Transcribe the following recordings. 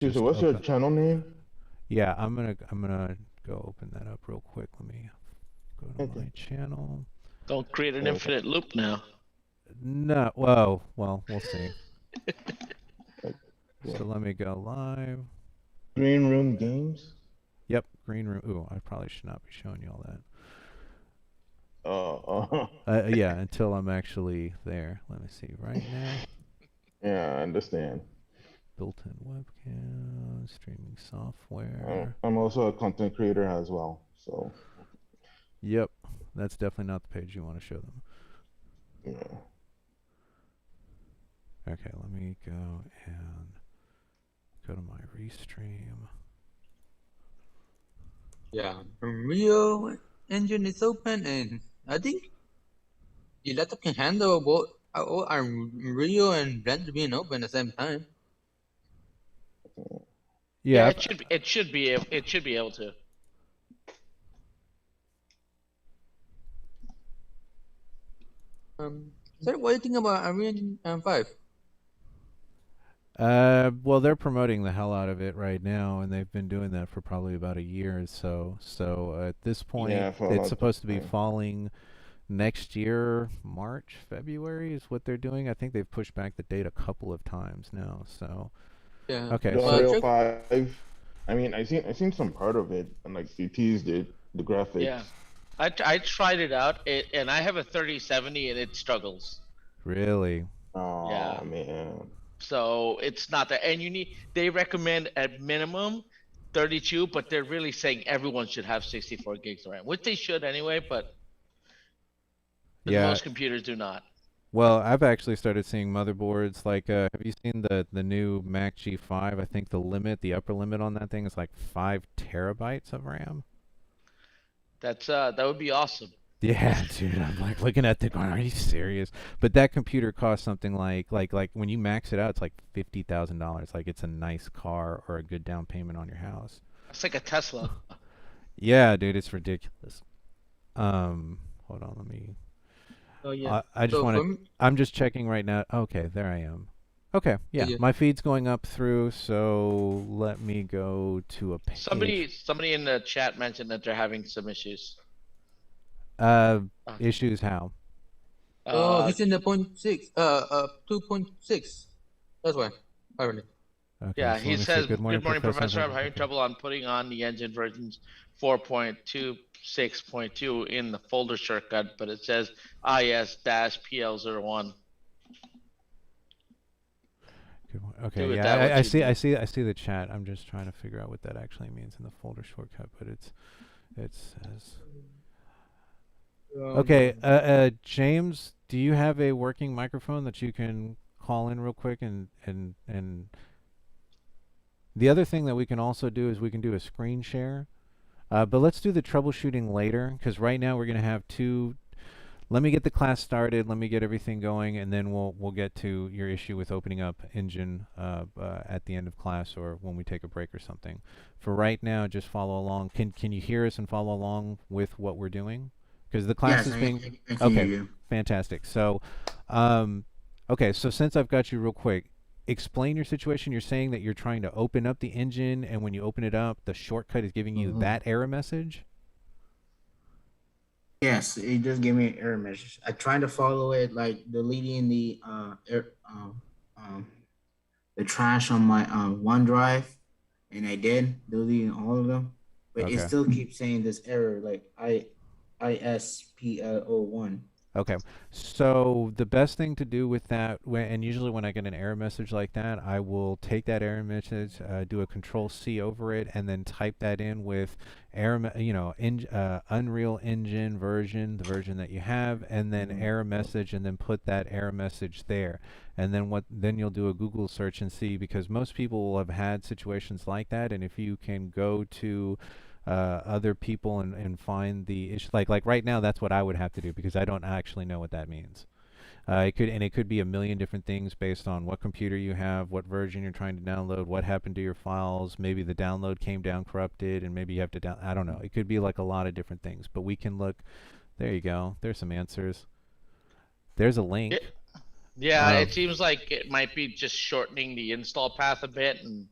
Susan, Just what's your open. channel name? Yeah, I'm gonna go open that up real quick. Let me go to Okay. my channel. Don't create an Okay. infinite loop now. No, well, we'll see. Yeah. So let me go live. Green Room Games. Yep, green room. Ooh, I probably should not be showing you all that. Uh, Yeah, until I'm actually there. Let me see. Right now, yeah, I understand. built-in webcam, streaming I'm, software. I'm also a content creator as well. So, Yep, that's definitely not the page you want to show them. yeah. Okay, let me go and go to my restream. Yeah, Unreal Engine is open, and I think your laptop can handle both Unreal and Blender being open at the same time. Yeah, Yeah, it should be able to. So what do you think about Unreal Engine 5? well, they're promoting the hell out of it right now, and they've been doing that for probably about a year or so. So at this point, Yeah, for a it's lot of supposed to be time. falling next year, March, February is what they're doing. I think they've pushed back the date a couple of times now. So Yeah, okay, The so Unreal Chuck, 5. I mean, I seen some part of it and like they teased it, the graphics. Yeah, I tried it out, and I have a 3070 and it struggles. really, Yeah, Oh man. so it's not that, and they recommend at minimum 32, but they're really saying everyone should have 64 gigs of RAM, which they should anyway, but yeah. most computers do not. Well, I've actually started seeing motherboards like have you seen the new Mac G5? I think the upper limit on that thing is like 5 terabytes of RAM. That would be awesome. Yeah, dude, I'm like looking at the going, are you serious? But that computer costs something like when you max it out, it's like $50,000. Like it's a nice car or a good down payment on your house. It's like a Tesla. Yeah, dude, it's ridiculous. Hold on, let me. oh yeah. I just So want for to. me, I'm just checking right now. Okay, there I am. Okay, yeah, yeah, my feed's going up through. So let me go to a page. Somebody in the chat mentioned that they're having some issues. Uh, Uh, issues how? oh, uh, he's in the 2.6. That's why. Irony. Okay, yeah, so he let me see. says, Good morning, "Good morning, Professor. Professor. I'm having Okay. trouble on putting on the engine versions 4.26.2 in the folder shortcut, but it says is-pl01. Okay, Do with yeah, that I what you see, need." I see the chat. I'm just trying to figure out what that actually means in the folder shortcut, but it says. Okay, Um, James, do you have a working microphone that you can call in real quick and the other thing that we can also do is we can do a screen share. But let's do the troubleshooting later because right now we're gonna have two. Let me get the class started. Let me get everything going, and then we'll get to your issue with opening up Engine at the end of class or when we take a break or something. For right now, just follow along. Can you hear us and follow along with what we're doing? Because the class Yes, is being I can hear okay. you. Fantastic. So, um, okay. So since I've got you real quick, explain your situation. You're saying that you're trying to open up the engine, and when you open it up, the shortcut is giving you Hmm. that error message. Yes, it just gave me an error message. I tried to follow it, like deleting um the trash on my OneDrive, and I did deleting all of them, but it Okay. still keeps saying this error, like ISPL01. Okay. So the best thing to do with that, and usually when I get an error message like that, I will take that error message, do a Control C over it, and then type that in with Unreal Engine version, the version that you have, and then Hmm. error message, and then put that error message there. And then then you'll do a Google search and see because most people will have had situations like that, and if you can go to other people and find the issue. Like right now, that's what I would have to do because I don't actually know what that means. It could be a million different things based on what computer you have, what version you're trying to download, what happened to your files. Maybe the download came down corrupted, and maybe you have to down. I don't know. It could be like a lot of different things. But we can look. There you go. There's some answers. There's a link. Yeah, Uh, it seems like it might be just shortening the install path a bit, and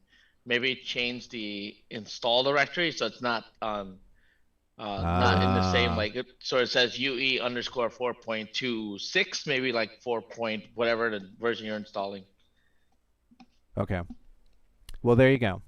maybe change the install directory so it's not not in the same like so it says UE underscore 4.26, maybe like 4 point whatever the version you're installing. Okay. Well, there you go.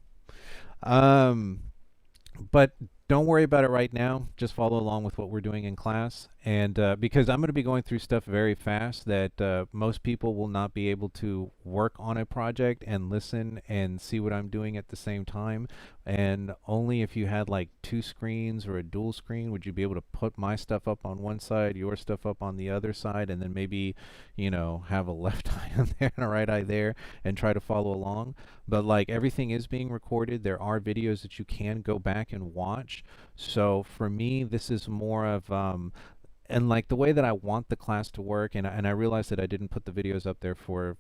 But don't worry about it right now. Just follow along with what we're doing in class. And because I'm going to be going through stuff very fast that most people will not be able to work on a project and listen and see what I'm doing at the same time. And only if you had like 2 screens or a dual screen would you be able to put my stuff up on one side, your stuff up on the other side, and then maybe, you know, have a left eye on there and a right eye there and try to follow along. But like everything is being recorded. There are videos that you can go back and watch. So for me, this is more of and like the way that I want the class to work, and I realized that I didn't put the videos up there for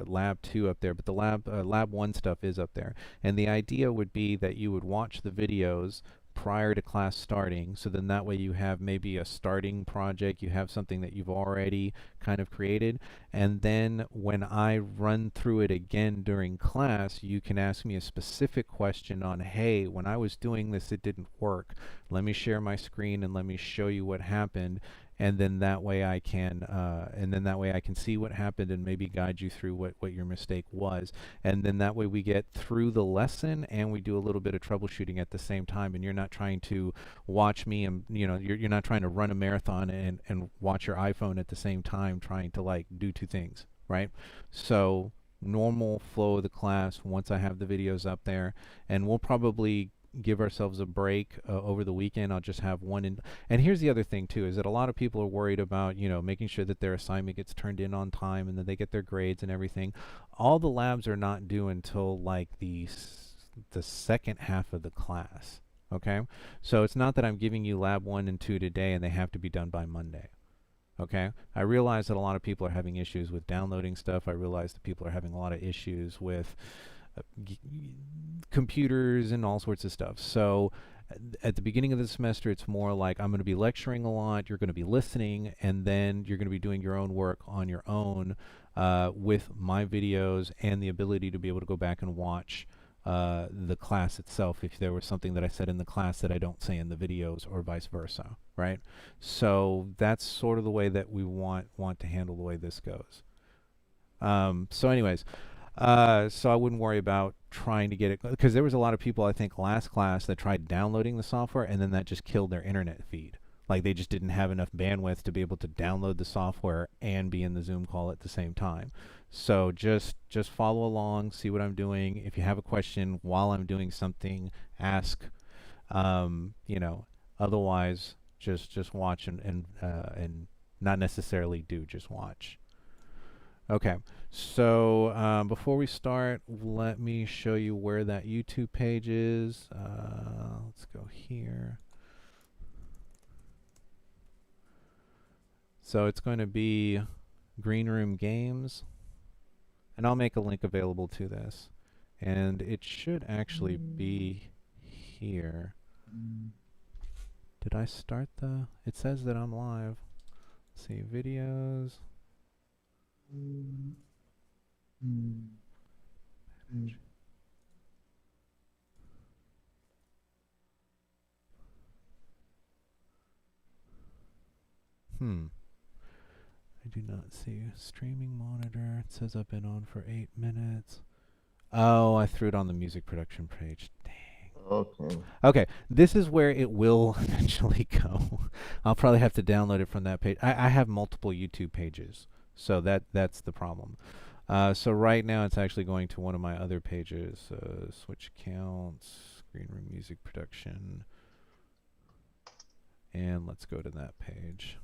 lab 2 up there, but the lab 1 stuff is up there. And the idea would be that you would watch the videos prior to class starting, so then that way you have maybe a starting project, you have something that you've already kind of created, and then when I run through it again during class, you can ask me a specific question on, hey, when I was doing this it didn't work, let me share my screen and let me show you what happened, and then that way I can see what happened and maybe guide you through what your mistake was. And then that way we get through the lesson and we do a little bit of troubleshooting at the same time, and you're not trying to watch me and, you know, you're not trying to run a marathon and watch your iPhone at the same time trying to like do 2 things, right? So normal flow of the class once I have the videos up there, and we'll probably give ourselves a break over the weekend. I'll just have one in. And here's the other thing too, is that a lot of people are worried about, you know, making sure that their assignment gets turned in on time and that they get their grades and everything. All the labs are not due until like the second half of the class. Okay, so it's not that I'm giving you lab 1 and 2 today and they have to be done by Monday. Okay, I realize that a lot of people are having issues with downloading stuff. I realize that people are having a lot of issues with computers and all sorts of stuff. So at the beginning of the semester, it's more like I'm going to be lecturing a lot, you're going to be listening, and then you're going to be doing your own work on your own with my videos and the ability to be able to go back and watch the class itself if there was something that I said in the class that I don't say in the videos, or vice versa, right? So that's sort of the way that we want to handle the way this goes. So anyways, so I wouldn't worry about trying to get it, because there was a lot of people, I think, last class that tried downloading the software and then that just killed their internet feed. Like they just didn't have enough bandwidth to be able to download the software and be in the Zoom call at the same time. So just follow along, see what I'm doing. If you have a question while I'm doing something, ask. You know, otherwise just watch and not necessarily do, just watch. Okay, so before we start, let me show you where that YouTube page is. Let's go here. So it's going to be Green Room Games, and I'll make a link available to this. And it should actually be here. Did I start the... It says that I'm live. Let's see, videos. I do not see streaming monitor. It says I've been on for 8 minutes. Oh, I threw it on the music production page. Dang. Okay. Okay, this is where it will eventually go. I'll probably have to download it from that page. I have multiple YouTube pages, so that's the problem. So right now it's actually going to one of my other pages. Switch accounts, Green Room Music Production. And let's go to that page.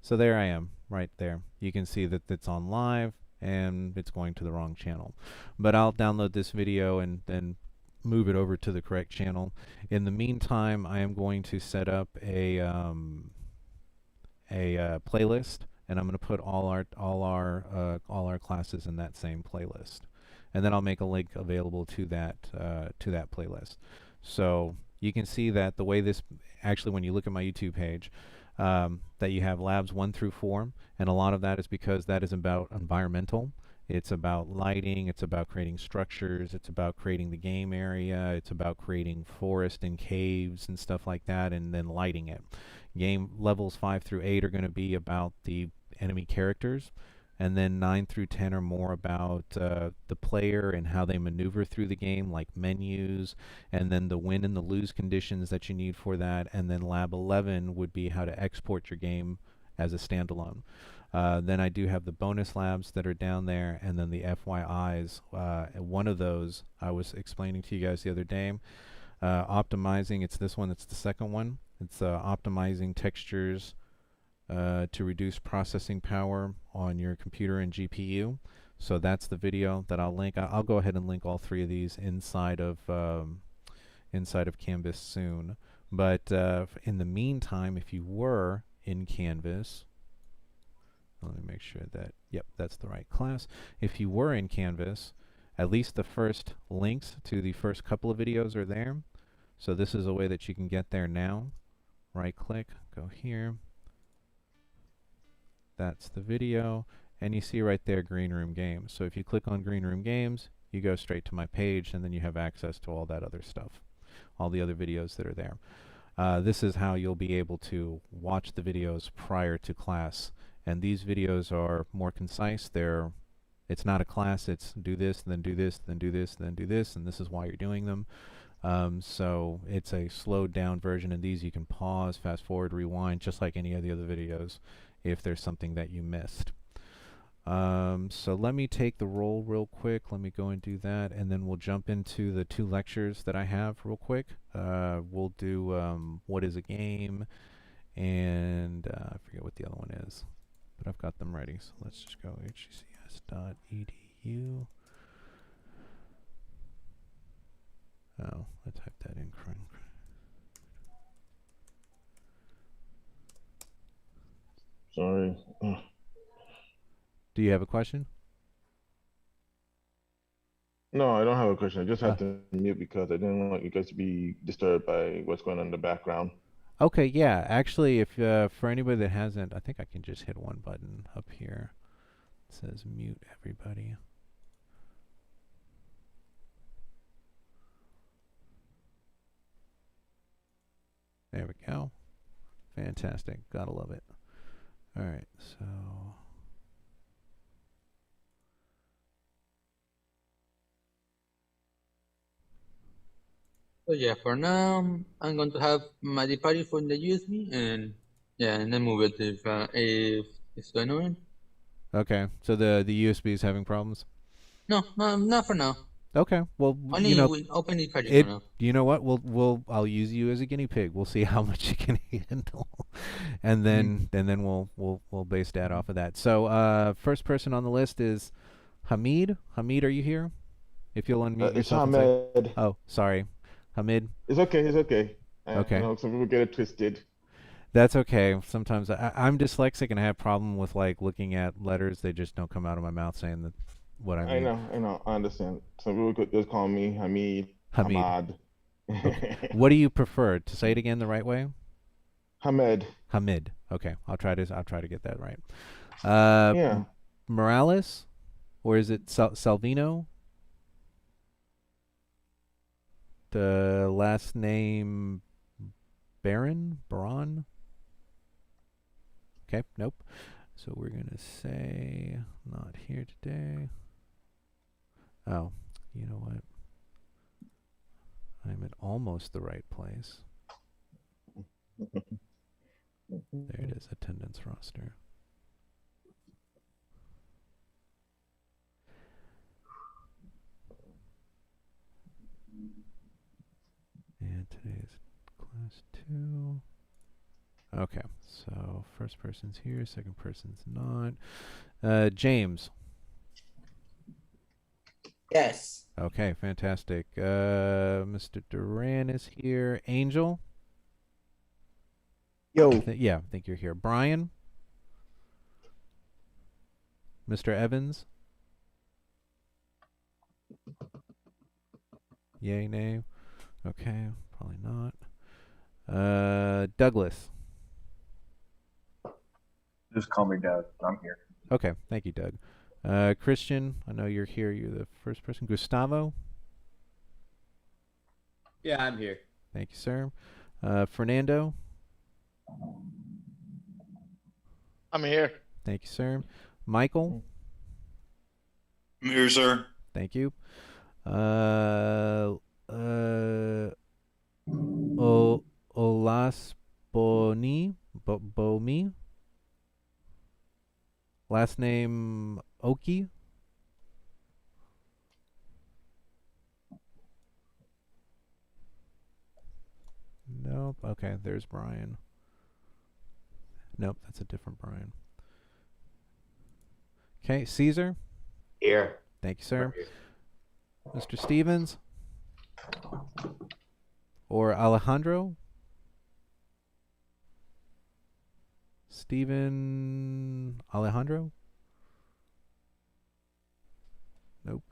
So there I am, right there. You can see that it's on live and it's going to the wrong channel. But I'll download this video and then move it over to the correct channel. In the meantime, I am going to set up a playlist, and I'm going to put all our classes in that same playlist. And then I'll make a link available to that playlist. So you can see that the way this actually, when you look at my YouTube page, that you have labs 1 through 4, and a lot of that is because that is about environmental, It's about lighting, it's about creating structures, it's about creating the game area, it's about creating forest and caves and stuff like that, and then lighting it. Game levels 5 through 8 are going to be about the enemy characters, and then 9 through 10 are more about the player and how they maneuver through the game, like menus, and then the win and the lose conditions that you need for that, and then Lab 11 would be how to export your game as a standalone. Then I do have the bonus labs that are down there, and then the FYIs. One of those I was explaining to you guys the other day. Optimizing, it's this one, it's the second one. It's optimizing textures to reduce processing power on your computer and GPU. So that's the video that I'll link. I'll go ahead and link all three of these inside of Canvas soon. But in the meantime, if you were in Canvas, let me make sure that, yep, that's the right class. If you were in Canvas, at least the first links to the first couple of videos are there. So this is a way that you can get there now. Right click, go here. That's the video. And you see right there, Green Room Games. So if you click on Green Room Games, you go straight to my page, and then you have access to all that other stuff, all the other videos that are there. This is how you'll be able to watch the videos prior to class. And these videos are more concise. It's not a class, it's do this, then do this, then do this, then do this, and this is why you're doing them. So it's a slowed down version, and these you can pause, fast forward, rewind, just like any of the other videos if there's something that you missed. So let me take the roll real quick. Let me go and do that, and then we'll jump into the 2 lectures that I have real quick. We'll do what is a game, and I forget what the other one is, but I've got them ready. So let's just go hccs.edu. Oh, I typed that in. Sorry. Do you have a question? No, I don't have a question. I just had to mute because I didn't want you guys to be disturbed by what's going on in the background. Okay, yeah. Actually, if for anybody that hasn't, I think I can just hit one button up here. It says mute everybody. There we go. Fantastic. Gotta love it. All right, so So yeah, for now, I'm going to have my departure from the USB, and yeah, and then move it if it's going on. okay. So the USB is having problems. No, not for now. Okay. Well, Only you know, we open departure it. for now. You know what? I'll use you as a guinea pig. We'll see how much you can handle, and then we'll base that off of that. So first person on the list is Hamid. Hamid, are you here? If you'll unmute It's yourself. And say, Ahmed. oh, sorry, Hamid. It's okay. It's okay. Okay. I know some people get it twisted. That's okay. Sometimes I'm dyslexic and I have problem with like looking at letters. They just don't come out of my mouth saying that what I mean. I know. I understand. Some people could just call me Hamid. Hamid. Ahmad. Okay. What do you prefer? To say it again the right way? Hamed. Hamid. Okay. I'll try to get that right. Yeah. Morales? Or is it Salvino? The last name Baron? Okay, nope. So we're going to say not here today. Oh, you know what? I'm at almost the right place. There it is, attendance roster. And today's class 2. Okay, so first person's here, second person's not. James. Yes. Okay, fantastic. Mr. Duran is here. Angel? Yo. Yeah, I think you're here. Brian? Mr. Evans? Yay, nay? Okay, probably not. Douglas? Just call me Doug. I'm here. Okay, thank you, Doug. Christian, I know you're here. You're the first person. Gustavo, Yeah, I'm here. thank you, sir. Fernando, I'm here. thank you, sir. Michael, I'm here, sir. thank you. O Olasboni Bomi. Last name Oki. Nope. Okay, there's Brian. Nope, that's a different Brian. Okay, Caesar. Here. Thank you, sir. Mr. Stevens. Or Alejandro. Steven Alejandro. Nope.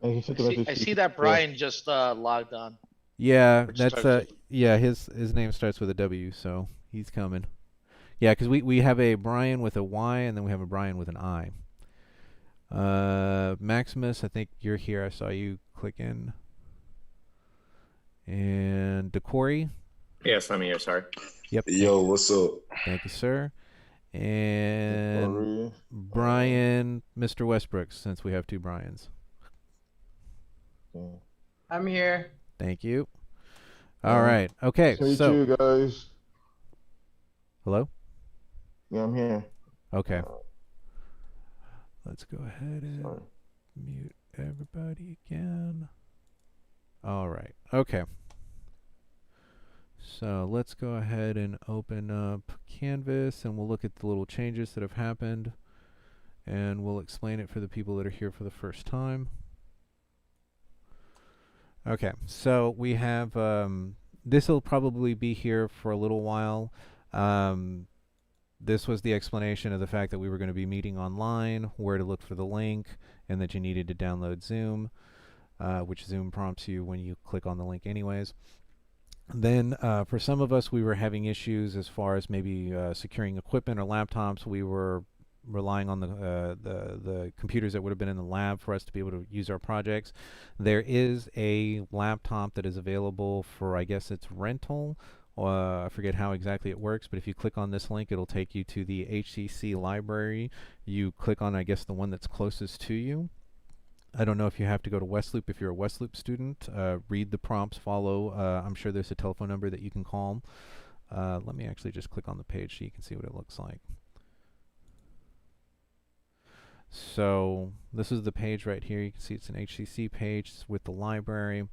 He sent the I message. see that Brian just logged on. Yeah, Which that's starts with- yeah, his name starts with a W, so he's coming. Yeah, because we have a Brian with a Y and then we have a Brian with an I. Maximus, I think you're here. I saw you click in. And Decory, Yes, I'm here. Sorry. yep. Yo, what's up? Thank you, sir. And Corey. Brian, Mr. Westbrook, since we have two Brians. Yeah. I'm here. Thank you. All right. Okay. Say So, to you guys. hello? Yeah, I'm here. Okay. Let's go ahead and Sorry. mute everybody again. All right. Okay. So let's go ahead and open up Canvas and we'll look at the little changes that have happened and we'll explain it for the people that are here for the first time. Okay, so we have, this will probably be here for a little while. This was the explanation of the fact that we were going to be meeting online, where to look for the link, and that you needed to download Zoom, which Zoom prompts you when you click on the link anyways. Then for some of us, we were having issues as far as maybe securing equipment or laptops. We were relying on the computers that would have been in the lab for us to be able to use our projects. There is a laptop that is available for, I guess it's rental. I forget how exactly it works, but if you click on this link, it'll take you to the HCC library. You click on, I guess, the one that's closest to you. I don't know if you have to go to Westloop. If you're a Westloop student, read the prompts, follow. I'm sure there's a telephone number that you can call. Let me actually just click on the page so you can see what it looks like. So this is the page right here. You can see it's an HCC page with the library.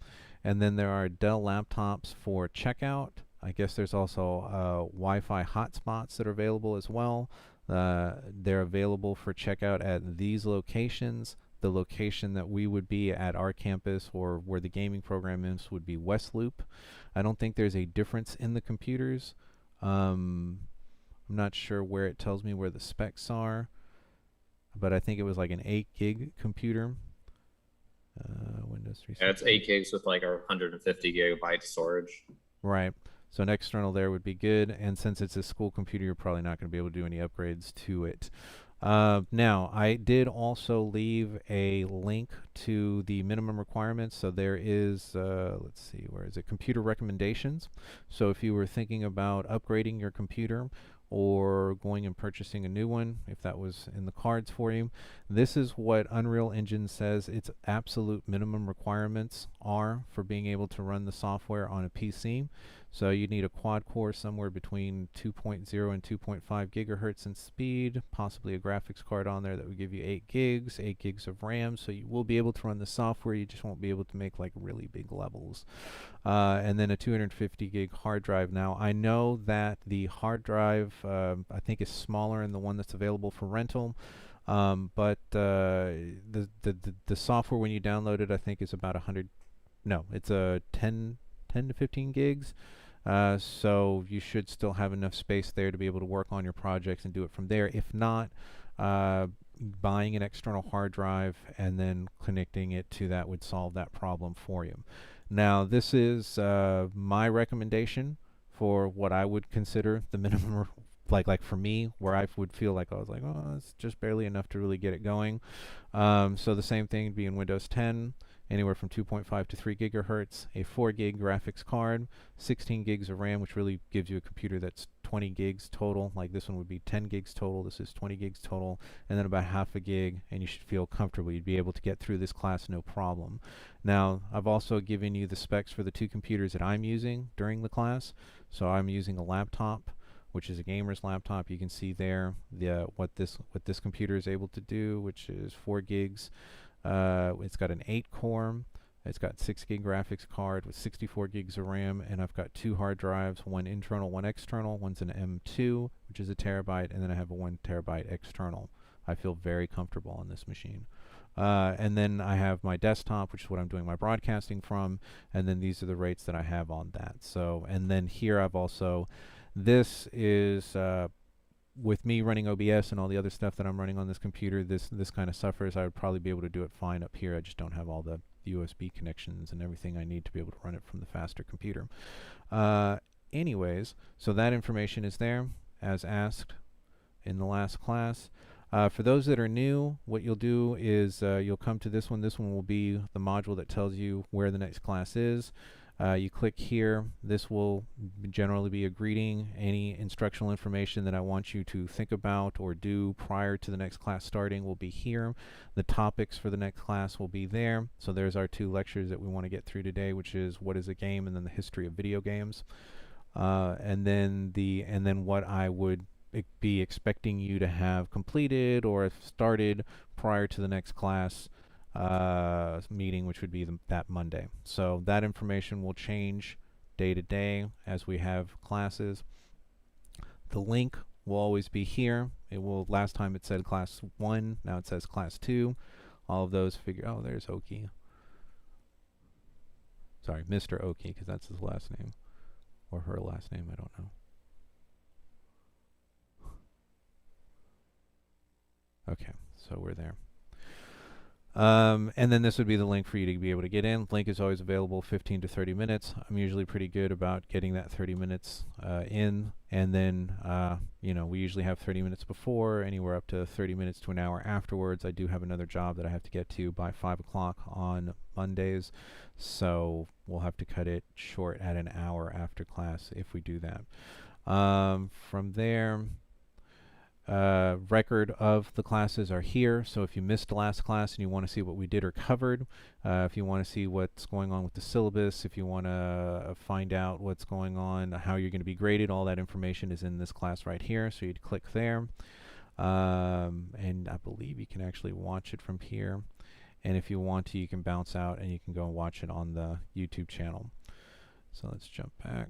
And then there are Dell laptops for checkout. I guess there's also Wi-Fi hotspots that are available as well. They're available for checkout at these locations. The location that we would be at our campus or where the gaming program is would be Westloop. I don't think there's a difference in the computers. I'm not sure where it tells me where the specs are, but I think it was like an 8 gig computer. Windows 360. Yeah, it's 8 gigs with like 150 gigabyte storage. Right. So an external there would be good. And since it's a school computer, you're probably not going to be able to do any upgrades to it. Now, I did also leave a link to the minimum requirements. So there is, let's see, where is it? Computer recommendations. So if you were thinking about upgrading your computer or going and purchasing a new one, if that was in the cards for you, this is what Unreal Engine says its absolute minimum requirements are for being able to run the software on a PC. So you need a quad core somewhere between 2.0 and 2.5 gigahertz in speed, possibly a graphics card on there that would give you 8 gigs of RAM. So you will be able to run the software, you just won't be able to make like really big levels. And then a 250 gig hard drive. Now I know that the hard drive I think is smaller in the one that's available for rental. But the software when you download it, I think is about 100. No, it's a 10 to 15 gigs. So you should still have enough space there to be able to work on your projects and do it from there. If not, buying an external hard drive and then connecting it to that would solve that problem for you. Now, this is my recommendation for what I would consider the minimum like for me, where I would feel like I was like, oh, it's just barely enough to really get it going. So the same thing would be in Windows 10, anywhere from 2.5 to 3 gigahertz, a 4 gig graphics card, 16 gigs of RAM, which really gives you a computer that's 20 gigs total. Like this one would be 10 gigs total. This is 20 gigs total, and then about half a gig, and you should feel comfortable. You'd be able to get through this class no problem. Now, I've also given you the specs for the 2 computers that I'm using during the class. So I'm using a laptop, which is a gamer's laptop. You can see there what this computer is able to do, which is 4 gigs. It's got an 8-core. It's got 6 gig graphics card with 64 gigs of RAM, and I've got 2 hard drives, one internal, one external. One's an M2, which is a terabyte, and then I have a 1 terabyte external. I feel very comfortable on this machine. And then I have my desktop, which is what I'm doing my broadcasting from, and then these are the rates that I have on that. So, and then here I've also, this is with me running OBS and all the other stuff that I'm running on this computer, this kind of suffers. I would probably be able to do it fine up here. I just don't have all the USB connections and everything I need to be able to run it from the faster computer. Anyways, so that information is there as asked in the last class. For those that are new, what you'll do is you'll come to this one. This one will be the module that tells you where the next class is. You click here. This will generally be a greeting. Any instructional information that I want you to think about or do prior to the next class starting will be here. The topics for the next class will be there. So there's our 2 lectures that we want to get through today, which is what is a game and then the history of video games. And then what I would be expecting you to have completed or have started prior to the next class meeting, which would be that Monday. So that information will change day to day as we have classes. The link will always be here. It will, last time it said class 1, now it says class 2. All of those oh, there's Oki. Sorry, Mr. Oki, because that's his last name. Or her last name, I don't know. Okay, so we're there. And then this would be the link for you to be able to get in. Link is always available 15 to 30 minutes. I'm usually pretty good about getting that 30 minutes in. And then, you know, we usually have 30 minutes before, anywhere up to 30 minutes to an hour afterwards. I do have another job that I have to get to by 5 o'clock on Mondays. So we'll have to cut it short at an hour after class if we do that. From there, record of the classes are here. So if you missed the last class and you want to see what we did or covered, if you want to see what's going on with the syllabus, if you want to find out what's going on, how you're going to be graded, all that information is in this class right here. So you'd click there. And I believe you can actually watch it from here. And if you want to, you can bounce out and you can go and watch it on the YouTube channel. So let's jump back.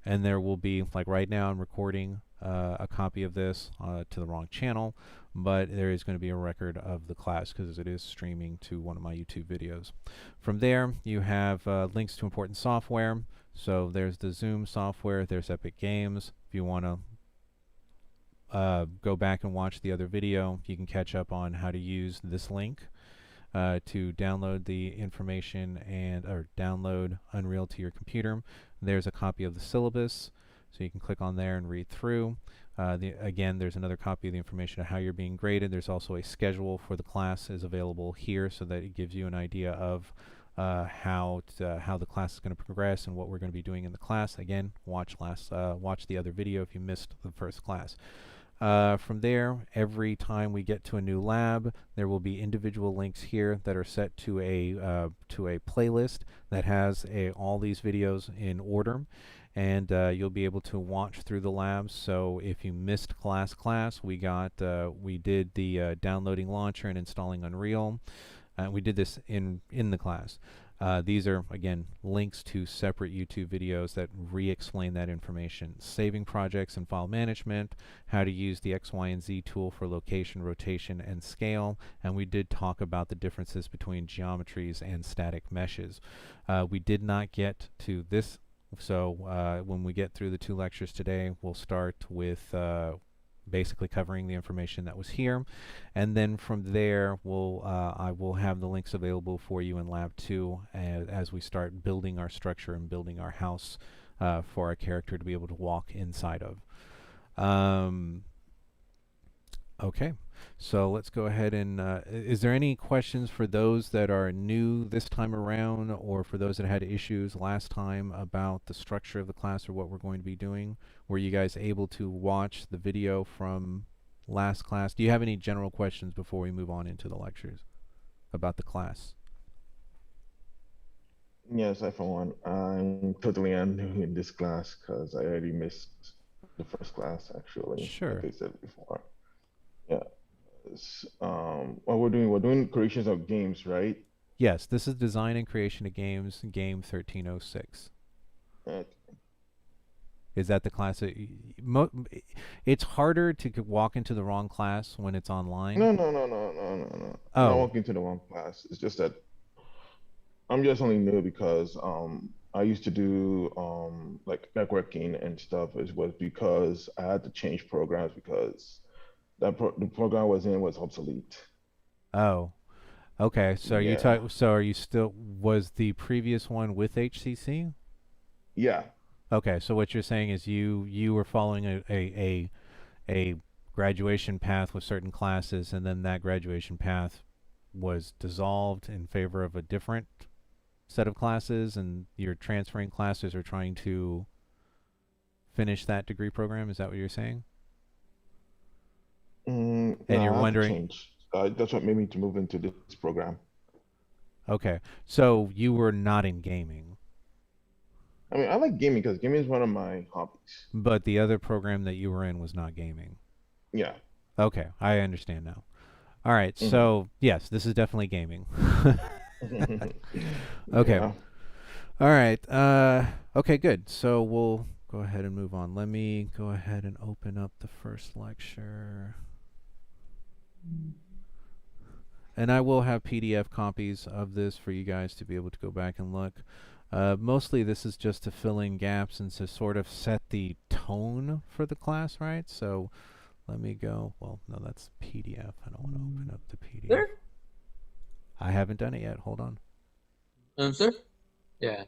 And there will be, like right now I'm recording a copy of this to the wrong channel, but there is going to be a record of the class because it is streaming to one of my YouTube videos. From there, you have links to important software. So there's the Zoom software, there's Epic Games. If you want to go back and watch the other video, you can catch up on how to use this link to download the information or download Unreal to your computer. There's a copy of the syllabus, so you can click on there and read through. Again, there's another copy of the information of how you're being graded. There's also a schedule for the class is available here, so that it gives you an idea of how the class is going to progress and what we're going to be doing in the class. Again, watch the other video if you missed the first class. From there, every time we get to a new lab, there will be individual links here that are set to a playlist that has all these videos in order, and you'll be able to watch through the labs. So if you missed class, we did the downloading launcher and installing Unreal. We did this in the class. These are, again, links to separate YouTube videos that re-explain that information. Saving projects and file management, how to use the X, Y, and Z tool for location, rotation, and scale. And we did talk about the differences between geometries and static meshes. We did not get to this, so when we get through the 2 lectures today, we'll start with basically covering the information that was here, and then from there I will have the links available for you in Lab 2 as we start building our structure and building our house for our character to be able to walk inside of. Okay, so let's go ahead and, is there any questions for those that are new this time around, or for those that had issues last time about the structure of the class or what we're going to be doing? Were you guys able to watch the video from last class? Do you have any general questions before we move on into the lectures about the class? Yes, I for one, I'm totally new in this class because I already missed the first class actually, Sure. like I said before. Yeah. What we're doing creations of games, right? Yes, this is design and creation of games, game 1306. Uh, Is that the class that it's harder to walk into the wrong class when it's online? no. I'm not Oh, walking to the wrong class. It's just that I'm just only new because I used to do like networking and stuff. It was because I had to change programs because the program I was in was obsolete. oh. Okay, so Yeah. so are you still, was the previous one with HCC? Yeah. Okay, so what you're saying is you were following a graduation path with certain classes, and then that graduation path was dissolved in favor of a different set of classes, and you're transferring classes or trying to finish that degree program. Is that what you're saying? And No, you're I have to wondering, change. That's what made me to move into this program. okay, so you were not in gaming, I mean, I like gaming because gaming is one of my hobbies. but the other program that you were in was not gaming. Yeah. Okay, I understand now. All right, Mhm. so yes, this is definitely gaming. Okay. Yeah. All right. Okay, good. So we'll go ahead and move on. Let me go ahead and open up the first lecture. And I will have PDF copies of this for you guys to be able to go back and look. Mostly this is just to fill in gaps and to sort of set the tone for the class, right? So let me go. Well, no, that's PDF. I don't want to open up the PDF. Sir? I haven't done it yet. Hold on. Sir? Yeah.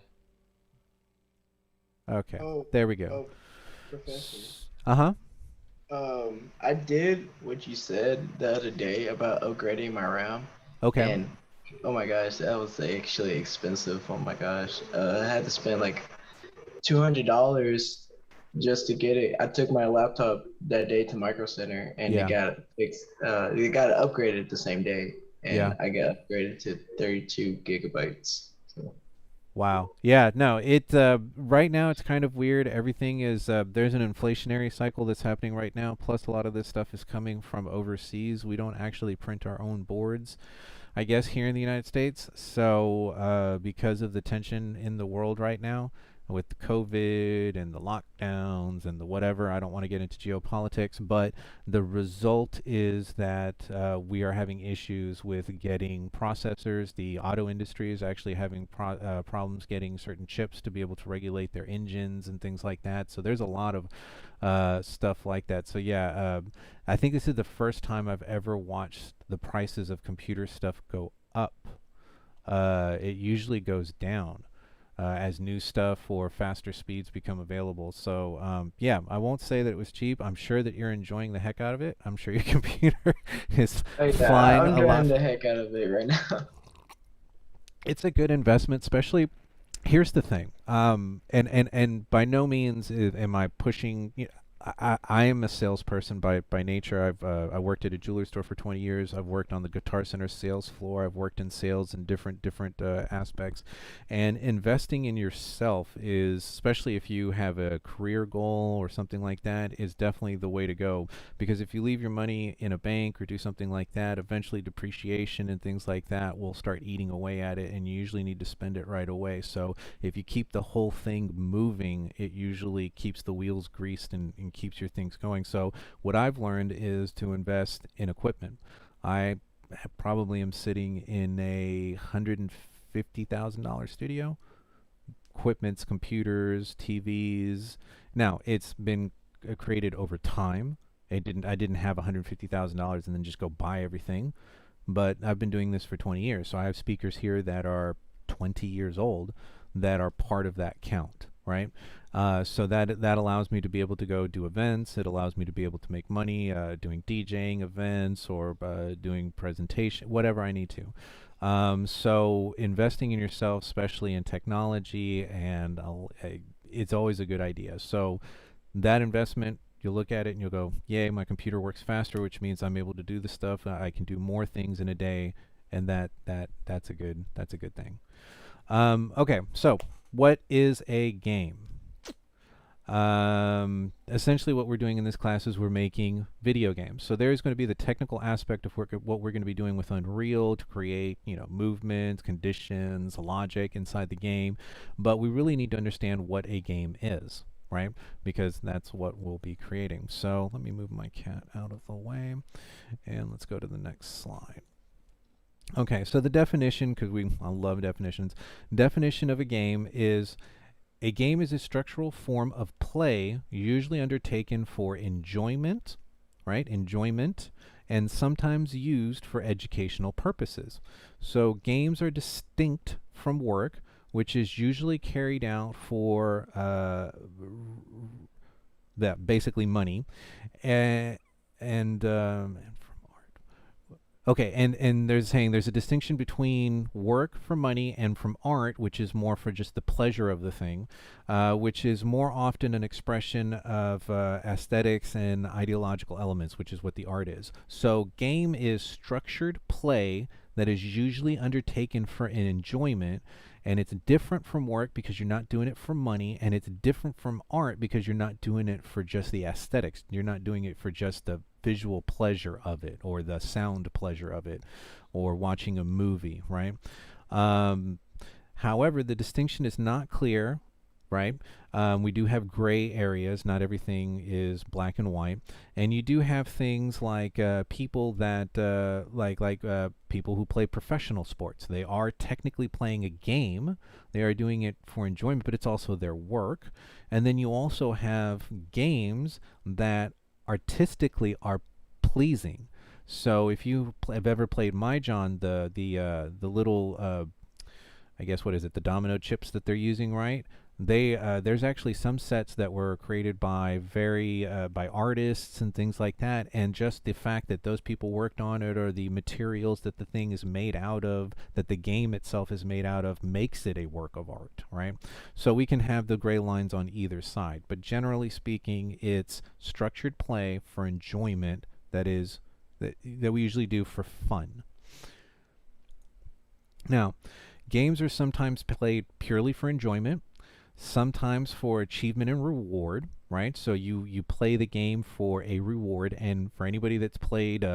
Okay. Oh, There we go. oh, Professor. Uh-huh. I did what you said the other day about upgrading my RAM, Okay. and oh my gosh, that was actually expensive. Oh my gosh, I had to spend like $200 just to get it. I took my laptop that day to Micro Center, and Yeah. it got fixed. It got upgraded the same day, and Yeah. I got upgraded to 32 gigabytes. So. Wow. Yeah, no, right now it's kind of weird. Everything is, there's an inflationary cycle that's happening right now. Plus a lot of this stuff is coming from overseas. We don't actually print our own boards, I guess, here in the United States. So, because of the tension in the world right now with the COVID and the lockdowns and the whatever, I don't want to get into geopolitics, but the result is that we are having issues with getting processors. The auto industry is actually having problems getting certain chips to be able to regulate their engines and things like that. So there's a lot of stuff like that. So yeah, I think this is the first time I've ever watched the prices of computer stuff go up. It usually goes down as new stuff or faster speeds become available. So yeah, I won't say that it was cheap. I'm sure that you're enjoying the heck out of it. I'm sure your computer is Oh, flying I'm a lot. enjoying the heck out of it right now. It's a good investment, especially. Here's the thing, and by no means am I pushing. I am a salesperson by nature. I worked at a jewelry store for 20 years. I've worked on the Guitar Center sales floor. I've worked in sales in different aspects. And investing in yourself is, especially if you have a career goal or something like that, is definitely the way to go. Because if you leave your money in a bank or do something like that, eventually depreciation and things like that will start eating away at it, and you usually need to spend it right away. So if you keep the whole thing moving, it usually keeps the wheels greased and keeps your things going. So what I've learned is to invest in equipment. I probably am sitting in a $150,000 studio. Equipment's computers, TVs. Now it's been created over time. I didn't have $150,000 and then just go buy everything. But I've been doing this for 20 years. So I have speakers here that are 20 years old that are part of that count, right? So that allows me to be able to go do events. It allows me to be able to make money doing DJing events or doing presentation, whatever I need to. So investing in yourself, especially in technology, and it's always a good idea. So that investment, you'll look at it and you'll go, yay, my computer works faster, which means I'm able to do the stuff. I can do more things in a day, and that's a good thing. Okay, so what is a game? Essentially what we're doing in this class is we're making video games. So there's going to be the technical aspect of what we're going to be doing with Unreal to create, movements, conditions, logic inside the game. But we really need to understand what a game is, right? Because that's what we'll be creating. So let me move my cat out of the way, and let's go to the next slide. Okay, so the definition, because I love definitions. Definition of a game is: a game is a structural form of play, usually undertaken for enjoyment, right? Enjoyment, and sometimes used for educational purposes. So games are distinct from work, which is usually carried out for basically money, and okay, and there's a distinction between work for money and from art, which is more for just the pleasure of the thing, which is more often an expression of aesthetics and ideological elements, which is what the art is. So game is structured play that is usually undertaken for an enjoyment, and it's different from work because you're not doing it for money, and it's different from art because you're not doing it for just the aesthetics. You're not doing it for just the visual pleasure of it, or the sound pleasure of it, or watching a movie, right? However, the distinction is not clear, right? We do have gray areas. Not everything is black and white. And you do have things like people that, people who play professional sports. They are technically playing a game. They are doing it for enjoyment, but it's also their work. And then you also have games that artistically are pleasing. So if you have ever played Mahjong, the little I guess, what is it, the domino chips that they're using, right? There's actually some sets that were created by by artists and things like that, and just the fact that those people worked on it, or the materials that the thing is made out of, that the game itself is made out of, makes it a work of art, right? So we can have the gray lines on either side, but generally speaking, it's structured play for enjoyment that we usually do for fun. Now, games are sometimes played purely for enjoyment, sometimes for achievement and reward, right? So you play the game for a reward, and for anybody that's played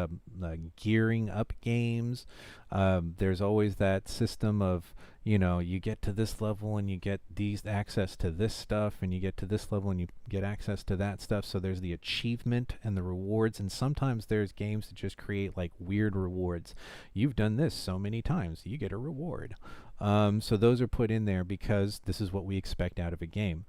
gearing up games, there's always that system of, you get to this level and you get access to this stuff, and you get to this level and you get access to that stuff. So there's the achievement and the rewards, and sometimes there's games that just create like weird rewards. You've done this so many times, you get a reward. So those are put in there because this is what we expect out of a game.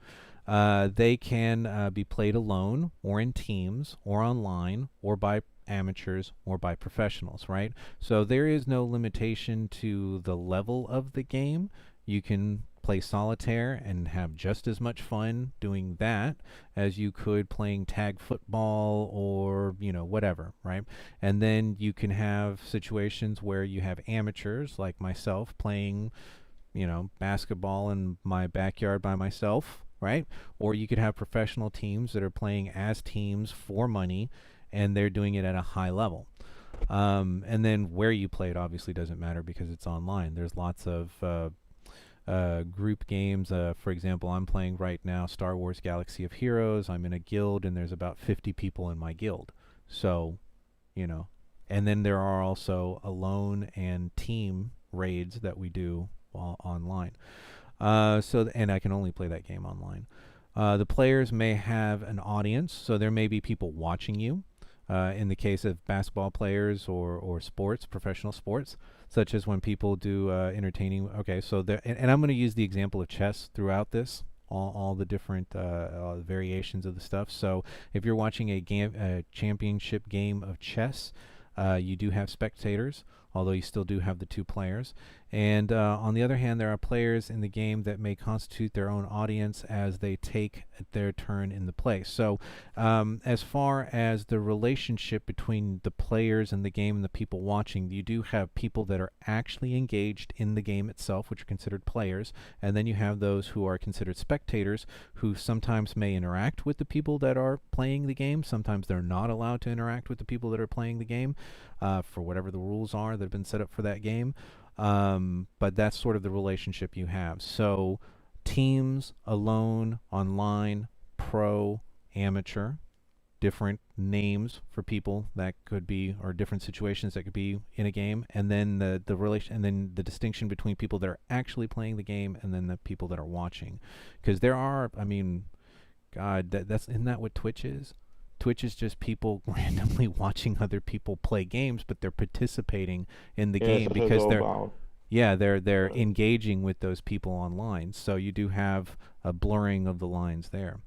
They can be played alone, or in teams, or online, or by amateurs, or by professionals, right? So there is no limitation to the level of the game. You can play solitaire and have just as much fun doing that as you could playing tag football or whatever, right? And then you can have situations where you have amateurs like myself playing basketball in my backyard by myself, right? Or you could have professional teams that are playing as teams for money, and they're doing it at a high level. And then where you play it obviously doesn't matter because it's online. There's lots of group games. For example, I'm playing right now Star Wars Galaxy of Heroes. I'm in a guild, and there's about 50 people in my guild. So, and then there are also alone and team raids that we do online. And I can only play that game online. The players may have an audience, so there may be people watching you. In the case of basketball players or sports, professional sports, such as when people do entertaining. Okay, so there, and I'm going to use the example of chess throughout this, all the different variations of the stuff. So if you're watching a championship game of chess, you do have spectators, although you still do have the two players. And on the other hand, there are players in the game that may constitute their own audience as they take their turn in the play. So as far as the relationship between the players in the game and the people watching, you do have people that are actually engaged in the game itself, which are considered players, and then you have those who are considered spectators, who sometimes may interact with the people that are playing the game. Sometimes they're not allowed to interact with the people that are playing the game for whatever the rules are that have been set up for that game. But that's sort of the relationship you have. So teams, alone, online, pro, amateur, different names for people that could be, or different situations that could be in a game, and then the relation, and then the distinction between people that are actually playing the game and then the people that are watching. Because there are, I mean, God, isn't that what Twitch is? Twitch is just people randomly watching other people play games, but they're participating in the game because they're engaging with those people online. So you do have a blurring of the lines there.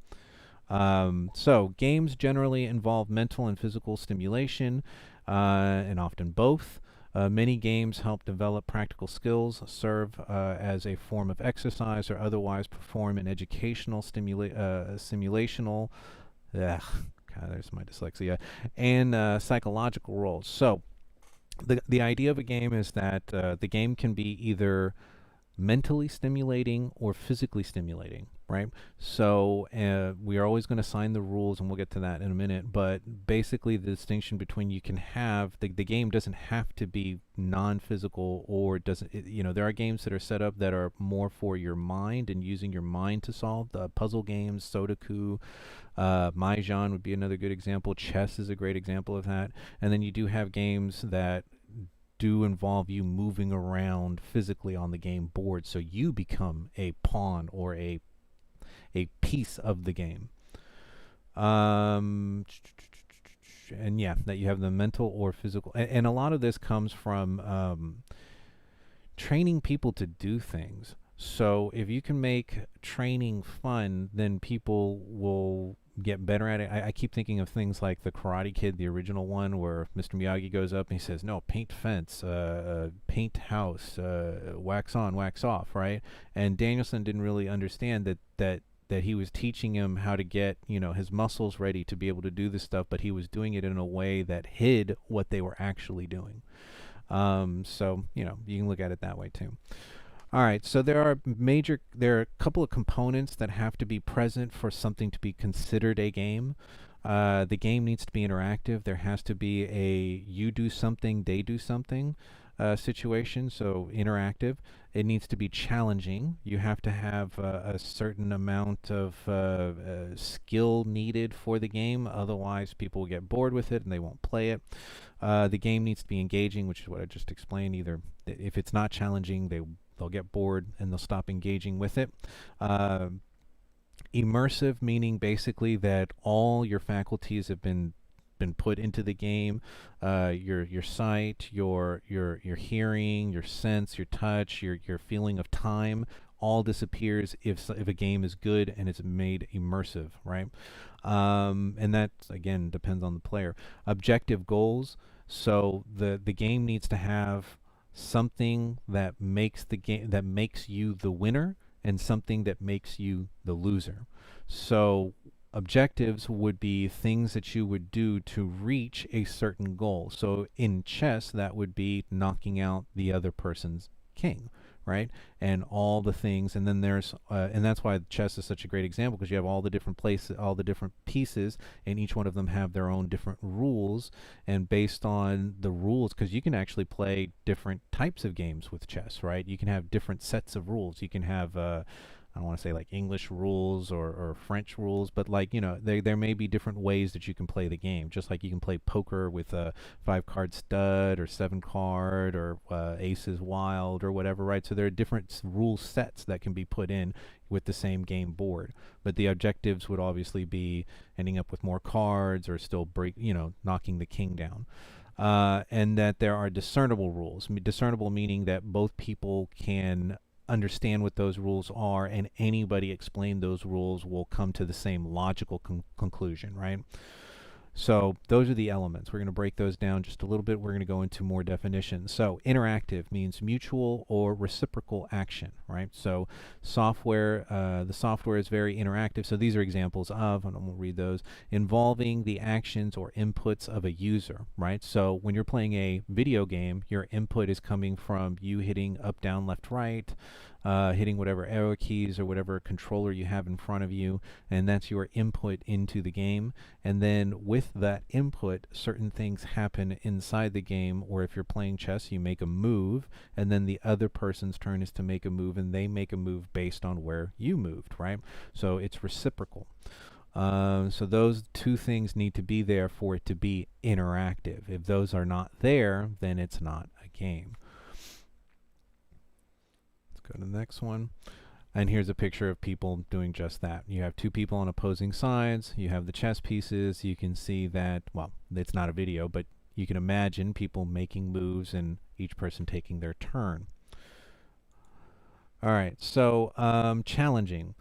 So games generally involve mental and physical stimulation, and often both. Many games help develop practical skills, serve as a form of exercise, or otherwise perform an educational simulational. There's my dyslexia, and psychological roles. So the idea of a game is that the game can be either mentally stimulating or physically stimulating, right? So we are always going to assign the rules, and we'll get to that in a minute, but basically the distinction between, you can have, the game doesn't have to be non-physical, or doesn't, there are games that are set up that are more for your mind and using your mind to solve. The puzzle games, Sudoku, Mahjong would be another good example. Chess is a great example of that. And then you do have games that do involve you moving around physically on the game board, so you become a pawn or a piece of the game. And yeah, that you have the mental or physical, and a lot of this comes from training people to do things. So if you can make training fun, then people will get better at it. I keep thinking of things like the Karate Kid, the original one, where Mr. Miyagi goes up and he says, no, paint fence, paint house, wax on, wax off, right? And Danielson didn't really understand that he was teaching him how to get, his muscles ready to be able to do this stuff, but he was doing it in a way that hid what they were actually doing. So, you can look at it that way too. All right, so there are a couple of components that have to be present for something to be considered a game. The game needs to be interactive. There has to be a you do something, they do something situation, so interactive. It needs to be challenging. You have to have a certain amount of skill needed for the game, otherwise people will get bored with it and they won't play it. The game needs to be engaging, which is what I just explained. Either if it's not challenging, they'll get bored and they'll stop engaging with it. Immersive, meaning basically that all your faculties have been put into the game. Your sight, your hearing, your sense, your touch, your feeling of time, all disappears if a game is good and it's made immersive, right? And that again depends on the player. Objective goals. So the game needs to have something that makes you the winner and something that makes you the loser. So objectives would be things that you would do to reach a certain goal. So in chess, that would be knocking out the other person's king, right? And all the things, and then there's and that's why chess is such a great example, because you have all the different places, all the different pieces, and each one of them have their own different rules. And based on the rules, because you can actually play different types of games with chess, right? You can have different sets of rules. You can have I don't want to say like English rules or French rules, but like, there may be different ways that you can play the game, just like you can play poker with a 5-card stud or 7-card or aces wild or whatever, right? So there are different rule sets that can be put in with the same game board, but the objectives would obviously be ending up with more cards or still knocking the king down. And that there are discernible rules. Discernible meaning that both people can understand what those rules are, and anybody explain those rules will come to the same logical conclusion, right? So those are the elements. We're going to break those down just a little bit. We're going to go into more definitions. So interactive means mutual or reciprocal action, right? So software, the software is very interactive. So these are examples of, and we'll read those, involving the actions or inputs of a user, right? So when you're playing a video game, your input is coming from you hitting up, down, left, right, hitting whatever arrow keys or whatever controller you have in front of you, and that's your input into the game. And then with that input, certain things happen inside the game, or if you're playing chess, you make a move, and then the other person's turn is to make a move, and they make a move based on where you moved, right? So it's reciprocal. So those two things need to be there for it to be interactive. If those are not there, then it's not a game. Go to the next one. And here's a picture of people doing just that. You have two people on opposing sides. You have the chess pieces. You can see that, well, it's not a video, but you can imagine people making moves and each person taking their turn. All right, so challenging.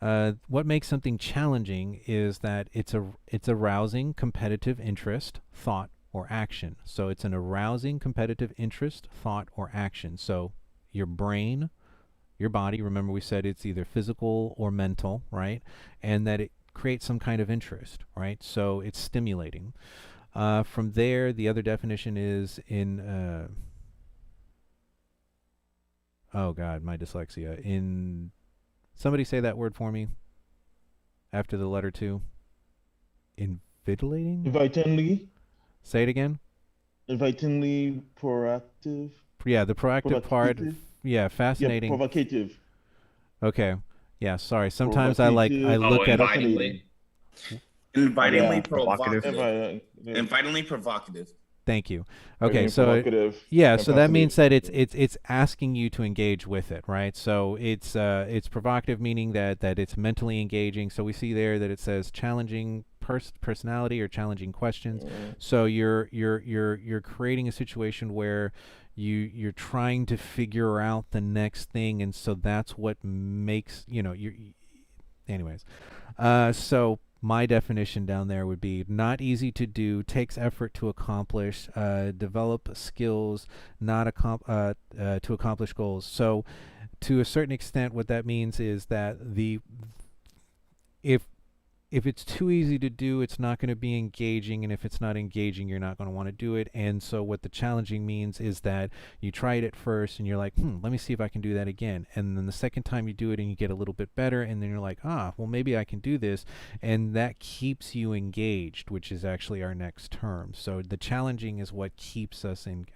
What makes something challenging is that it's arousing competitive interest, thought, or action. So it's an arousing competitive interest, thought, or action. So your brain, your body, remember we said it's either physical or mental, right? And that it creates some kind of interest, right? So it's stimulating. From there, the other definition is in, oh God, my dyslexia. In, somebody say that word for me after the letter 2. Invigilating? Invitingly. Say it again. Invitingly proactive. Yeah, the proactive part. Yeah, fascinating. Yeah, provocative. Okay. Yeah, sorry. Sometimes I look at invitingly. Invitingly provocative. Invitingly provocative. Thank you. Okay, so provocative, yeah, so that means that it's asking you to engage with it, right? So it's provocative, meaning that it's mentally engaging. So we see there that it says challenging personality or challenging questions. So you're creating a situation where you're trying to figure out the next thing, and so that's what makes, anyways. So my definition down there would be not easy to do, takes effort to accomplish, develop skills, not to accomplish goals. So to a certain extent, what that means is that if it's too easy to do, it's not going to be engaging, and if it's not engaging, you're not going to want to do it. And so what the challenging means is that you try it at first and you're like, let me see if I can do that again. And then the second time you do it and you get a little bit better, and then you're like, well, maybe I can do this. And that keeps you engaged, which is actually our next term. So the challenging is what keeps us in.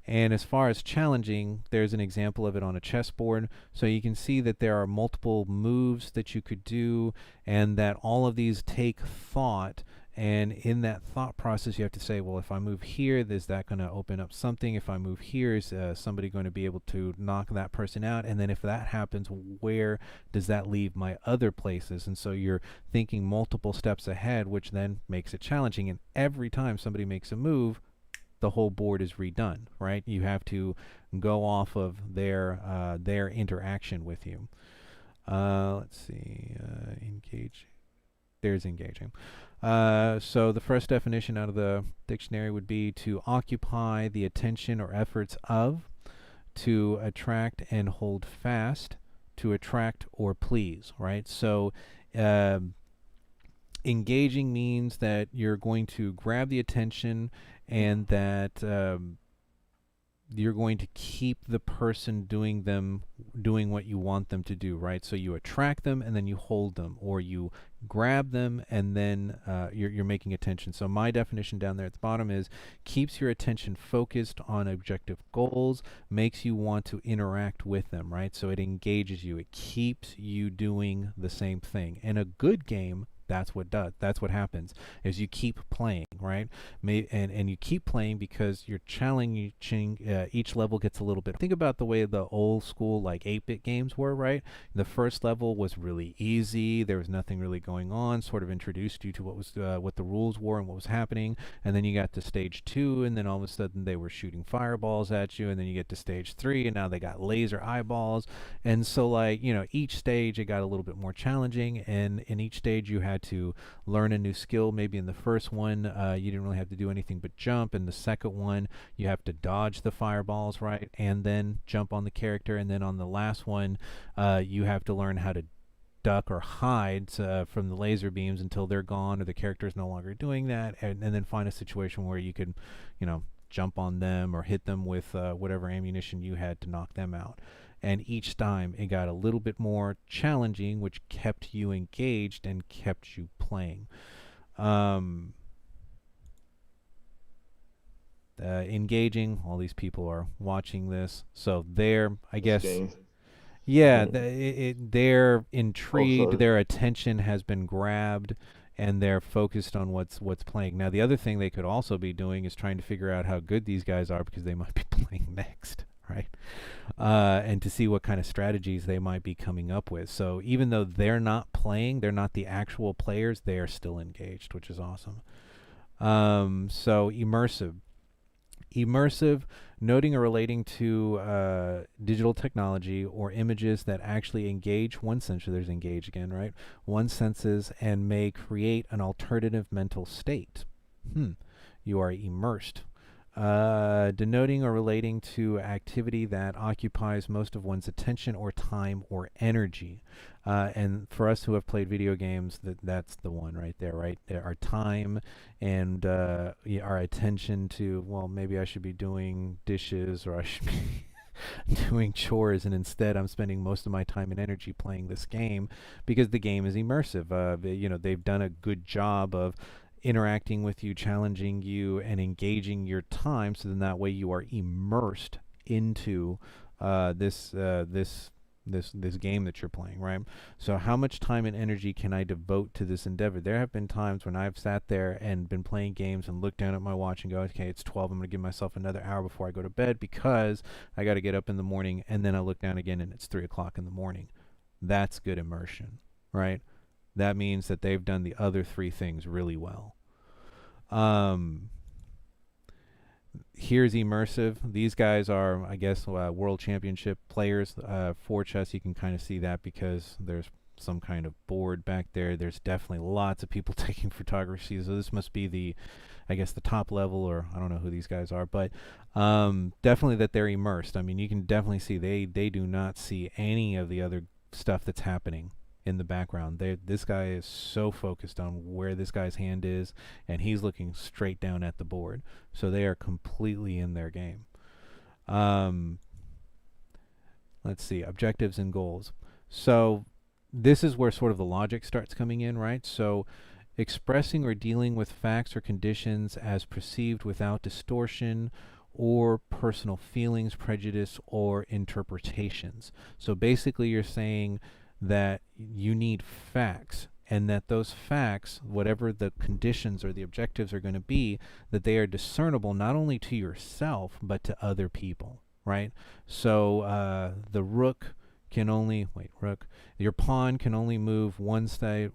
And as far as challenging, there's an example of it on a chessboard. So you can see that there are multiple moves that you could do, and that all of these take thought. And in that thought process, you have to say, well, if I move here, is that going to open up something? If I move here, is somebody going to be able to knock that person out? And then if that happens, where does that leave my other places? And so you're thinking multiple steps ahead, which then makes it challenging. And every time somebody makes a move, the whole board is redone, right? You have to go off of their interaction with you. Let's see, engage. There's engaging. So the first definition out of the dictionary would be to occupy the attention or efforts of, to attract and hold fast, to attract or please, right? So engaging means that you're going to grab the attention, and that you're going to keep the person doing what you want them to do, right? So you attract them and then you hold them, or you grab them and then you're making attention. So my definition down there at the bottom is keeps your attention focused on objective goals, makes you want to interact with them, right? So it engages you. It keeps you doing the same thing. And a good game, that's what happens, is you keep playing, right? And you keep playing because you're challenging. Each level gets a little bit. Think about the way the old school, like 8-bit games were, right? The first level was really easy. There was nothing really going on. Sort of introduced you to what the rules were and what was happening. And then you got to stage 2, and then all of a sudden they were shooting fireballs at you. And then you get to stage 3, and now they got laser eyeballs. And so, like, each stage it got a little bit more challenging. And in each stage you had had to learn a new skill. Maybe in the first one, you didn't really have to do anything but jump. In the second one, you have to dodge the fireballs, right, and then jump on the character. And then on the last one, you have to learn how to duck or hide from the laser beams until they're gone or the character is no longer doing that, and then find a situation where you could, jump on them or hit them with whatever ammunition you had to knock them out. And each time it got a little bit more challenging, which kept you engaged and kept you playing. Engaging, all these people are watching this, so they're, I guess, yeah, they're intrigued, their attention has been grabbed, and they're focused on what's playing. Now, the other thing they could also be doing is trying to figure out how good these guys are, because they might be playing next, right? And to see what kind of strategies they might be coming up with. So even though they're not playing, they're not the actual players, they are still engaged, which is awesome. So immersive, noting or relating to digital technology or images that actually engage one's senses. There's engage again, right? One's senses and may create an alternative mental state. You are immersed. Denoting or relating to activity that occupies most of one's attention or time or energy. And for us who have played video games, that's the one right there, right? Our time and our attention to, well, maybe I should be doing dishes or I should be doing chores, and instead I'm spending most of my time and energy playing this game because the game is immersive. They've done a good job of interacting with you, challenging you, and engaging your time, so then that way you are immersed into this game that you're playing, right? So how much time and energy can I devote to this endeavor? There have been times when I've sat there and been playing games and looked down at my watch and go, okay, it's 12, I'm going to give myself another hour before I go to bed because I got to get up in the morning, and then I look down again and it's 3 o'clock in the morning. That's good immersion, right? That means that they've done the other 3 things really well. Here's immersive. These guys are, I guess, world championship players for chess. You can kind of see that because there's some kind of board back there. There's definitely lots of people taking photography. So this must be the top level, or I don't know who these guys are, but definitely that they're immersed. I mean, you can definitely see they do not see any of the other stuff that's happening in the background. This guy is so focused on where this guy's hand is, and he's looking straight down at the board. So they are completely in their game. Let's see, objectives and goals. So this is where sort of the logic starts coming in, right? So expressing or dealing with facts or conditions as perceived without distortion or personal feelings, prejudice, or interpretations. So basically you're saying that you need facts, and that those facts, whatever the conditions or the objectives are going to be, that they are discernible not only to yourself but to other people, right? So the rook can only your pawn can only move one space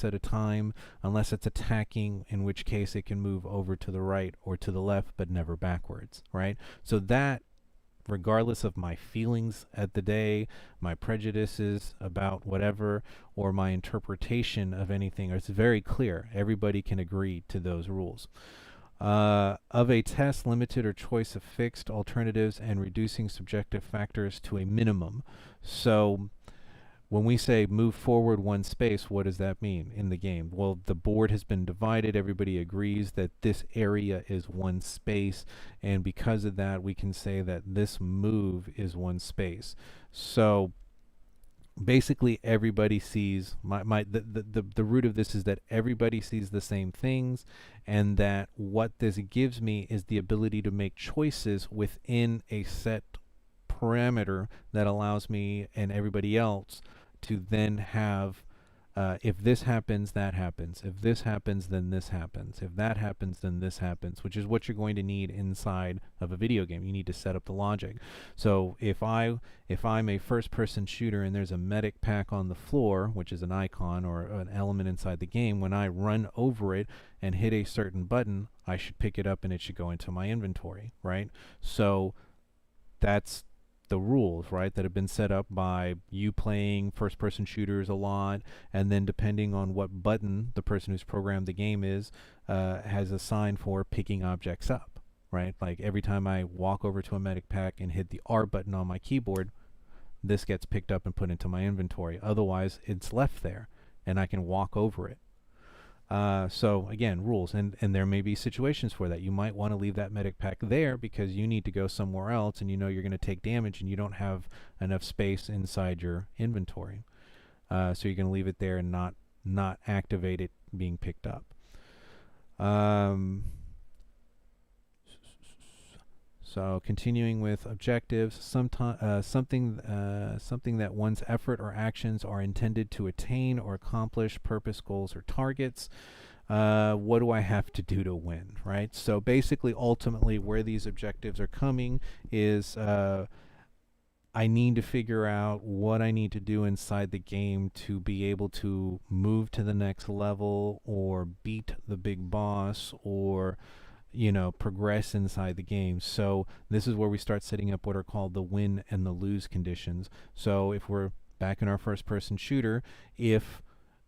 at a time unless it's attacking, in which case it can move over to the right or to the left but never backwards, right? So that, regardless of my feelings at the day, my prejudices about whatever, or my interpretation of anything, it's very clear. Everybody can agree to those rules. Of a test, limited or choice of fixed alternatives and reducing subjective factors to a minimum. So when we say move forward one space, what does that mean in the game? Well, the board has been divided. Everybody agrees that this area is one space, and because of that, we can say that this move is one space. So basically everybody sees the root of this is that everybody sees the same things, and that what this gives me is the ability to make choices within a set parameter that allows me and everybody else to then have if this happens, that happens. If this happens, then this happens. If that happens, then this happens, which is what you're going to need inside of a video game. You need to set up the logic. So if I'm a first-person shooter and there's a medic pack on the floor, which is an icon or an element inside the game, when I run over it and hit a certain button, I should pick it up and it should go into my inventory, right? So that's the rules, right, that have been set up by you playing first-person shooters a lot, and then depending on what button the person who's programmed the game is, has assigned for picking objects up, right? Like every time I walk over to a medic pack and hit the R button on my keyboard, this gets picked up and put into my inventory. Otherwise, it's left there, and I can walk over it. So again, rules, and there may be situations for that. You might want to leave that medic pack there because you need to go somewhere else, and you know you're going to take damage, and you don't have enough space inside your inventory. So you're going to leave it there and not activate it being picked up. So continuing with objectives, something that one's effort or actions are intended to attain or accomplish, purpose, goals, or targets. What do I have to do to win, right? So basically, ultimately, where these objectives are coming is I need to figure out what I need to do inside the game to be able to move to the next level or beat the big boss or progress inside the game. So this is where we start setting up what are called the win and the lose conditions. So if we're back in our first person shooter, if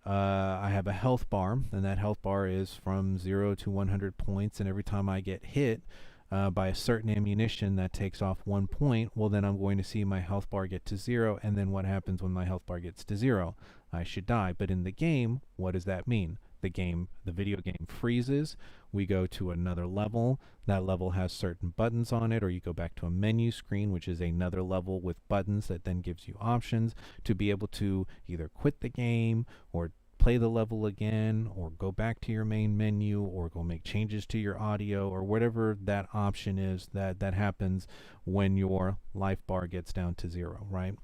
I have a health bar, and that health bar is from 0 to 100 points, and every time I get hit by a certain ammunition that takes off 1 point, well, then I'm going to see my health bar get to 0, and then what happens when my health bar gets to 0? I should die. But in the game, what does that mean? The video game freezes. We go to another level. That level has certain buttons on it, or you go back to a menu screen, which is another level with buttons that then gives you options to be able to either quit the game or play the level again, or go back to your main menu, or go make changes to your audio, or whatever that option is that happens when your life bar gets down to 0, right?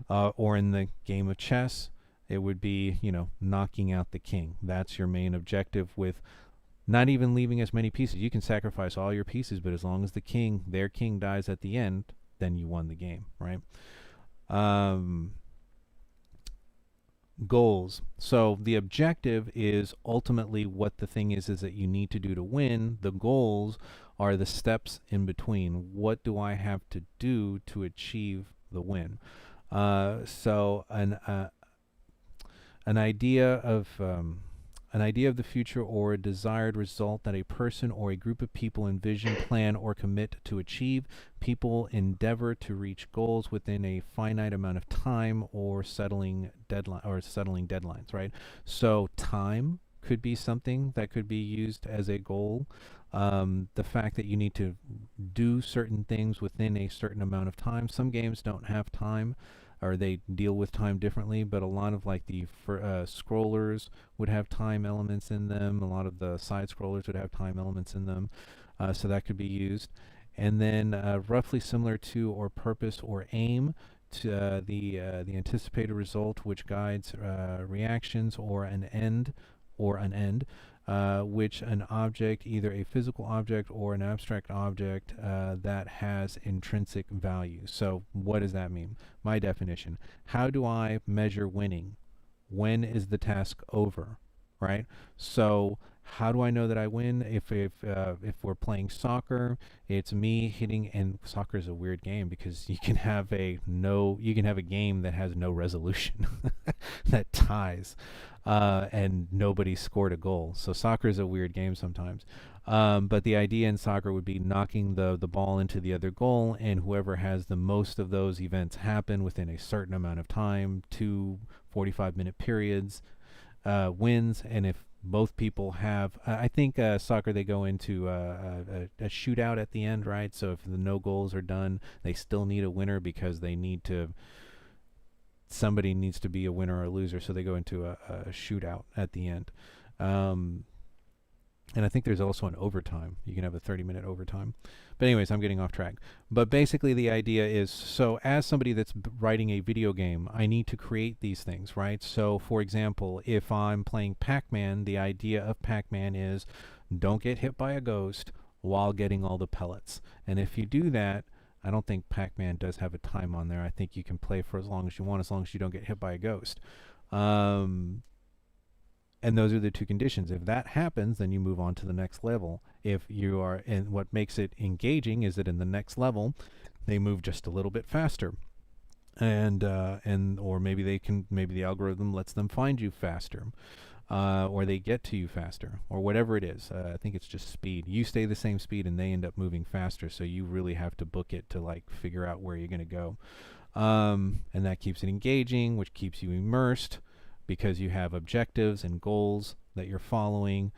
Or in the game of chess, it would be, knocking out the king. That's your main objective, with not even leaving as many pieces. You can sacrifice all your pieces, but as long as their king dies at the end, then you won the game, right? Goals. So the objective is ultimately what the thing is that you need to do to win. The goals are the steps in between. What do I have to do to achieve the win? So an idea of the future, or a desired result that a person or a group of people envision, plan, or commit to achieve. People endeavor to reach goals within a finite amount of time, or settling deadlines, right? So time could be something that could be used as a goal. The fact that you need to do certain things within a certain amount of time. Some games don't have time, or they deal with time differently, but a lot of like the scrollers would have time elements in them. A lot of the side scrollers would have time elements in them, so that could be used. And then roughly similar to or purpose or aim, to the anticipated result, which guides reactions, or an end, which an object, either a physical object or an abstract object, that has intrinsic value. So what does that mean? My definition: how do I measure winning? When is the task over, right? So how do I know that I win? If we're playing soccer, it's me hitting, and soccer is a weird game because you can have a game that has no resolution that ties, and nobody scored a goal. So soccer is a weird game sometimes. But the idea in soccer would be knocking the ball into the other goal, and whoever has the most of those events happen within a certain amount of time, 2 45-minute periods, wins. And if both people have, I think soccer, they go into a shootout at the end, right? So if the no goals are done, they still need a winner because somebody needs to be a winner or a loser, so they go into a shootout at the end. And I think there's also an overtime. You can have a 30-minute overtime. But anyways, I'm getting off track. But basically the idea is, so as somebody that's writing a video game, I need to create these things, right? So for example, if I'm playing Pac-Man, the idea of Pac-Man is don't get hit by a ghost while getting all the pellets. And if you do that, I don't think Pac-Man does have a time on there. I think you can play for as long as you want, as long as you don't get hit by a ghost. And those are the two conditions. If that happens, then you move on to the next level. If you are, and what makes it engaging is that in the next level, they move just a little bit faster. And or maybe the algorithm lets them find you faster, or they get to you faster, or whatever it is. I think it's just speed. You stay the same speed and they end up moving faster, so you really have to book it to like figure out where you're going to go. And that keeps it engaging, which keeps you immersed because you have objectives and goals that you're following,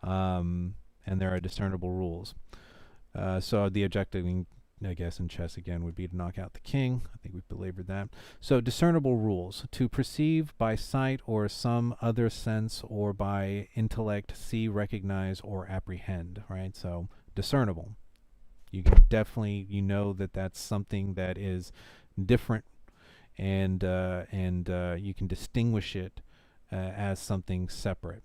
and there are discernible rules. So the objective, I guess, in chess again would be to knock out the king. I think we've belabored that. So discernible rules: to perceive by sight or some other sense, or by intellect, see, recognize, or apprehend. Right. So discernible. You can definitely, that that's something that is different, and you can distinguish it as something separate.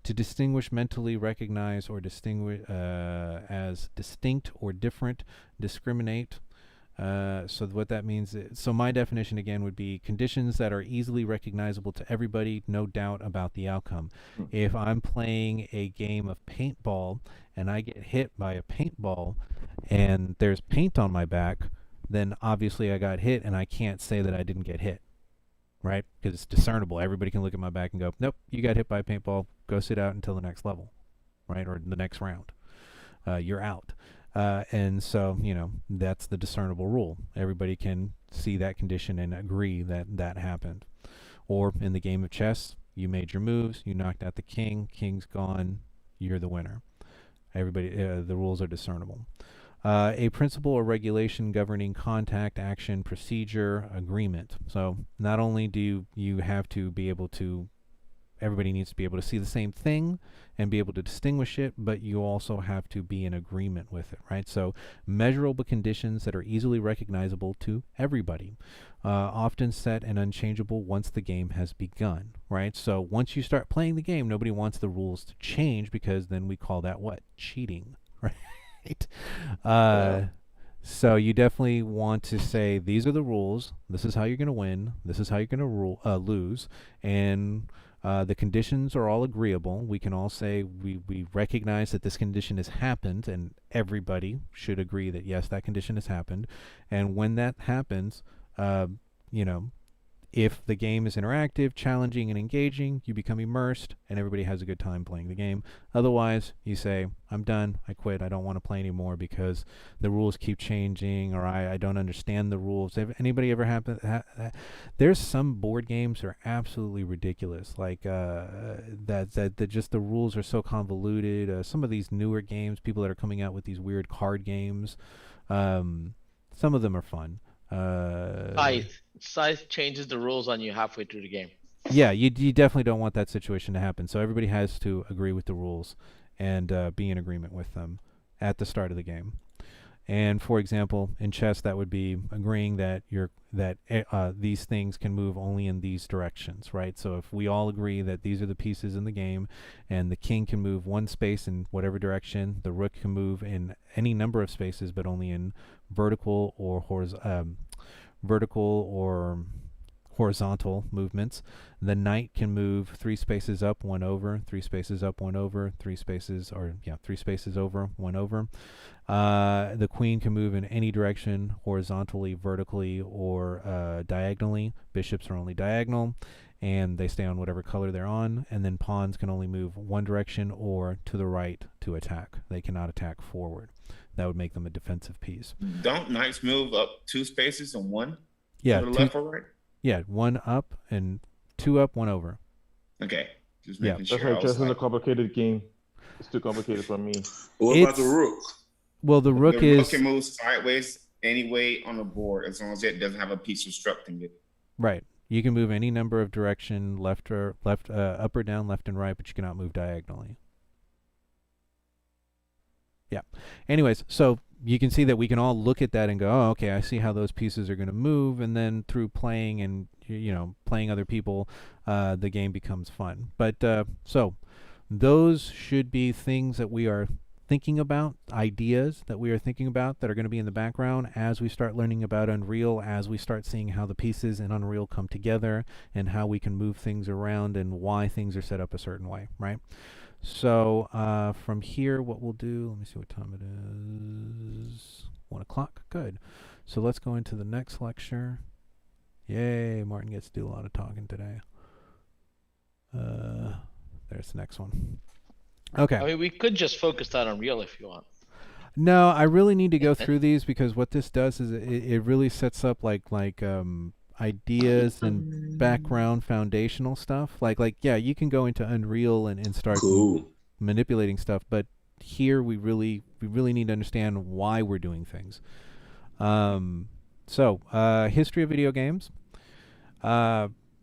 To distinguish, mentally recognize, or distinguish as distinct or different, discriminate. So what that means is, so my definition again would be conditions that are easily recognizable to everybody, no doubt about the outcome. If I'm playing a game of paintball and I get hit by a paintball and there's paint on my back, then obviously I got hit and I can't say that I didn't get hit. Right? Because it's discernible. Everybody can look at my back and go, nope, you got hit by a paintball. Go sit out until the next level, right? Or the next round. You're out. And so, that's the discernible rule. Everybody can see that condition and agree that that happened. Or in the game of chess, you made your moves, you knocked out the king, king's gone, you're the winner. Everybody, the rules are discernible. A principle or regulation governing contact, action, procedure, agreement. So not only do you have to be able to, everybody needs to be able to see the same thing and be able to distinguish it, but you also have to be in agreement with it, right? So measurable conditions that are easily recognizable to everybody, often set and unchangeable once the game has begun, right? So once you start playing the game, nobody wants the rules to change, because then we call that what? Cheating, right? So you definitely want to say, these are the rules, this is how you're going to win, this is how you're going to lose, and the conditions are all agreeable. We can all say we recognize that this condition has happened, and everybody should agree that yes, that condition has happened. And when that happens, if the game is interactive, challenging, and engaging, you become immersed, and everybody has a good time playing the game. Otherwise, you say, I'm done, I quit, I don't want to play anymore because the rules keep changing, or I don't understand the rules. Anybody ever happen? There's some board games that are absolutely ridiculous, like that just the rules are so convoluted. Some of these newer games, people that are coming out with these weird card games, some of them are fun. Scythe changes the rules on you halfway through the game. Yeah, you definitely don't want that situation to happen. So everybody has to agree with the rules and be in agreement with them at the start of the game. And for example, in chess, that would be agreeing that these things can move only in these directions, right? So if we all agree that these are the pieces in the game, and the king can move one space in whatever direction, the rook can move in any number of spaces, but only in vertical or horizontal movements. The knight can move 3 spaces up, 1 over, 3 spaces up, 1 over, 3 spaces over, 1 over. The queen can move in any direction, horizontally, vertically, or diagonally. Bishops are only diagonal, and they stay on whatever color they're on. And then pawns can only move one direction or to the right to attack. They cannot attack forward. That would make them a defensive piece. Don't knights move up 2 spaces and 1? Yeah, to the left or right? Yeah, 1 up and 2 up, 1 over. Okay, just making sure. That's why chess is a complicated game. It's too complicated for me. What about the rook? Well, the rook can move sideways any way on the board as long as it doesn't have a piece obstructing it. Right. You can move any number of direction, up or down, left and right, but you cannot move diagonally. Yeah. Anyways, so you can see that we can all look at that and go, oh, okay, I see how those pieces are going to move. And then through playing and, playing other people, the game becomes fun. But so those should be things that we are thinking about, ideas that we are thinking about that are going to be in the background as we start learning about Unreal, as we start seeing how the pieces in Unreal come together and how we can move things around and why things are set up a certain way, right? So from here, what we'll do, let me see what time it is. 1 o'clock. Good. So let's go into the next lecture. Yay, Martin gets to do a lot of talking today. There's the next one. Okay. I mean, we could just focus that on Unreal if you want. No, I really need to go through these because what this does is it really sets up like ideas and background foundational stuff. Like yeah, you can go into Unreal and start manipulating stuff, but here we really need to understand why we're doing things. So history of video games.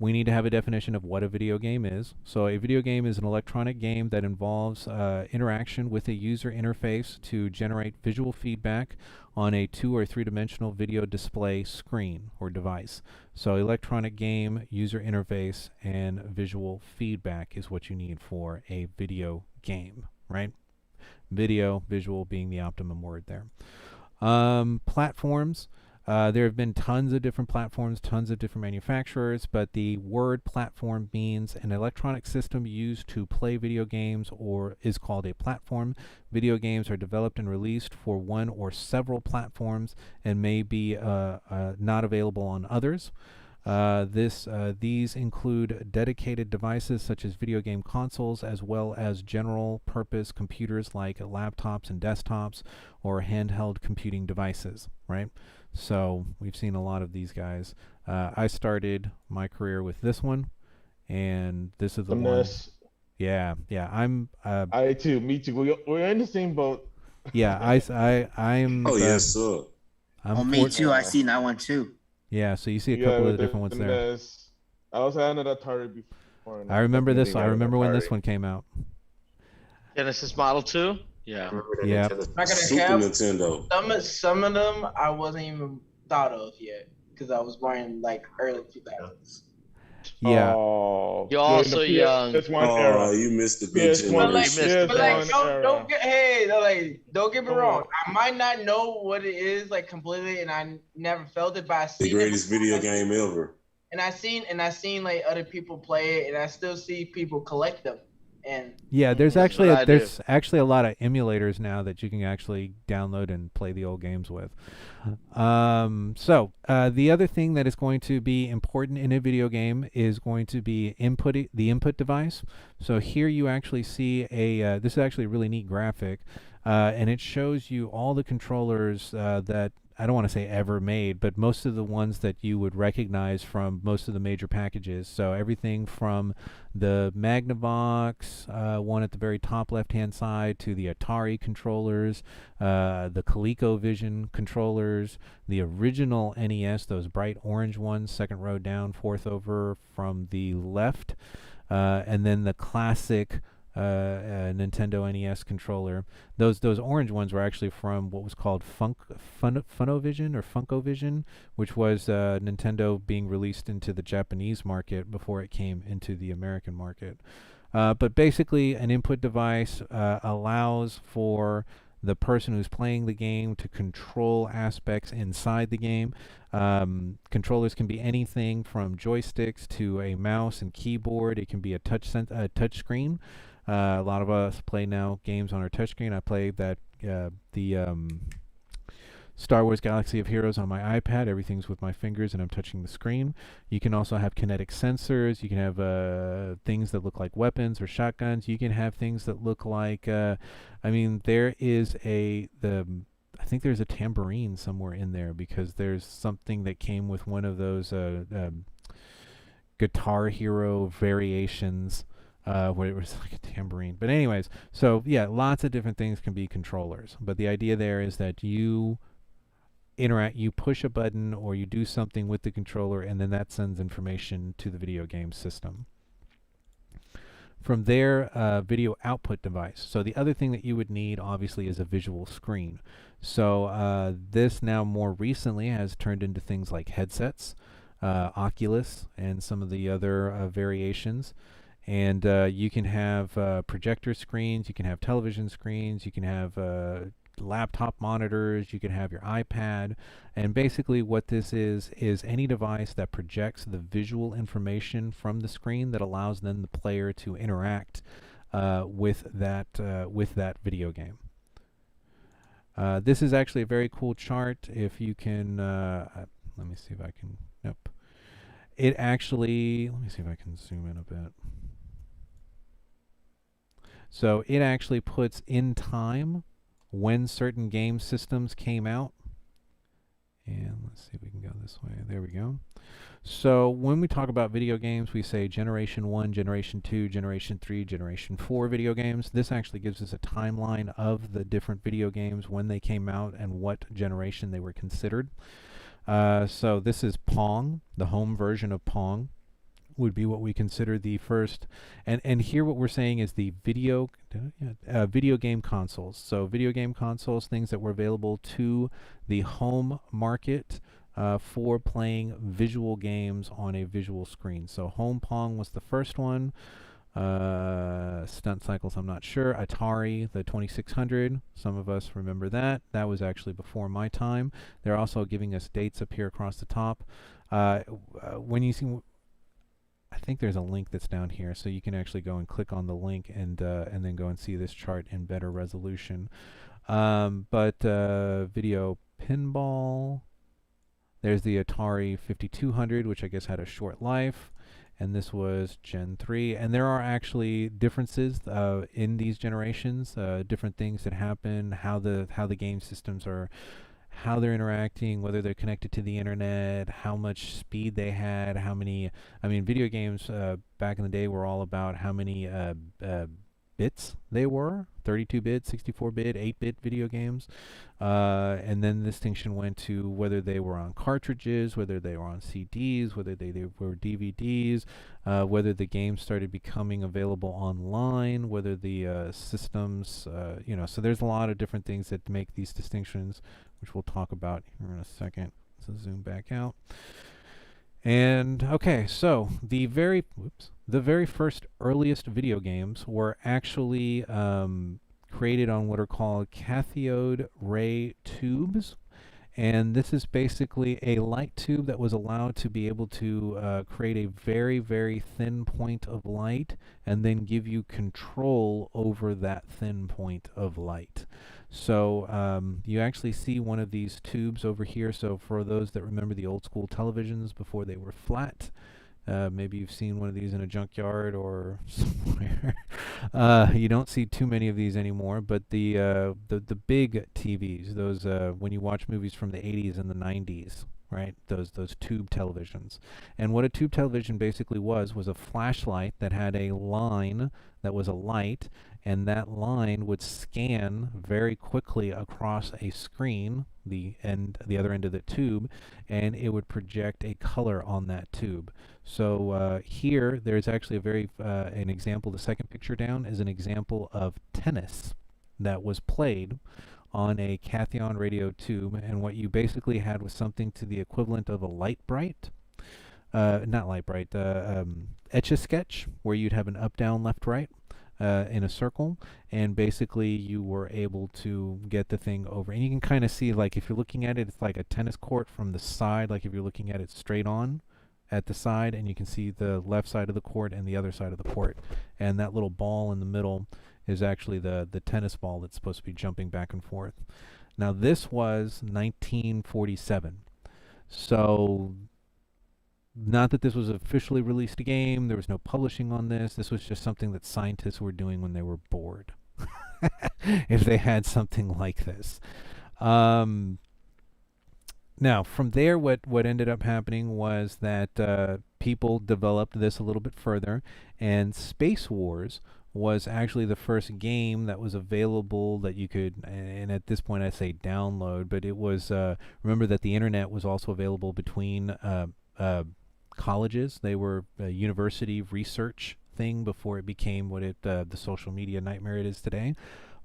We need to have a definition of what a video game is. So a video game is an electronic game that involves interaction with a user interface to generate visual feedback on a 2- or 3-dimensional video display screen or device. So electronic game, user interface, and visual feedback is what you need for a video game, right? Video, visual being the optimum word there. Platforms. There have been tons of different platforms, tons of different manufacturers, but the word platform means an electronic system used to play video games or is called a platform. Video games are developed and released for one or several platforms and may be not available on others. These include dedicated devices such as video game consoles, as well as general purpose computers like laptops and desktops or handheld computing devices, right? So we've seen a lot of these guys. I started my career with this one, and this is the one. Yeah. I too. Me too. We're in the same boat. Yeah, I'm. Oh yes, sir. Me too. I seen that one too. Yeah, so you see a couple of the different ones there. I also had another Atari before. I remember this. I remember when this one came out. Genesis Model 2. Yeah. Yeah. Nintendo. Some of them I wasn't even thought of yet because I was born like early 2000s. Yeah. Oh, you're also young. Oh, you missed the good generation. But don't get me wrong. I might not know what it is like completely, and I never felt it, but I seen the greatest video game ever. And I seen like other people play it, and I still see people collect them. And yeah, there's actually a lot of emulators now that you can actually download and play the old games with. The other thing that is going to be important in a video game is going to be the input device. So here you actually see this is actually a really neat graphic, and it shows you all the controllers that I don't want to say ever made, but most of the ones that you would recognize from most of the major packages. So everything from the Magnavox one at the very top left-hand side to the Atari controllers, the ColecoVision controllers, the original NES, those bright orange ones, second row down, fourth over from the left, and then the classic Nintendo NES controller. Those orange ones were actually from what was called Funovision or Funkovision, which was Nintendo being released into the Japanese market before it came into the American market. But basically, an input device allows for the person who's playing the game to control aspects inside the game. Controllers can be anything from joysticks to a mouse and keyboard. It can be a touch screen. A lot of us play now games on our touchscreen. I play the Star Wars Galaxy of Heroes on my iPad. Everything's with my fingers and I'm touching the screen. You can also have kinetic sensors. You can have things that look like weapons or shotguns. You can have things that look like, there is I think there's a tambourine somewhere in there because there's something that came with one of those Guitar Hero variations where it was like a tambourine. But anyways, so yeah, lots of different things can be controllers. But the idea there is that you push a button or you do something with the controller, and then that sends information to the video game system. From there, video output device. So the other thing that you would need, obviously, is a visual screen. So this now more recently has turned into things like headsets, Oculus, and some of the other variations. And you can have projector screens, you can have television screens, you can have laptop monitors, you can have your iPad, and basically what this is any device that projects the visual information from the screen that allows then the player to interact with that video game. This is actually a very cool chart. If you can, let me see if I can. Nope. It actually. Let me see if I can zoom in a bit. So it actually puts in time when certain game systems came out. And let's see if we can go this way. There we go. So when we talk about video games, we say Generation 1, Generation 2, Generation 3, Generation 4 video games. This actually gives us a timeline of the different video games, when they came out and what generation they were considered. So this is Pong, the home version of Pong would be what we consider the first, and here what we're saying is the video game consoles. So video game consoles, things that were available to the home market for playing visual games on a visual screen. So Home Pong was the first one. Stunt Cycles, I'm not sure. Atari, the 2600, some of us remember that. That was actually before my time. They're also giving us dates up here across the top. When you see, I think there's a link that's down here, so you can actually go and click on the link and then go and see this chart in better resolution. But video pinball, there's the Atari 5200, which I guess had a short life, and this was Gen 3. And there are actually differences in these generations, different things that happen, how the game systems are, how they're interacting, whether they're connected to the internet, how much speed they had, how many. I mean, video games back in the day were all about how many bits they were, 32-bit, 64-bit, 8-bit video games. And then the distinction went to whether they were on cartridges, whether they were on CDs, whether they were DVDs, whether the games started becoming available online, whether the systems, so there's a lot of different things that make these distinctions, which we'll talk about here in a second. So zoom back out. And okay, so the very first earliest video games were actually created on what are called cathode ray tubes, and this is basically a light tube that was allowed to be able to create a very, very thin point of light and then give you control over that thin point of light. So you actually see one of these tubes over here. So for those that remember the old school televisions before they were flat, maybe you've seen one of these in a junkyard or somewhere. You don't see too many of these anymore, but the big TVs, those when you watch movies from the 80s and the 90s, right? Those tube televisions. And what a tube television basically was a flashlight that had a line that was a light, and that line would scan very quickly across a screen, the other end of the tube, and it would project a color on that tube. So here, there's actually a very an example. The second picture down is an example of tennis that was played on a Cathyon radio tube, and what you basically had was something to the equivalent of a Light-Brite, not Light-Brite, Etch-a-Sketch, where you'd have an up, down, left, right in a circle, and basically you were able to get the thing over. And you can kind of see, like, if you're looking at it, it's like a tennis court from the side, like if you're looking at it straight on at the side, and you can see the left side of the court and the other side of the court. And that little ball in the middle is actually the tennis ball that's supposed to be jumping back and forth. Now this was 1947. So not that this was officially released a game, there was no publishing on this. This was just something that scientists were doing when they were bored. If they had something like this. Now, from there, what ended up happening was that people developed this a little bit further, and Space Wars was actually the first game that was available that you could, and at this point I say download, but it was, remember that the internet was also available between colleges. They were a university research thing before it became what the social media nightmare it is today.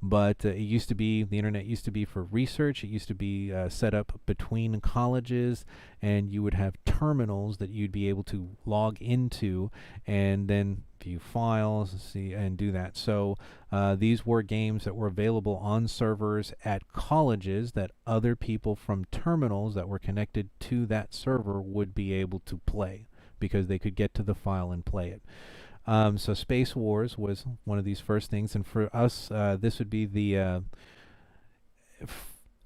But it used to be, the internet used to be for research. It used to be set up between colleges, and you would have terminals that you'd be able to log into and then view files, see, and do that. So these were games that were available on servers at colleges that other people from terminals that were connected to that server would be able to play because they could get to the file and play it. So Space Wars was one of these first things, and for us, this would be the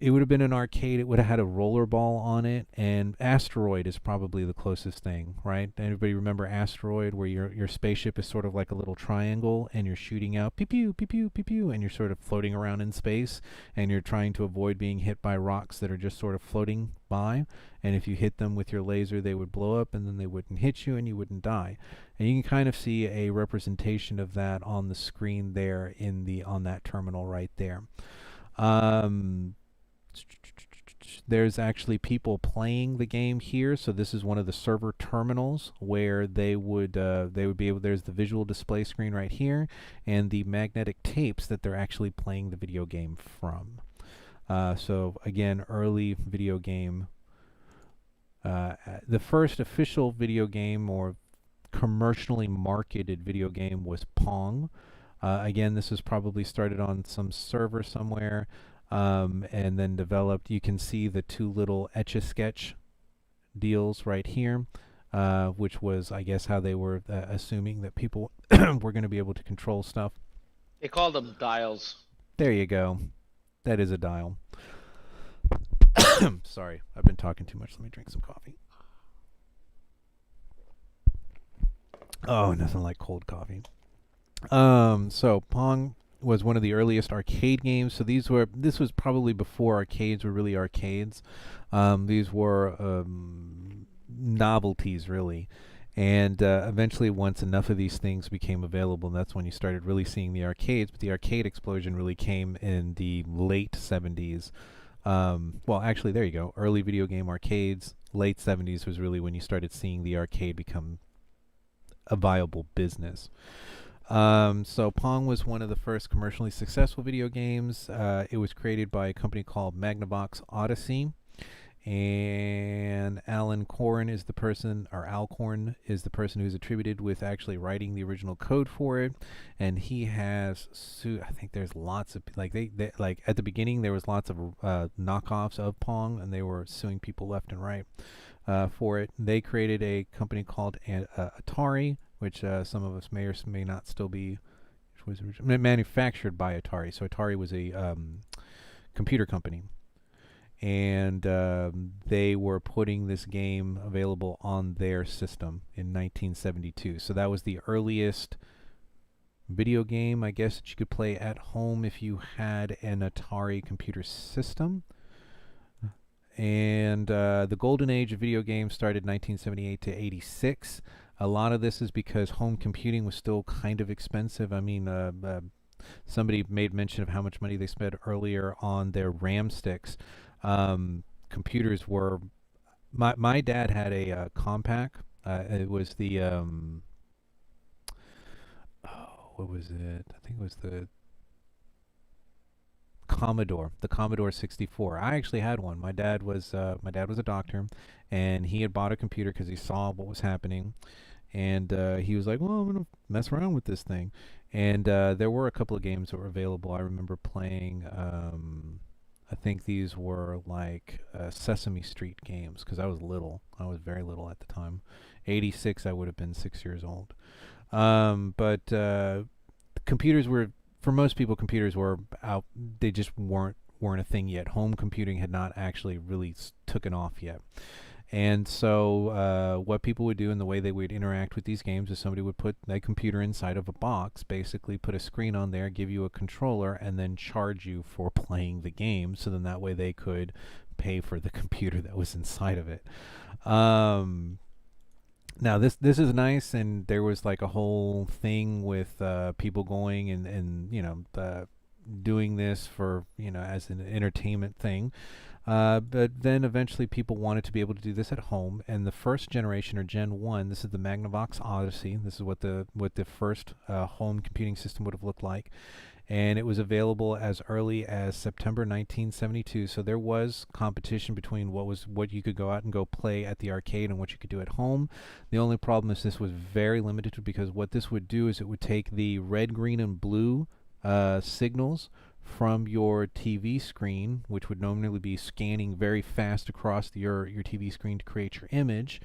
it would have been an arcade. It would have had a rollerball on it, and Asteroid is probably the closest thing, right? Everybody remember Asteroid, where your spaceship is sort of like a little triangle, and you're shooting out pew pew pew pew pew pew, and you're sort of floating around in space, and you're trying to avoid being hit by rocks that are just sort of floating by. And if you hit them with your laser, they would blow up, and then they wouldn't hit you, and you wouldn't die. And you can kind of see a representation of that on the screen there on that terminal right there. There's actually people playing the game here, so this is one of the server terminals where they would be able. There's the visual display screen right here, and the magnetic tapes that they're actually playing the video game from. So again, early video game. The first official video game or commercially marketed video game was Pong. Again, this was probably started on some server somewhere. And then developed. You can see the two little Etch-a-Sketch deals right here, which was, I guess, how they were assuming that people were going to be able to control stuff. They called them dials. There you go. That is a dial. Sorry, I've been talking too much. Let me drink some coffee. Oh, nothing like cold coffee. So Pong was one of the earliest arcade games. So this was probably before arcades were really arcades. These were novelties, really. And eventually, once enough of these things became available, that's when you started really seeing the arcades. But the arcade explosion really came in the late 70s. Well, actually, there you go. Early video game arcades. Late 70s was really when you started seeing the arcade become a viable business. So Pong was one of the first commercially successful video games. It was created by a company called Magnavox Odyssey, and Alan Corn is the person, or Alcorn is the person who's attributed with actually writing the original code for it. And he has I think there's lots of like they like at the beginning there was lots of knockoffs of Pong, and they were suing people left and right for it. They created a company called Atari, which some of us may or may not still be, which was manufactured by Atari. So Atari was a computer company, and they were putting this game available on their system in 1972. So that was the earliest video game, I guess, that you could play at home if you had an Atari computer system. And the golden age of video games started 1978 to 86. A lot of this is because home computing was still kind of expensive. I mean, somebody made mention of how much money they spent earlier on their RAM sticks. Computers were... My dad had a Compaq. It was the... what was it? I think it was the Commodore 64. I actually had one. My dad was a doctor, and he had bought a computer because he saw what was happening, and he was like, well, I'm gonna mess around with this thing. And there were a couple of games that were available. I remember playing I think these were like Sesame Street games, because I was little. I was very little at the time. 86, I would have been 6 years old. But computers were, for most people, computers were out. They just weren't a thing yet. Home computing had not actually really taken off yet. And so what people would do and the way they would interact with these games is somebody would put their computer inside of a box, basically put a screen on there, give you a controller, and then charge you for playing the game. So then that way they could pay for the computer that was inside of it. Now this is nice, and there was like a whole thing with people going and you know doing this for, you know, as an entertainment thing. But then eventually people wanted to be able to do this at home, and the first generation, or Gen 1, this is the Magnavox Odyssey. This is what the first home computing system would have looked like. And it was available as early as September 1972. So there was competition between what you could go out and go play at the arcade and what you could do at home. The only problem is this was very limited, because what this would do is it would take the red, green, and blue signals from your TV screen, which would normally be scanning very fast across your TV screen to create your image.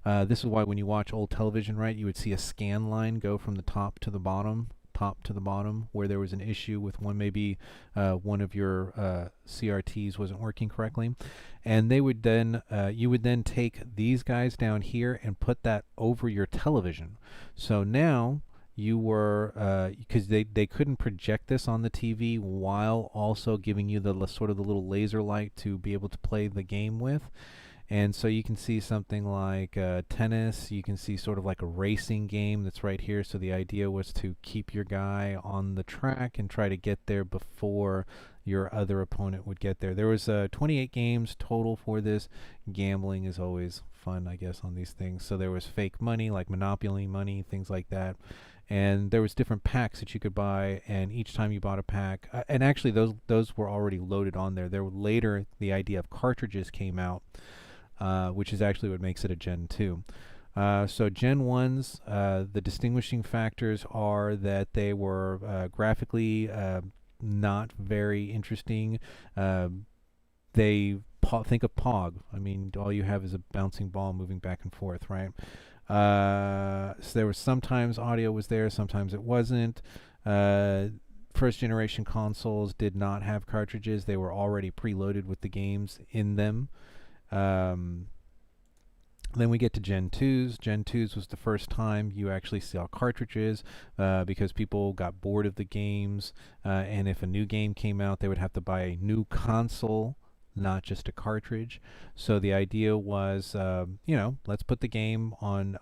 This is why when you watch old television, right, you would see a scan line go from the top to the bottom top to the bottom where there was an issue with one, maybe one of your CRTs wasn't working correctly, and they would then you would then take these guys down here and put that over your television. So now you were because they couldn't project this on the TV while also giving you the sort of the little laser light to be able to play the game with. And so you can see something like tennis. You can see sort of like a racing game that's right here. So the idea was to keep your guy on the track and try to get there before your other opponent would get there. There was 28 games total for this. Gambling is always fun, I guess, on these things. So there was fake money, like Monopoly money, things like that. And there was different packs that you could buy, and each time you bought a pack, and actually those were already loaded on there. There later the idea of cartridges came out, which is actually what makes it a Gen 2. So Gen 1s, the distinguishing factors are that they were graphically not very interesting. Think of Pog. I mean, all you have is a bouncing ball moving back and forth, right? So there was sometimes audio was there, sometimes it wasn't. First generation consoles did not have cartridges. They were already preloaded with the games in them. Then we get to Gen 2s. Gen 2s was the first time you actually saw cartridges because people got bored of the games, and if a new game came out, they would have to buy a new console, not just a cartridge. So the idea was, let's put the game on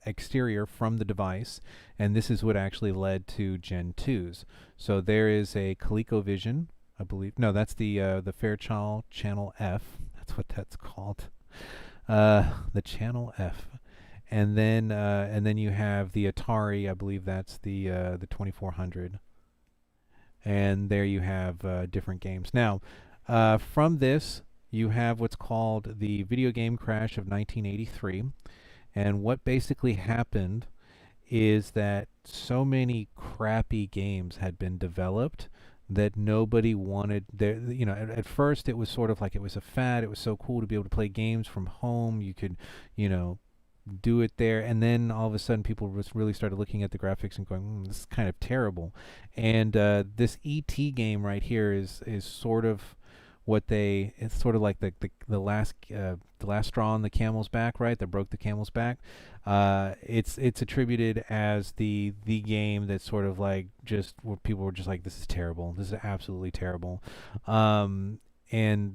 exterior from the device, and this is what actually led to Gen 2s. So there is a ColecoVision, I believe. No, that's the Fairchild Channel F. That's what that's called. The Channel F, and then you have the Atari. I believe that's the 2400. And there you have different games. Now, from this, you have what's called the video game crash of 1983, and what basically happened is that so many crappy games had been developed that nobody wanted. At first it was sort of like it was a fad. It was so cool to be able to play games from home. You could, do it there, and then all of a sudden people really started looking at the graphics and going, this is kind of terrible. And this E.T. game right here is sort of it's sort of like the last straw on the camel's back, right? That broke the camel's back. It's attributed as the game that sort of like just where people were just like, this is terrible. This is absolutely terrible. And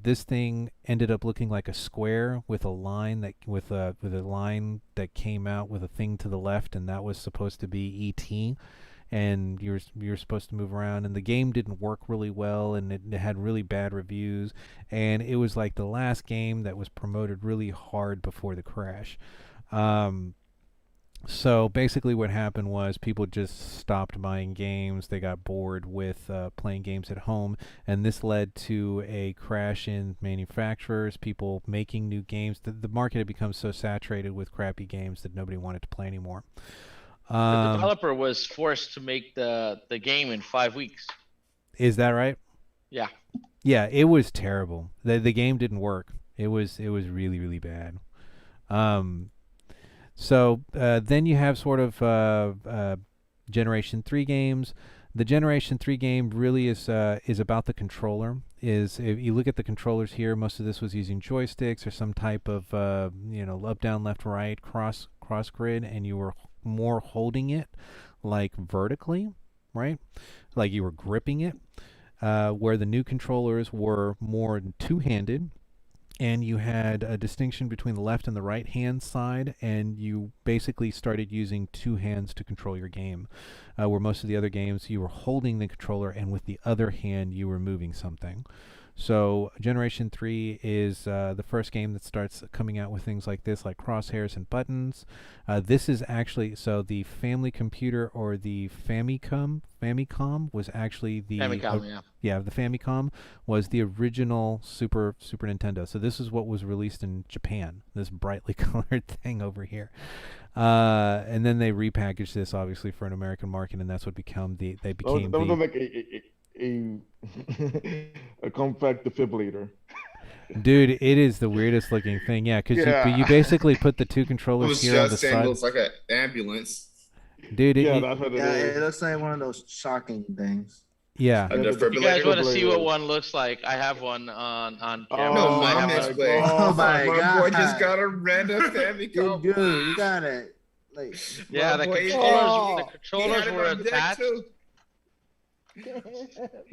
this thing ended up looking like a square with a line with a line that came out with a thing to the left, and that was supposed to be E.T. And you're supposed to move around, and the game didn't work really well, and it had really bad reviews, and it was like the last game that was promoted really hard before the crash. So basically what happened was people just stopped buying games. They got bored with playing games at home, and this led to a crash in manufacturers, people making new games. The market had become so saturated with crappy games that nobody wanted to play anymore. The developer was forced to make the game in 5 weeks. Is that right? Yeah. Yeah, it was terrible. The game didn't work. It was really, really bad. So then you have sort of Generation 3 games. The Generation 3 game really is about the controller. If you look at the controllers here, most of this was using joysticks or some type of up, down, left, right, cross grid, and you were more holding it like vertically, right? Like you were gripping it, where the new controllers were more two-handed, and you had a distinction between the left and the right hand side, and you basically started using two hands to control your game, where most of the other games you were holding the controller and with the other hand you were moving something. So Generation 3 is the first game that starts coming out with things like this, like crosshairs and buttons. This is actually, so the Family Computer, or the Famicom was actually the Famicom, yeah, the Famicom was the original Super Nintendo. So this is what was released in Japan, this brightly colored thing over here. And then they repackaged this obviously for an American market, and that's what became a compact defibrillator. Dude, it is the weirdest looking thing. Yeah, because you basically put the two controllers here on the side. It looks like an ambulance. Dude, Yeah, that's what it Yeah, is. it looks like one of those shocking things. yeah. A Yeah, but You guys defibrillator? want to see what Defibrillator. one looks like? I have one on camera. No, Oh I mom have is a, playing. Oh my My boy just God. got a random family Dude, you got it. Like, yeah, My the boy- controllers. Oh, The He controllers had it were on deck, attached. too.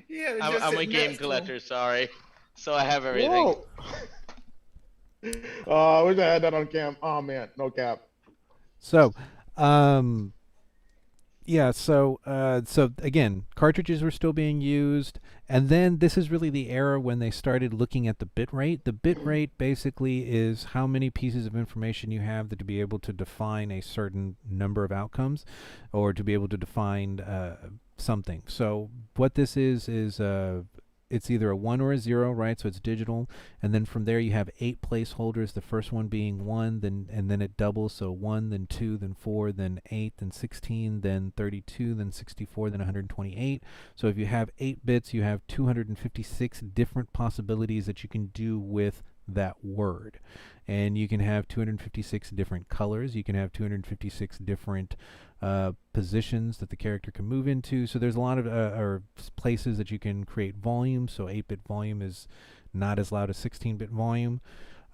Yeah, I'm a game collector. Sorry, so I have everything. whoa. Oh, I wish I had that on cam. Oh man, no cap. So, yeah, so again, cartridges were still being used, and then this is really the era when they started looking at the bit rate. The bit rate basically is how many pieces of information you have to be able to define a certain number of outcomes, or to be able to define something. So what this is it's either a 1 or a 0, right? So it's digital, and then from there you have 8 placeholders. The first one being 1, then it doubles. So 1, then 2, then 4, then 8, then 16, then 32, then 64, then 128. So if you have 8 bits, you have 256 different possibilities that you can do with that word, and you can have 256 different colors. You can have 256 different positions that the character can move into. So there's a lot of places that you can create volume. So 8-bit volume is not as loud as 16-bit volume.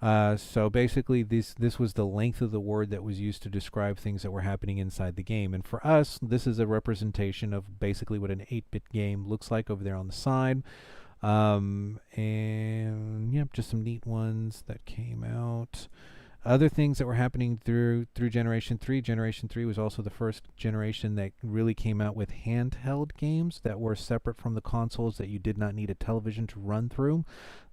So basically this was the length of the word that was used to describe things that were happening inside the game. And for us, this is a representation of basically what an 8-bit game looks like over there on the side. And yep, just some neat ones that came out. Other things that were happening through Generation 3. Generation 3 was also the first generation that really came out with handheld games that were separate from the consoles, that you did not need a television to run through.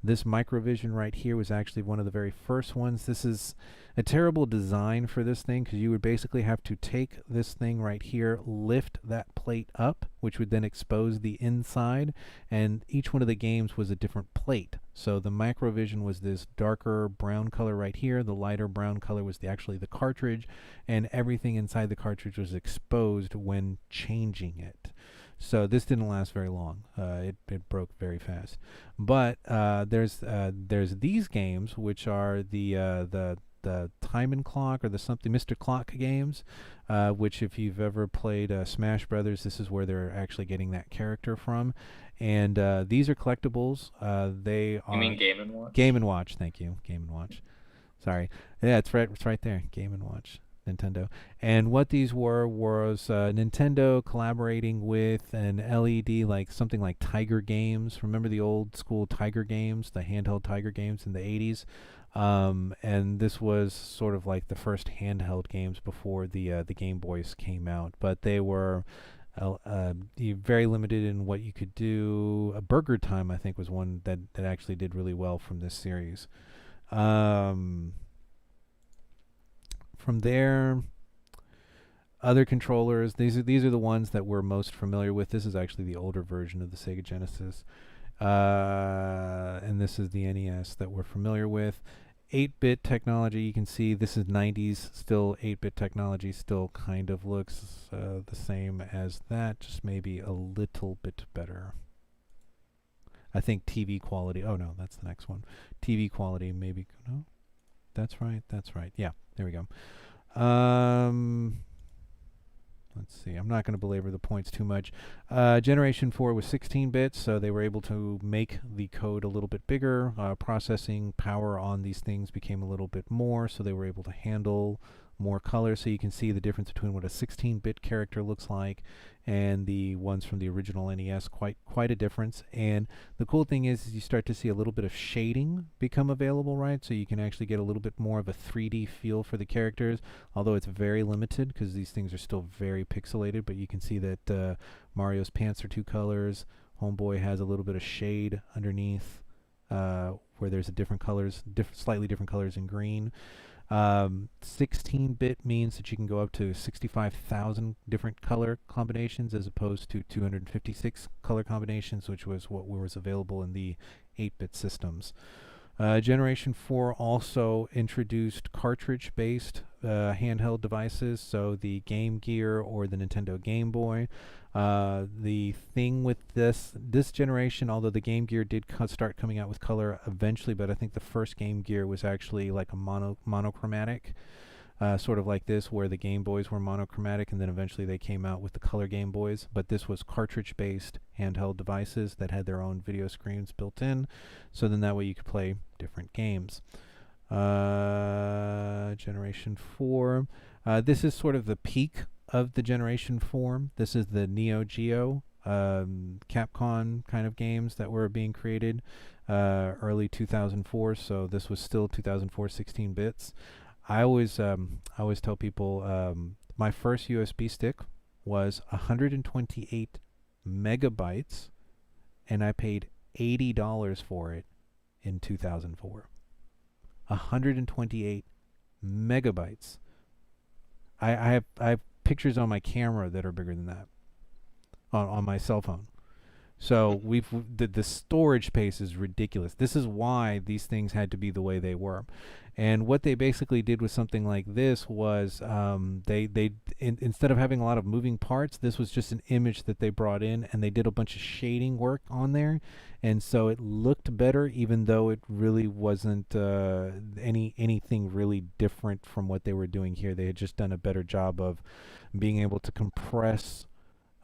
This Microvision right here was actually one of the very first ones. This is a terrible design for this thing, because you would basically have to take this thing right here, lift that plate up, which would then expose the inside, and each one of the games was a different plate. So the Microvision was this darker brown color right here, the lighter brown color was actually the cartridge, and everything inside the cartridge was exposed when changing it. So this didn't last very long. It broke very fast. But there's these games, which are the Time and Clock, or the something Mr. Clock games, which if you've ever played Smash Brothers, this is where they're actually getting that character from. And these are collectibles. They are. You mean Game & Watch? Game & Watch, thank you. Game & Watch. Sorry. Yeah, it's right there. Game & Watch. Nintendo. And what these was Nintendo collaborating with an LED, like something like Tiger Games. Remember the old school Tiger Games, the handheld Tiger Games in the 80s? And this was sort of like the first handheld games before the Game Boys came out. But they were very limited in what you could do. Burger Time, I think, was one that actually did really well from this series. From there, other controllers. These are the ones that we're most familiar with. This is actually the older version of the Sega Genesis, and this is the NES that we're familiar with. 8-bit technology. You can see this is 90s. Still 8-bit technology. Still kind of looks the same as that, just maybe a little bit better. I think TV quality. Oh no, that's the next one. TV quality maybe. No, that's right. That's right. Yeah, there we go. Let's see. I'm not going to belabor the points too much. Generation 4 was 16 bits, so they were able to make the code a little bit bigger. Processing power on these things became a little bit more, so they were able to handle more color. So you can see the difference between what a 16-bit character looks like and the ones from the original NES. Quite a difference. And the cool thing is you start to see a little bit of shading become available, right? So you can actually get a little bit more of a 3D feel for the characters, although it's very limited because these things are still very pixelated. But you can see that Mario's pants are 2 colors. Homeboy has a little bit of shade underneath where there's a different colors, slightly different colors in green. 16-bit means that you can go up to 65,000 different color combinations as opposed to 256 color combinations, which was what was available in the 8-bit systems. Generation 4 also introduced cartridge-based handheld devices, so the Game Gear or the Nintendo Game Boy. The thing with this generation, although the Game Gear did start coming out with color eventually, but I think the first Game Gear was actually like a monochromatic. sort of like this, where the Game Boys were monochromatic, and then eventually they came out with the color Game Boys. But this was cartridge-based handheld devices that had their own video screens built in, so then that way you could play different games. Generation 4. This is sort of the peak of the Generation 4. This is the Neo Geo Capcom kind of games that were being created early 2004, so this was still 2004 16 bits. I always tell people my first USB stick was 128 megabytes, and I paid $80 for it in 2004. 128 megabytes. I have pictures on my camera that are bigger than that on my cell phone. So the storage space is ridiculous. This is why these things had to be the way they were. And what they basically did with something like this was instead of having a lot of moving parts, this was just an image that they brought in, and they did a bunch of shading work on there, and so it looked better, even though it really wasn't anything really different from what they were doing here. They had just done a better job of being able to compress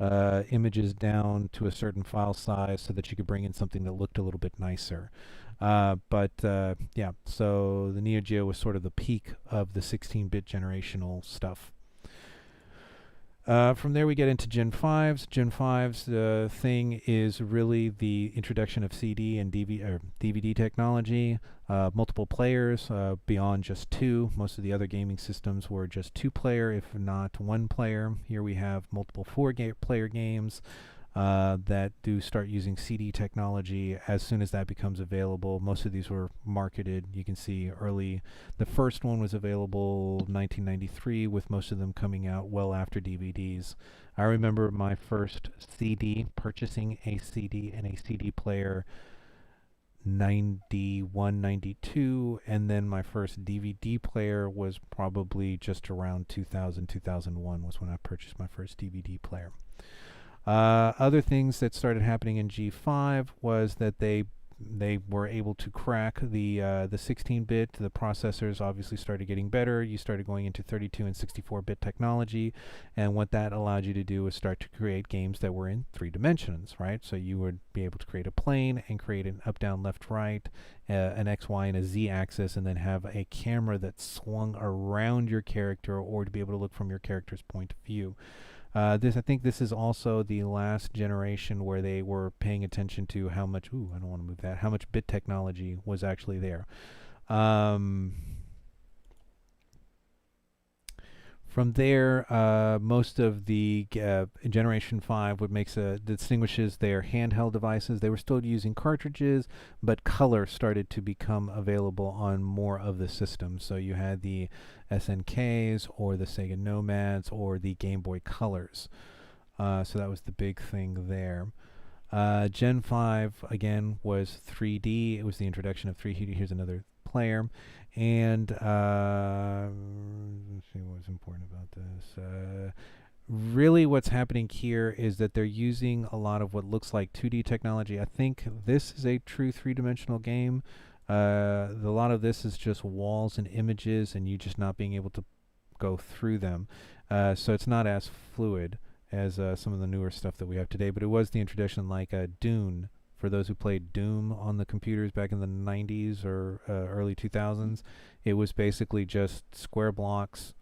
images down to a certain file size so that you could bring in something that looked a little bit nicer. Yeah, so the Neo Geo was sort of the peak of the 16-bit generational stuff. From there we get into Gen 5s. Gen 5's thing is really the introduction of CD and DVD technology, multiple players beyond just two. Most of the other gaming systems were just two-player, if not one player. Here we have multiple four-player games that do start using CD technology as soon as that becomes available. Most of these were marketed. You can see early. The first one was available 1993, with most of them coming out well after DVDs. I remember my first CD, purchasing a CD and a CD player 91, 92, and then my first DVD player was probably just around 2000, 2001 was when I purchased my first DVD player. Other things that started happening in G5 was that they were able to crack the 16-bit. The processors obviously started getting better. You started going into 32 and 64-bit technology, and what that allowed you to do was start to create games that were in 3 dimensions, right? So you would be able to create a plane and create an up, down, left, right, an X, Y, and a Z axis, and then have a camera that swung around your character, or to be able to look from your character's point of view. I think this is also the last generation where they were paying attention to how much, I don't want to move that, how much bit technology was actually there. From there, most of the Generation 5, what distinguishes their handheld devices, they were still using cartridges, but color started to become available on more of the systems. So you had the SNKs, or the Sega Nomads, or the Game Boy Colors. So that was the big thing there. Gen 5, again, was 3D. It was the introduction of 3D. Here's another player. And let's see what was important about this. Really what's happening here is that they're using a lot of what looks like 2D technology. I think this is a true three-dimensional game. A lot of this is just walls and images, and you just not being able to go through them. So it's not as fluid as some of the newer stuff that we have today, but it was the introduction, like Dune. For those who played Doom on the computers back in the 90s or early 2000s, it was basically just square blocks.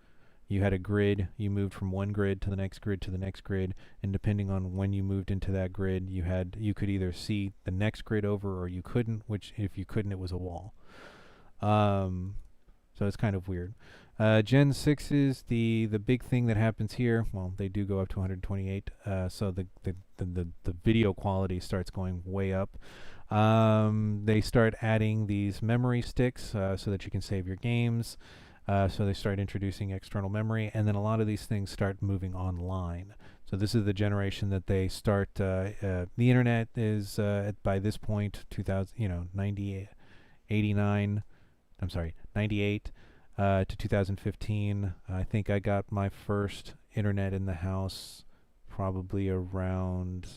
You had a grid. You moved from one grid to the next grid to the next grid, and depending on when you moved into that grid, you could either see the next grid over, or you couldn't, which if you couldn't, it was a wall. So it's kind of weird. Gen 6 is the big thing that happens here. Well, they do go up to 128, so the video quality starts going way up. They start adding these memory sticks so that you can save your games. So they start introducing external memory, and then a lot of these things start moving online. So this is the generation that they start. The internet is by this point 98 to 2015. I think I got my first internet in the house probably around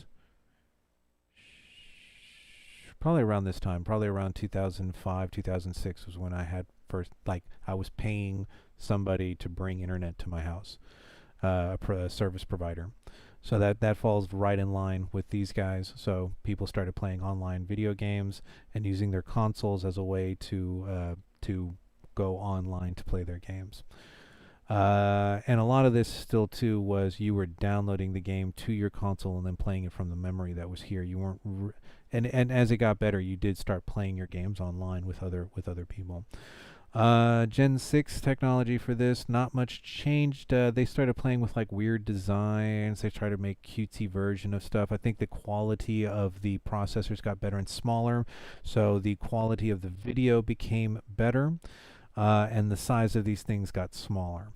this time, probably around 2005, 2006 was when I had first, like I was paying somebody to bring internet to my house, a service provider. So that falls right in line with these guys. So people started playing online video games and using their consoles as a way to go online to play their games. And a lot of this still too was you were downloading the game to your console and then playing it from the memory that was here. You weren't, and as it got better, you did start playing your games online with other people. Gen 6 technology for this, not much changed. They started playing with like weird designs. They tried to make cutesy version of stuff. I think the quality of the processors got better and smaller, so the quality of the video became better, and the size of these things got smaller.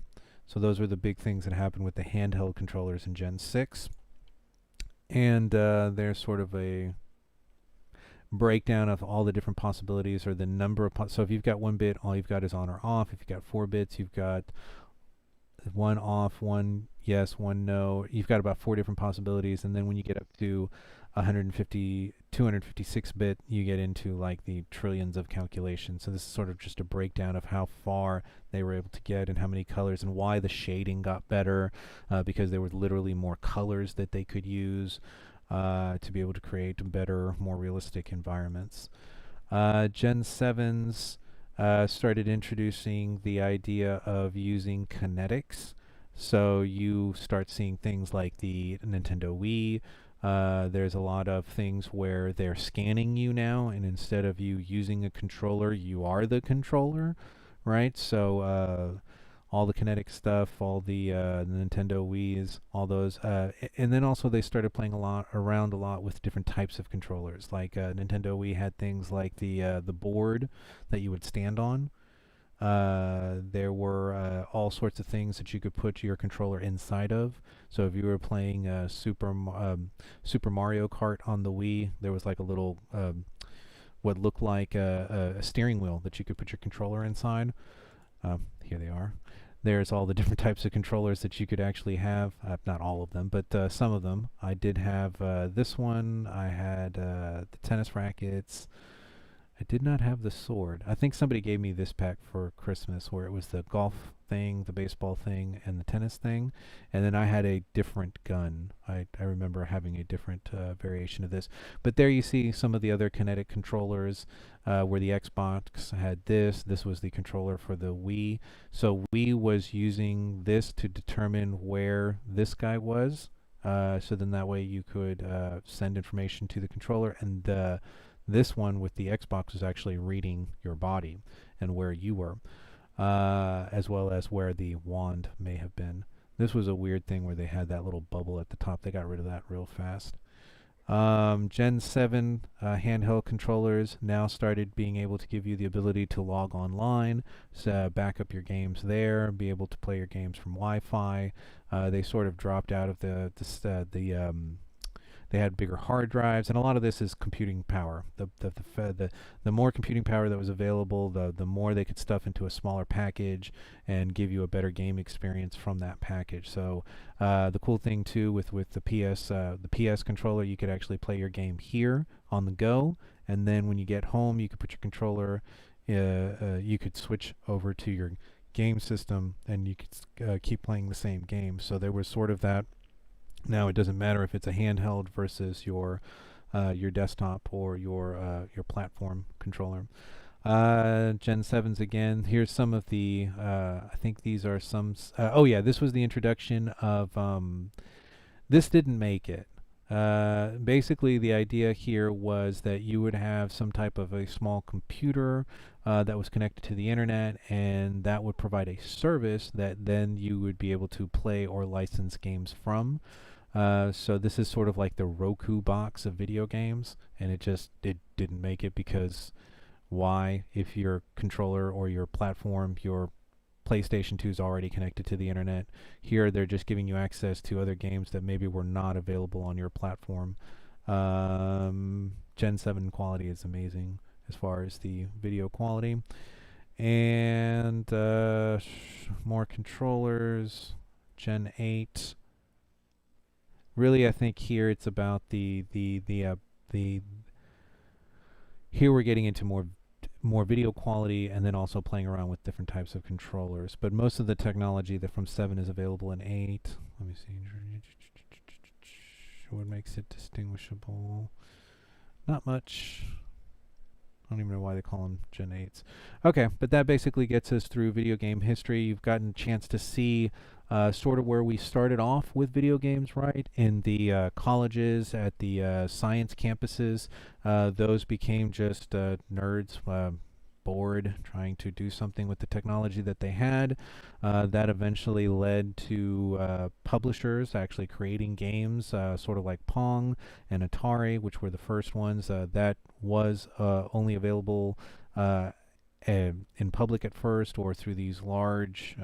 So those were the big things that happened with the handheld controllers in Gen 6. And there's sort of a breakdown of all the different possibilities, or the number of so if you've got 1 bit, all you've got is on or off. If you've got 4 bits, you've got 1 off, 1 yes, 1 no. You've got about 4 different possibilities, and then when you get up to 256 bit, you get into like the trillions of calculations. So this is sort of just a breakdown of how far they were able to get and how many colors, and why the shading got better, because there were literally more colors that they could use to be able to create better, more realistic environments. Gen 7s started introducing the idea of using kinetics. So you start seeing things like the Nintendo Wii. There's a lot of things where they're scanning you now, and instead of you using a controller, you are the controller, right? So all the kinetic stuff, all the Nintendo Wii's, all those, and then also they started playing around a lot with different types of controllers. Like Nintendo Wii had things like the board that you would stand on. There were all sorts of things that you could put your controller inside of. So if you were playing Super Mario Kart on the Wii, there was like a little what looked like a steering wheel that you could put your controller inside. Here they are. There's all the different types of controllers that you could actually have. Not all of them, but some of them. I did have this one. I had the tennis rackets. I did not have the sword. I think somebody gave me this pack for Christmas, where it was the golf thing, the baseball thing, and the tennis thing. And then I had a different gun. I remember having a different variation of this. But there you see some of the other kinetic controllers, where the Xbox had this. This was the controller for the Wii. So Wii was using this to determine where this guy was. So then that way you could send information to the controller, and this one with the Xbox was actually reading your body and where you were, as well as where the wand may have been. This was a weird thing where they had that little bubble at the top. They got rid of that real fast. Gen 7 handheld controllers now started being able to give you the ability to log online, back up your games there, be able to play your games from Wi-Fi. They sort of dropped out of they had bigger hard drives, and a lot of this is computing power. The more computing power that was available, the more they could stuff into a smaller package and give you a better game experience from that package. So the cool thing too with the PS controller, you could actually play your game here on the go, and then when you get home, you could put your controller, you could switch over to your game system, and you could keep playing the same game. So there was sort of that. Now it doesn't matter if it's a handheld versus your desktop or your platform controller. Gen 7s again. Here's some of the. I think these are some. Oh yeah, this was the introduction of. This didn't make it. Basically, the idea here was that you would have some type of a small computer that was connected to the internet, and that would provide a service that then you would be able to play or license games from. So this is sort of like the Roku box of video games, and it didn't make it because why? If your controller or your platform, your PlayStation 2 is already connected to the internet. Here they're just giving you access to other games that maybe were not available on your platform. Gen 7 quality is amazing as far as the video quality. And more controllers. Gen 8. Really, I think here it's about here we're getting into more more video quality, and then also playing around with different types of controllers. But most of the technology that from 7 is available in 8. Let me see. What makes it distinguishable? Not much. I don't even know why they call them Gen 8s. Okay, but that basically gets us through video game history. You've gotten a chance to see sort of where we started off with video games, right? In the colleges, at the science campuses. Those became just nerds, bored, trying to do something with the technology that they had. That eventually led to publishers actually creating games, sort of like Pong and Atari, which were the first ones. That was only available in public at first, or through these large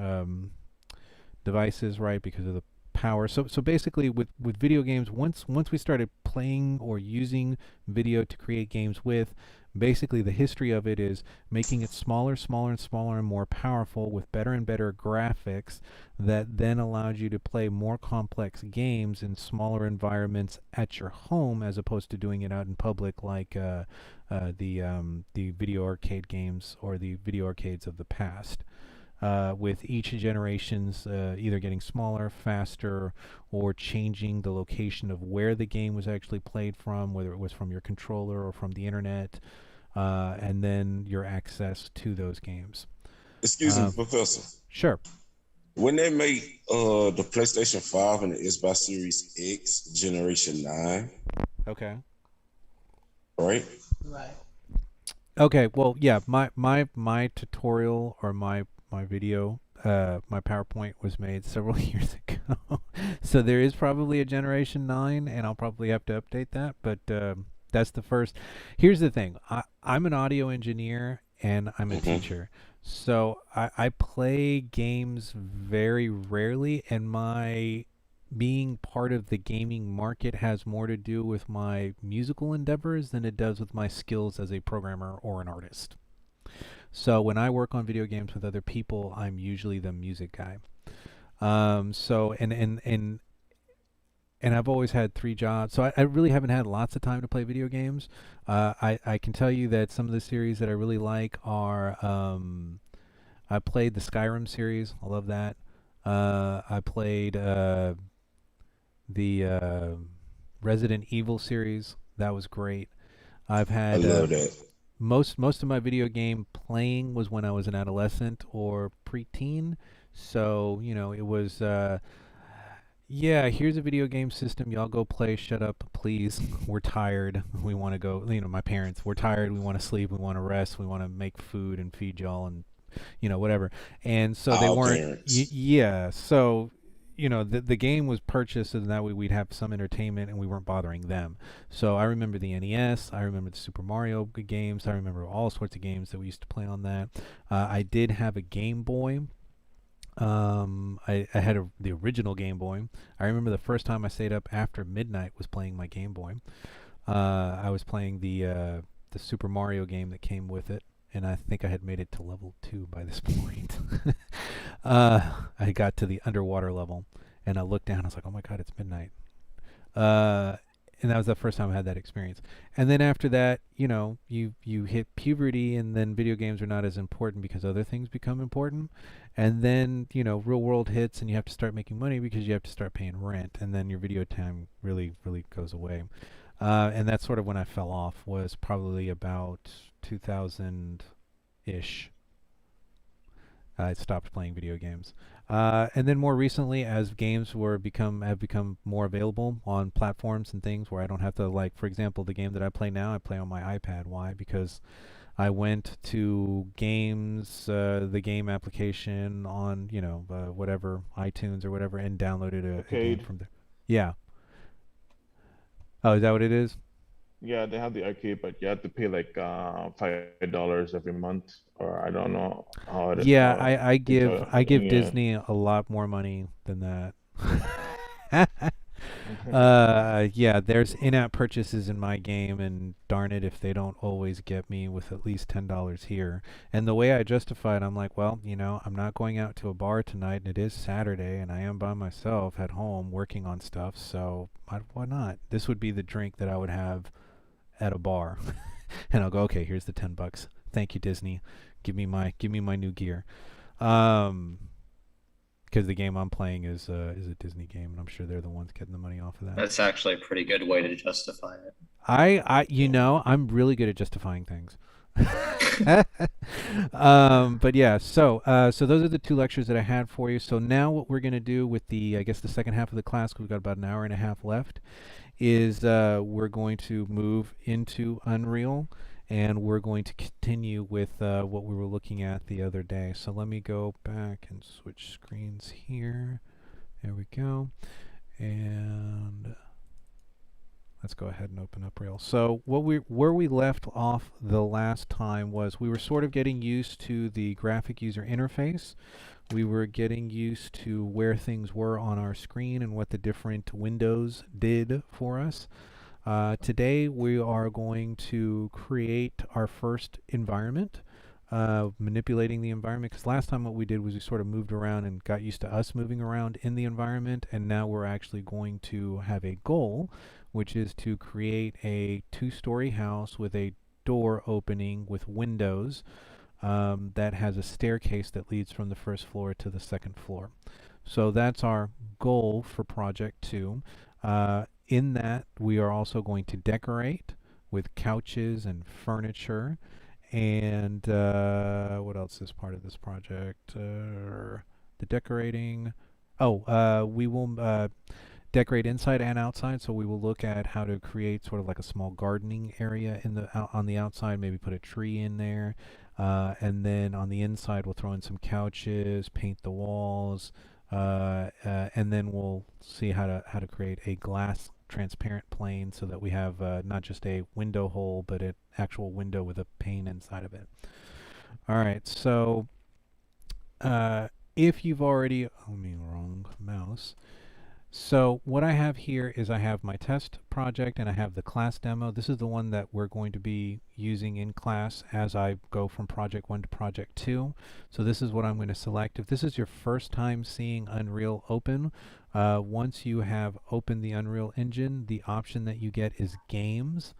devices, right, because of the power. So basically with video games, once we started playing or using video to create games with, basically the history of it is making it smaller and more powerful with better and better graphics that then allowed you to play more complex games in smaller environments at your home, as opposed to doing it out in public like the video arcade games or the video arcades of the past. With each generation's either getting smaller, faster, or changing the location of where the game was actually played from, whether it was from your controller or from the internet, and then your access to those games. Excuse me, Professor. Sure. When they made the PlayStation 5 and the Xbox Series X Generation 9, okay, right? Right. Okay, well, yeah, my tutorial or my video, my PowerPoint was made several years ago. So there is probably a Generation 9, and I'll probably have to update that, but that's the first. Here's the thing. I'm an audio engineer, and I'm a teacher. So I play games very rarely, and my being part of the gaming market has more to do with my musical endeavors than it does with my skills as a programmer or an artist. So when I work on video games with other people, I'm usually the music guy. So and I've always had 3 jobs, so I really haven't had lots of time to play video games. I can tell you that some of the series that I really like are, I played the Skyrim series. I love that. I played the Resident Evil series. That was great. I've had I love that. most of my video game playing was when I was an adolescent or preteen. So, you know, it was yeah, here's a video game system. Y'all go play. Shut up, please. We're tired. We want to go. You know, my parents. We're tired. We want to sleep. We want to rest. We want to make food and feed y'all and, you know, whatever. And so they weren't. Yeah. So, you know, the game was purchased so that way we'd have some entertainment and we weren't bothering them. So I remember the NES. I remember the Super Mario games. I remember all sorts of games that we used to play on that. I did have a Game Boy. I had the original Game Boy. I remember the first time I stayed up after midnight was playing my Game Boy. I was playing the Super Mario game that came with it, and I think I had made it to level 2 by this point. I got to the underwater level, and I looked down. I was like, "Oh my God, it's midnight!" And that was the first time I had that experience. And then after that, you know, you hit puberty, and then video games are not as important because other things become important. And then, you know, real world hits, and you have to start making money because you have to start paying rent, and then your video time really goes away. And that's sort of when I fell off, was probably about 2000-ish. I stopped playing video games. And then more recently, as games have become more available on platforms and things where I don't have to, like, for example, the game that I play now, I play on my iPad. Why? Because I went to games, the game application on, you know, whatever, iTunes or whatever, and downloaded a game from there. Yeah. Oh, is that what it is? Yeah, they have the arcade, but you have to pay like $5 every month, or I don't know how it is. Yeah, I give Disney a lot more money than that. Yeah, there's in-app purchases in my game, and darn it if they don't always get me with at least $10 here. And the way I justify it, I'm like, well, you know, I'm not going out to a bar tonight, and it is Saturday, and I am by myself at home working on stuff, so why not? This would be the drink that I would have at a bar. And I'll go, okay, here's the $10. thank you, Disney. Give me my new gear. Because the game I'm playing is a Disney game, and I'm sure they're the ones getting the money off of that. That's actually a pretty good way to justify it. I'm really good at justifying things. But yeah, so those are the 2 lectures that I had for you. So now what we're gonna do with the second half of the class, 'cause we've got about an hour and a half left, is we're going to move into Unreal, and we're going to continue with what we were looking at the other day. So let me go back and switch screens here. There we go. And let's go ahead and open up Real. So where we left off the last time was we were sort of getting used to the graphic user interface. We were getting used to where things were on our screen and what the different windows did for us. Today we are going to create our first environment, manipulating the environment, because last time what we did was we sort of moved around and got used to us moving around in the environment, and now we're actually going to have a goal, which is to create a 2-story house with a door opening with windows that has a staircase that leads from the first floor to the second floor. So that's our goal for Project 2. In that, we are also going to decorate with couches and furniture. And what else is part of this project? The decorating. We will decorate inside and outside. So we will look at how to create sort of like a small gardening area on the outside. Maybe put a tree in there, and then on the inside we'll throw in some couches, paint the walls, and then we'll see how to create a glass transparent plane so that we have not just a window hole but an actual window with a pane inside of it. All right, so if you've already, wrong mouse. So what I have here is I have my test project and I have the class demo. This is the one that we're going to be using in class as I go from project 1 to project 2. So this is what I'm going to select. If this is your first time seeing Unreal open, once you have opened the Unreal Engine, the option that you get is Games.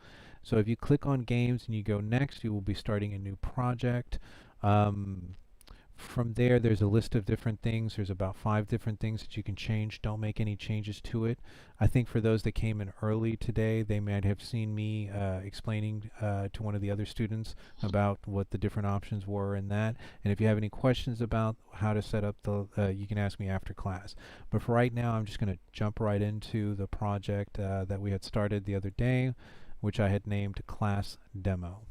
So if you click on Games and you go next, you will be starting a new project. From there, there's a list of different things. There's about 5 different things that you can change. Don't make any changes to it. I think for those that came in early today, they might have seen me explaining to one of the other students about what the different options were in that. And if you have any questions about how to set up you can ask me after class. But for right now, I'm just going to jump right into the project that we had started the other day, which I had named Class Demo.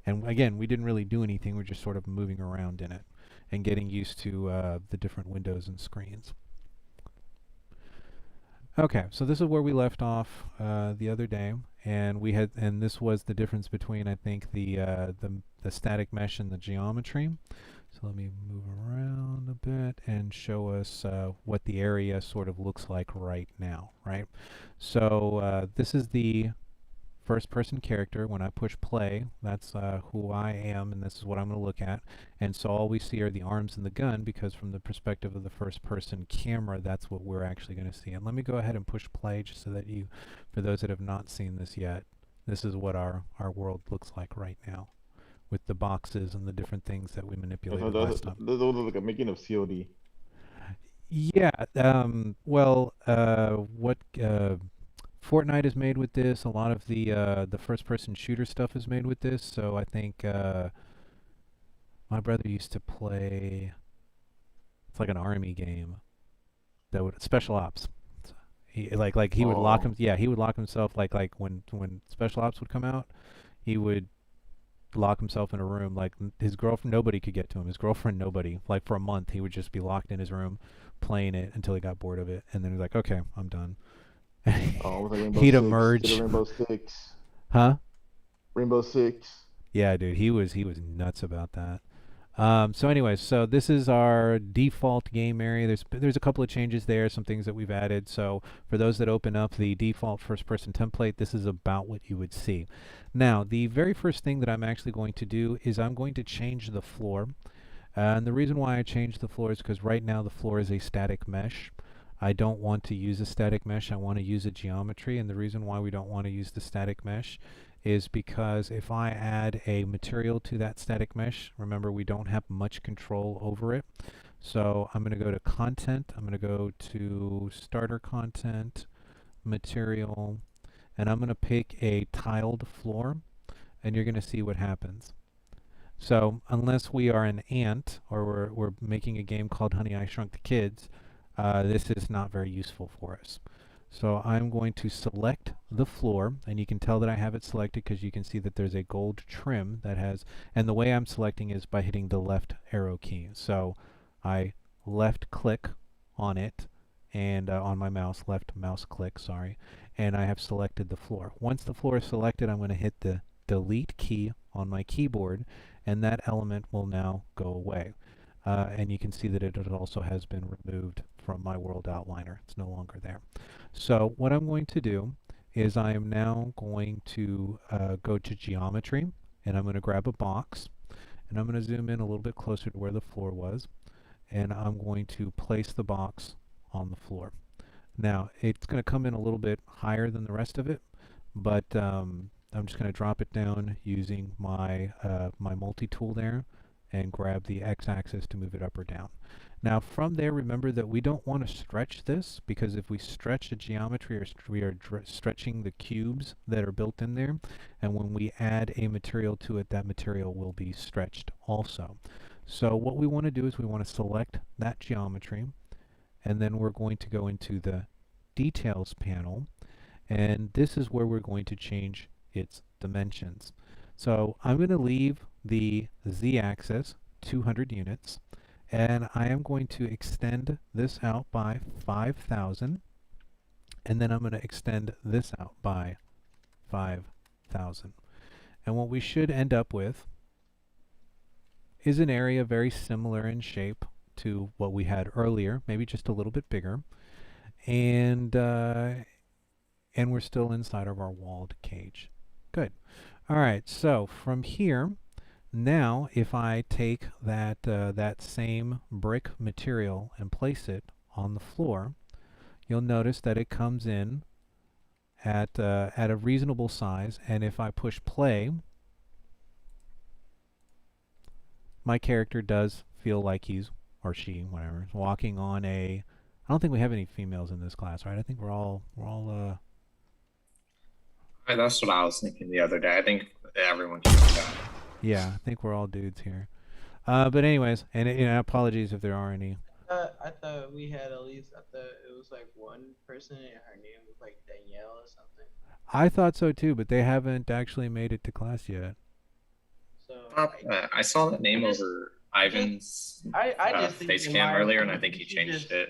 And again, we didn't really do anything. We're just sort of moving around in it and getting used to the different windows and screens. Okay, so this is where we left off the other day, and this was the difference between, I think, the static mesh and the geometry. So let me move around a bit and show us what the area sort of looks like right now, right? So this is the first-person character. When I push play, that's who I am, and this is what I'm going to look at. And so all we see are the arms and the gun, because from the perspective of the first-person camera, that's what we're actually going to see. And let me go ahead and push play just so that for those that have not seen this yet, this is what our world looks like right now, with the boxes and the different things that we manipulated last time. Those look like a making of COD. Yeah. Fortnite is made with this. A lot of the first-person shooter stuff is made with this. So I think my brother used to play. It's like an army game. Special ops. He he would lock him. Yeah, he would lock himself like when Special Ops would come out, he would lock himself in a room. Like his girlfriend, nobody could get to him. His girlfriend, nobody. Like for a month, he would just be locked in his room playing it until he got bored of it, and then he was like, "Okay, I'm done." He'd emerge. Rainbow Six. Huh? Rainbow Six. Yeah, dude, he was nuts about that. So anyways, so this is our default game area. There's a couple of changes there, some things that we've added. So for those that open up the default first-person template, this is about what you would see. Now, the very first thing that I'm actually going to do is I'm going to change the floor. And the reason why I changed the floor is because right now the floor is a static mesh. I don't want to use a static mesh. I want to use a geometry, and the reason why we don't want to use the static mesh is because if I add a material to that static mesh, remember we don't have much control over it. So I'm going to go to content, I'm going to go to starter content, material, and I'm going to pick a tiled floor, and you're going to see what happens. So unless we are an ant or we're making a game called Honey, I Shrunk the Kids, this is not very useful for us. So I'm going to select the floor, and you can tell that I have it selected because you can see that there's a gold trim that has, and the way I'm selecting is by hitting the left arrow key. So I left click on it, and on my mouse, left mouse click, sorry, and I have selected the floor. Once the floor is selected, I'm going to hit the delete key on my keyboard, and that element will now go away. And you can see that it also has been removed from my world outliner. It's no longer there. So what I'm going to do is I am now going to go to geometry, and I'm going to grab a box, and I'm going to zoom in a little bit closer to where the floor was, and I'm going to place the box on the floor. Now it's going to come in a little bit higher than the rest of it, but I'm just going to drop it down using my my multi-tool there and grab the x-axis to move it up or down. Now from there, remember that we don't want to stretch this, because if we stretch the geometry, we are stretching the cubes that are built in there, and when we add a material to it, that material will be stretched also. So what we want to do is we want to select that geometry, and then we're going to go into the details panel, and this is where we're going to change its dimensions. So I'm going to leave the z-axis 200 units, and I am going to extend this out by 5,000, and then I'm going to extend this out by 5,000. And what we should end up with is an area very similar in shape to what we had earlier, maybe just a little bit bigger, and we're still inside of our walled cage. Good. All right, so from here, now if I take that that same brick material and place it on the floor, you'll notice that it comes in at a reasonable size, and if I push play, my character does feel like he's, or she, whatever, is walking on a, I don't think we have any females in this class, right? I think we're all That's what I was thinking the other day. I think everyone should do that. yeah, I think we're all dudes here. But anyways, and apologies if there are any. I thought we had at least, I thought it was like one person and her name was like Danielle or something. I thought so too, but they haven't actually made it to class yet. So I saw that name over Ivan's I just think face in cam my earlier, and I opinion, think he she changed just- it.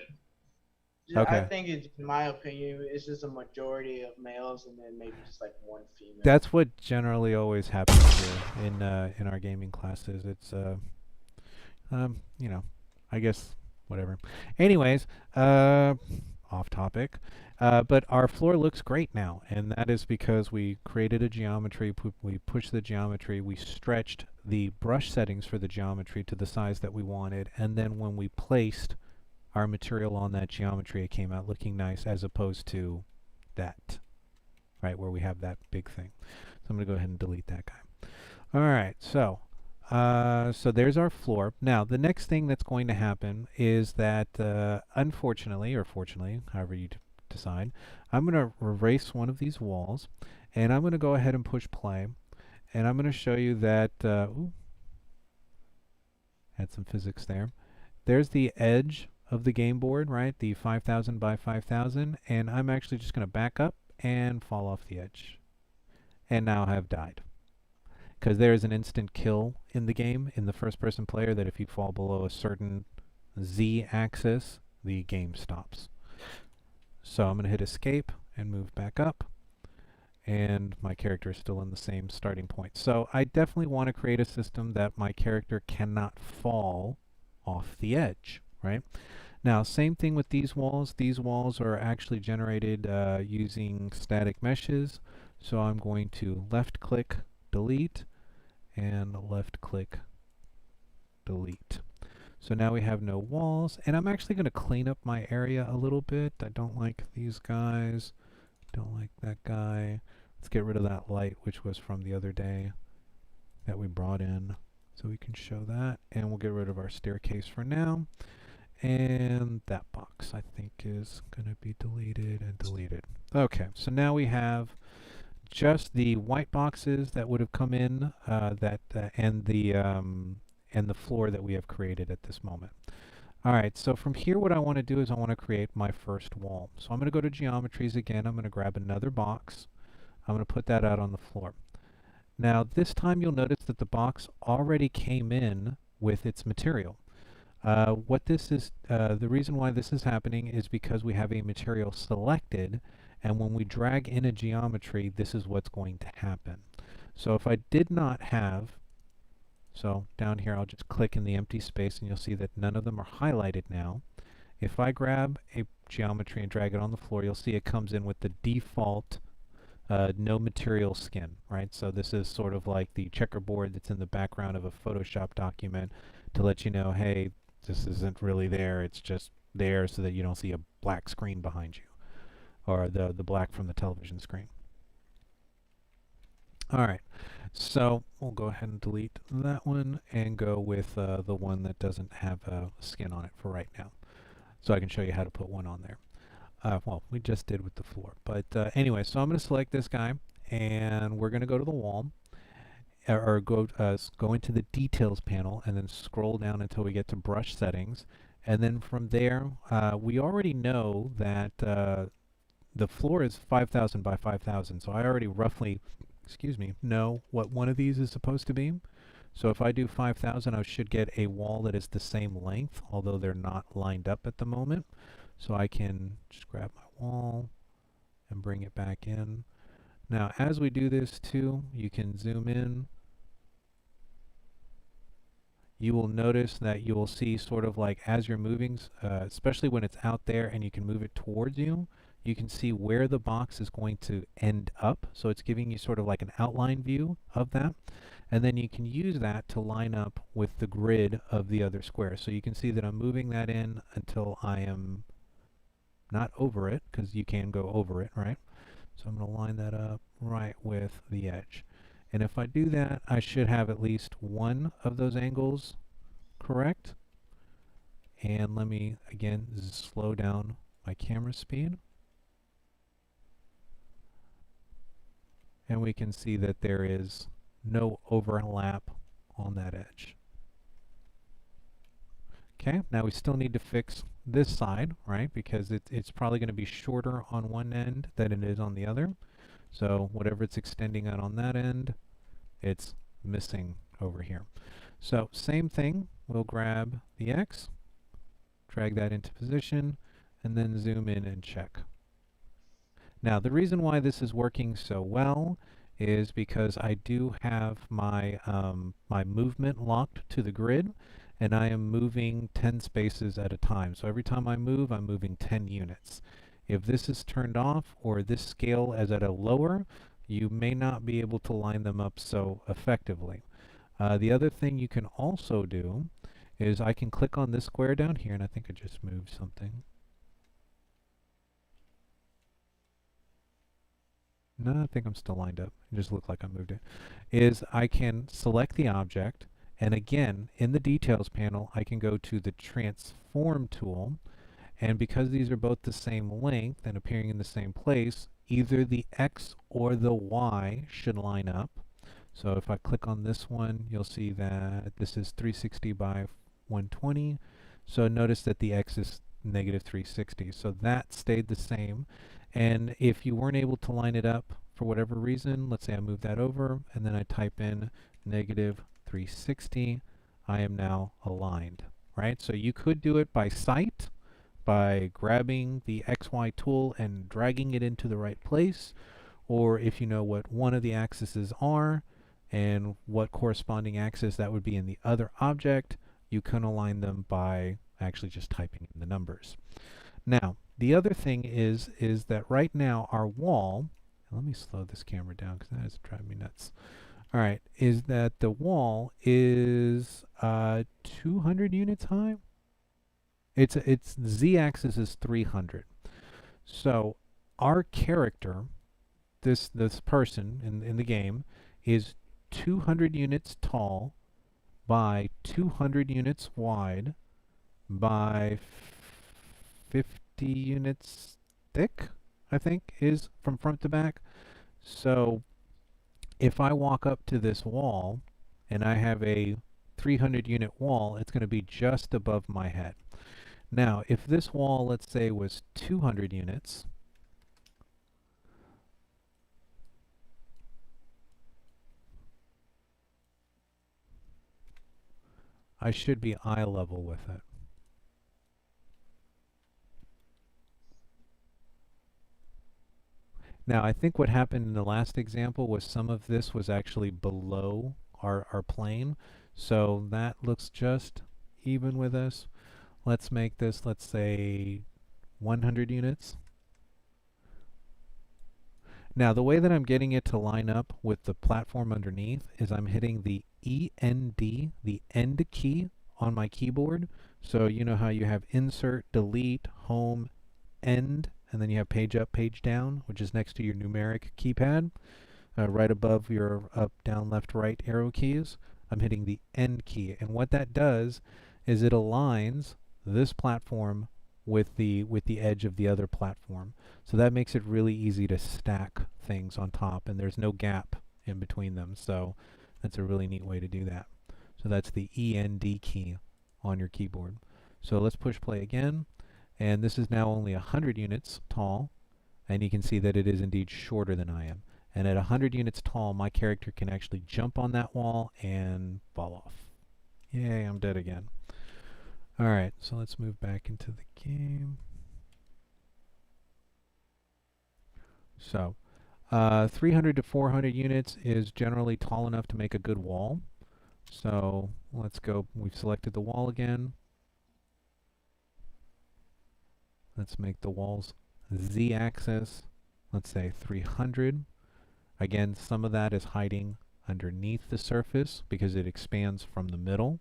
Okay. I think it's, in my opinion, it's just a majority of males and then maybe just like one female. That's what generally always happens here in our gaming classes. It's you know, I guess whatever. Anyways, off topic. But our floor looks great now, and that is because we created a geometry, we pushed the geometry, we stretched the brush settings for the geometry to the size that we wanted, and then when we placed our material on that geometry, it came out looking nice, as opposed to that, right, where we have that big thing. So I'm going to go ahead and delete that guy. All right, so so there's our floor. Now, the next thing that's going to happen is that, unfortunately, or fortunately, however you decide, I'm going to erase one of these walls, and I'm going to go ahead and push play, and I'm going to show you that, ooh, had some physics there. There's the edge of the game board, right, the 5,000 by 5,000, and I'm actually just going to back up and fall off the edge, and now have died. Because there is an instant kill in the game, in the first-person player, that if you fall below a certain z-axis, the game stops. So I'm going to hit escape and move back up, and my character is still in the same starting point. So I definitely want to create a system that my character cannot fall off the edge, right? Now, same thing with these walls. These walls are actually generated using static meshes. So I'm going to left-click, delete, and left-click, delete. So now we have no walls, and I'm actually going to clean up my area a little bit. I don't like these guys, don't like that guy. Let's get rid of that light, which was from the other day that we brought in. So we can show that, and we'll get rid of our staircase for now. And that box, I think, is going to be deleted and deleted. Okay, so now we have just the white boxes that would have come in, and the floor that we have created at this moment. All right, so from here, what I want to do is I want to create my first wall. So I'm going to go to geometries again. I'm going to grab another box. I'm going to put that out on the floor. Now, this time you'll notice that the box already came in with its material. What this is, the reason why this is happening is because we have a material selected, and when we drag in a geometry, this is what's going to happen. So if I did not have, so down here I'll just click in the empty space and you'll see that none of them are highlighted now. If I grab a geometry and drag it on the floor, you'll see it comes in with the default no material skin, right? So this is sort of like the checkerboard that's in the background of a Photoshop document to let you know, hey, this isn't really there, it's just there so that you don't see a black screen behind you, or the black from the television screen. Alright, so we'll go ahead and delete that one and go with the one that doesn't have a skin on it for right now. So I can show you how to put one on there. Well, we just did with the floor. But anyway, so I'm going to select this guy, and we're going to go to the wall, or go into the details panel, and then scroll down until we get to brush settings. And then from there, we already know that the floor is 5,000 by 5,000. So I already roughly, know what one of these is supposed to be. So if I do 5,000, I should get a wall that is the same length, although they're not lined up at the moment. So I can just grab my wall and bring it back in. Now, as we do this too, you can zoom in. You will notice that you will see sort of like as you're moving, especially when it's out there and you can move it towards you, you can see where the box is going to end up. So it's giving you sort of like an outline view of that. And then you can use that to line up with the grid of the other square. So you can see that I'm moving that in until I am not over it, because you can go over it, right? So I'm going to line that up right with the edge. And if I do that, I should have at least one of those angles correct. And let me, again, slow down my camera speed. And we can see that there is no overlap on that edge. Okay, now we still need to fix this side, right? Because it's probably going to be shorter on one end than it is on the other. So whatever it's extending out on that end, it's missing over here. So same thing, we'll grab the X, drag that into position, and then zoom in and check. Now the reason why this is working so well is because I do have my, my movement locked to the grid, and I am moving 10 spaces at a time. So every time I move, I'm moving 10 units. If this is turned off, or this scale is at a lower, you may not be able to line them up so effectively. The other thing you can also do is I can click on this square down here, and I think I just moved something. No, I think I'm still lined up. It just looked like I moved it. Is I can select the object, and again, in the details panel, I can go to the transform tool, and because these are both the same length and appearing in the same place, either the X or the Y should line up. So if I click on this one, you'll see that this is 360 by 120. So notice that the X is negative 360. So that stayed the same. And if you weren't able to line it up for whatever reason, let's say I move that over and then I type in negative 360, I am now aligned, right? So you could do it by sight, by grabbing the XY tool and dragging it into the right place, or if you know what one of the axes are and what corresponding axis that would be in the other object, you can align them by actually just typing in the numbers. Now, the other thing is that right now our wall, let me slow this camera down because that is driving me nuts. All right, is that the wall is 200 units high. Its z-axis is 300. So our character, this person in the game is 200 units tall by 200 units wide by 50 units thick, I think, is from front to back. So if I walk up to this wall and I have a 300 unit wall, it's going to be just above my head. Now, if this wall, let's say, was 200 units, I should be eye level with it. Now, I think what happened in the last example was some of this was actually below our plane. So that looks just even with us. Let's make this, let's say, 100 units. Now, the way that I'm getting it to line up with the platform underneath is I'm hitting the END, the end key on my keyboard. So you know how you have insert, delete, home, end, and then you have page up, page down, which is next to your numeric keypad, right above your up, down, left, right arrow keys. I'm hitting the end key, and what that does is it aligns this platform with the edge of the other platform. So that makes it really easy to stack things on top, and there's no gap in between them. So that's a really neat way to do that. So that's the END key on your keyboard. So let's push play again. And this is now only 100 units tall, and you can see that it is indeed shorter than I am. And at 100 units tall, my character can actually jump on that wall and fall off. Yay, I'm dead again. Alright, so let's move back into the game. So, 300 to 400 units is generally tall enough to make a good wall. So, let's go. We've selected the wall again. Let's make the wall's z-axis, let's say 300. Again, some of that is hiding underneath the surface because it expands from the middle.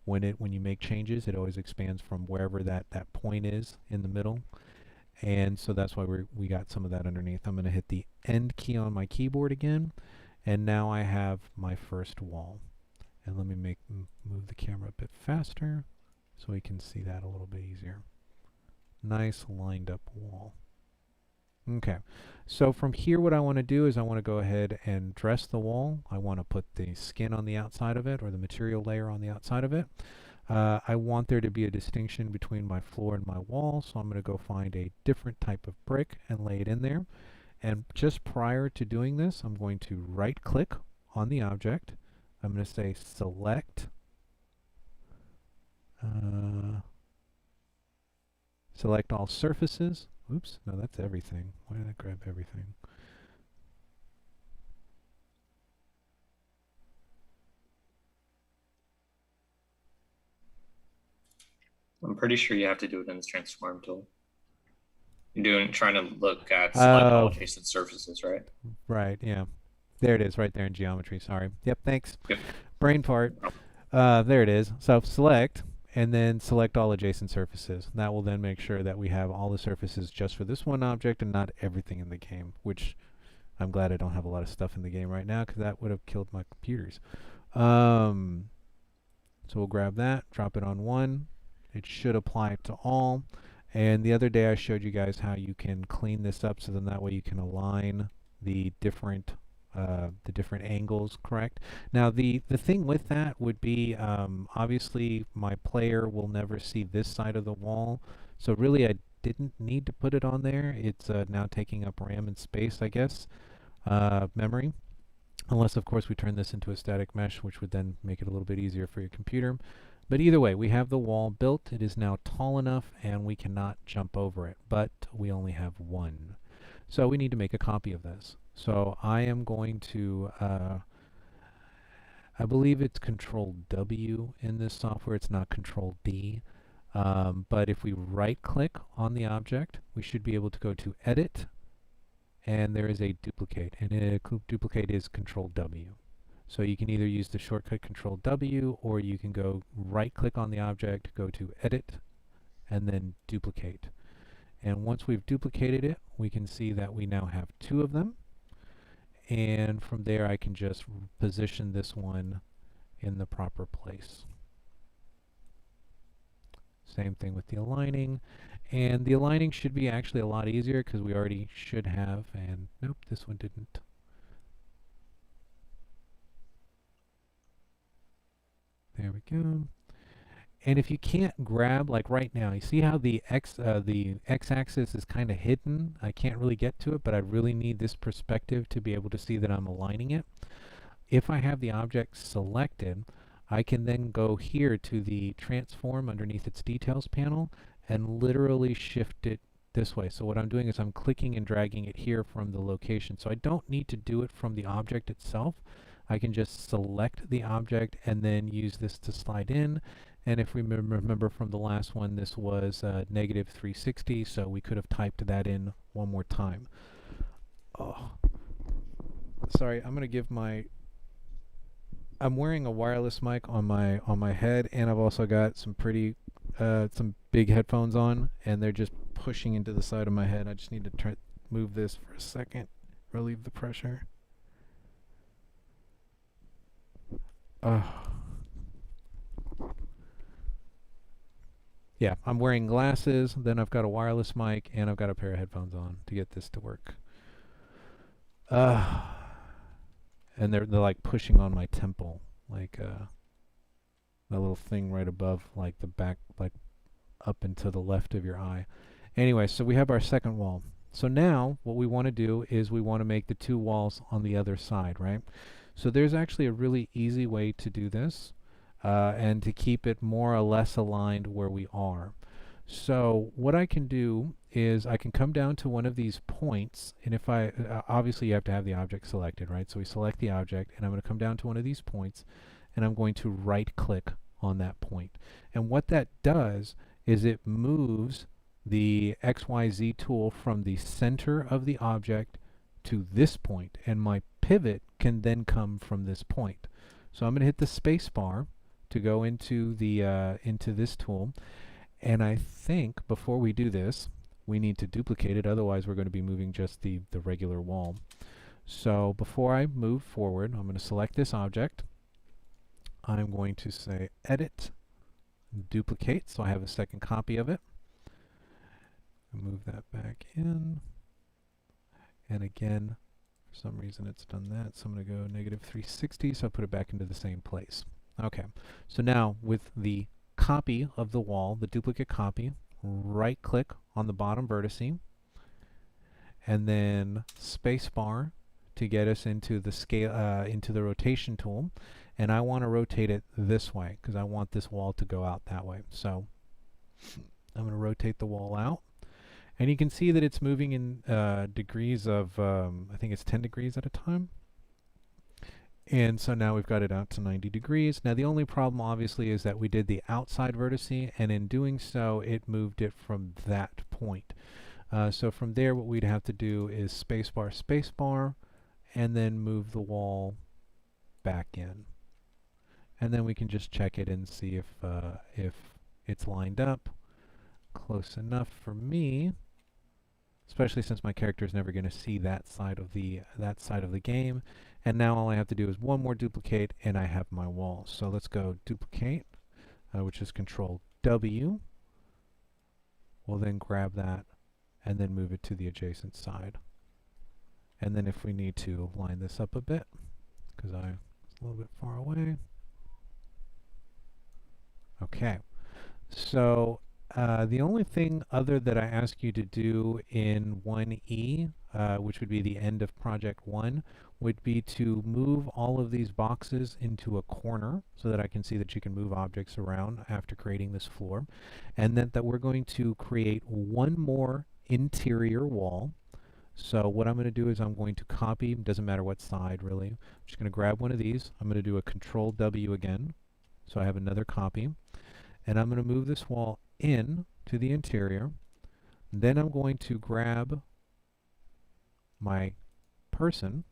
When you make changes, it always expands from wherever that point is in the middle. And so that's why we got some of that underneath. I'm going to hit the end key on my keyboard again, and now I have my first wall. And let me move the camera a bit faster so we can see that a little bit easier. Nice lined up wall. Okay, so from here what I want to do is I want to go ahead and dress the wall. I want to put the skin on the outside of it, or the material layer on the outside of it. I want there to be a distinction between my floor and my wall, so I'm going to go find a different type of brick and lay it in there. And just prior to doing this, I'm going to right click on the object. I'm going to say select select all surfaces. Oops, no, that's everything. Why did I grab everything? I'm pretty sure you have to do it in the transform tool. You're trying to look at select all adjacent surfaces, right? Right, yeah. There it is, right there in geometry. Sorry. Yep, thanks. Yep. Brain fart. There it is. So select, and then select all adjacent surfaces. That will then make sure that we have all the surfaces just for this one object and not everything in the game, which I'm glad I don't have a lot of stuff in the game right now because that would have killed my computers. So we'll grab that, drop it on 1. It should apply to all. And the other day I showed you guys how you can clean this up so then that way you can align the different angles correct. Now the thing with that would be obviously my player will never see this side of the wall, so really I didn't need to put it on there. It's now taking up RAM and space, I guess, memory, unless of course we turn this into a static mesh, which would then make it a little bit easier for your computer. But either way, we have the wall built. It is now tall enough and we cannot jump over it, but we only have 1. So we need to make a copy of this. So I am going to, I believe it's Control W in this software. It's not Control D. But if we right click on the object, we should be able to go to Edit, and there is a duplicate, and a duplicate is Control W. So you can either use the shortcut Control W, or you can go right click on the object, go to Edit, and then Duplicate. And once we've duplicated it, we can see that we now have 2 of them. and from there I can just position this one in the proper place. Same thing with the aligning, and the aligning should be actually a lot easier because we already should have, and nope, this one didn't. There we go. And if you can't grab, like right now, you see how the x-axis is kind of hidden? I can't really get to it, but I really need this perspective to be able to see that I'm aligning it. If I have the object selected, I can then go here to the transform underneath its details panel and literally shift it this way. So what I'm doing is I'm clicking and dragging it here from the location. So I don't need to do it from the object itself. I can just select the object and then use this to slide in. And if we remember from the last one, this was negative 360, so we could have typed that in one more time. Oh, sorry, I'm gonna give my. I'm wearing a wireless mic on my head, and I've also got some some big headphones on, and they're just pushing into the side of my head. I just need to move this for a second, relieve the pressure. Yeah, I'm wearing glasses, then I've got a wireless mic, and I've got a pair of headphones on to get this to work. And they're like pushing on my temple, like that little thing right above, like the back, like up and to the left of your eye. Anyway, so we have our second wall. So now what we want to do is we want to make the two walls on the other side, right? So there's actually a really easy way to do this. And to keep it more or less aligned where we are. So what I can do is I can come down to one of these points, and if I, obviously you have to have the object selected, right? So we select the object, and I'm going to come down to one of these points, and I'm going to right click on that point. And what that does is it moves the XYZ tool from the center of the object to this point, and my pivot can then come from this point. So I'm going to hit the space bar to go into the into this tool, and I think before we do this we need to duplicate it, otherwise we're going to be moving just the regular wall. So before I move forward, I'm going to select this object. I'm going to say edit, duplicate, so I have a second copy of it. Move that back in, and again for some reason it's done that, so I'm going to go negative 360, so I put it back into the same place. Okay, so now with the copy of the wall, the duplicate copy, right click on the bottom vertice, and then space bar to get us into the scale, into the rotation tool, and I want to rotate it this way because I want this wall to go out that way. So I'm going to rotate the wall out, and you can see that it's moving in degrees of, I think it's 10 degrees at a time. And so now we've got it out to 90 degrees. Now the only problem obviously is that we did the outside vertice, and in doing so it moved it from that point. So from there what we'd have to do is spacebar, and then move the wall back in. And then we can just check it and see if it's lined up close enough for me, especially since my character is never going to see that side of the game. And now all I have to do is one more duplicate, and I have my wall. So let's go duplicate, which is Control W. We'll then grab that and then move it to the adjacent side. And then if we need to line this up a bit, because I'm a little bit far away. Okay, so the only thing other that I ask you to do in 1E, which would be the end of project 1, would be to move all of these boxes into a corner so that I can see that you can move objects around after creating this floor. And then that we're going to create one more interior wall. So what I'm going to do is I'm going to copy, doesn't matter what side really, I'm just going to grab one of these. I'm going to do a Control W again, so I have another copy. And I'm going to move this wall in to the interior. Then I'm going to grab my person,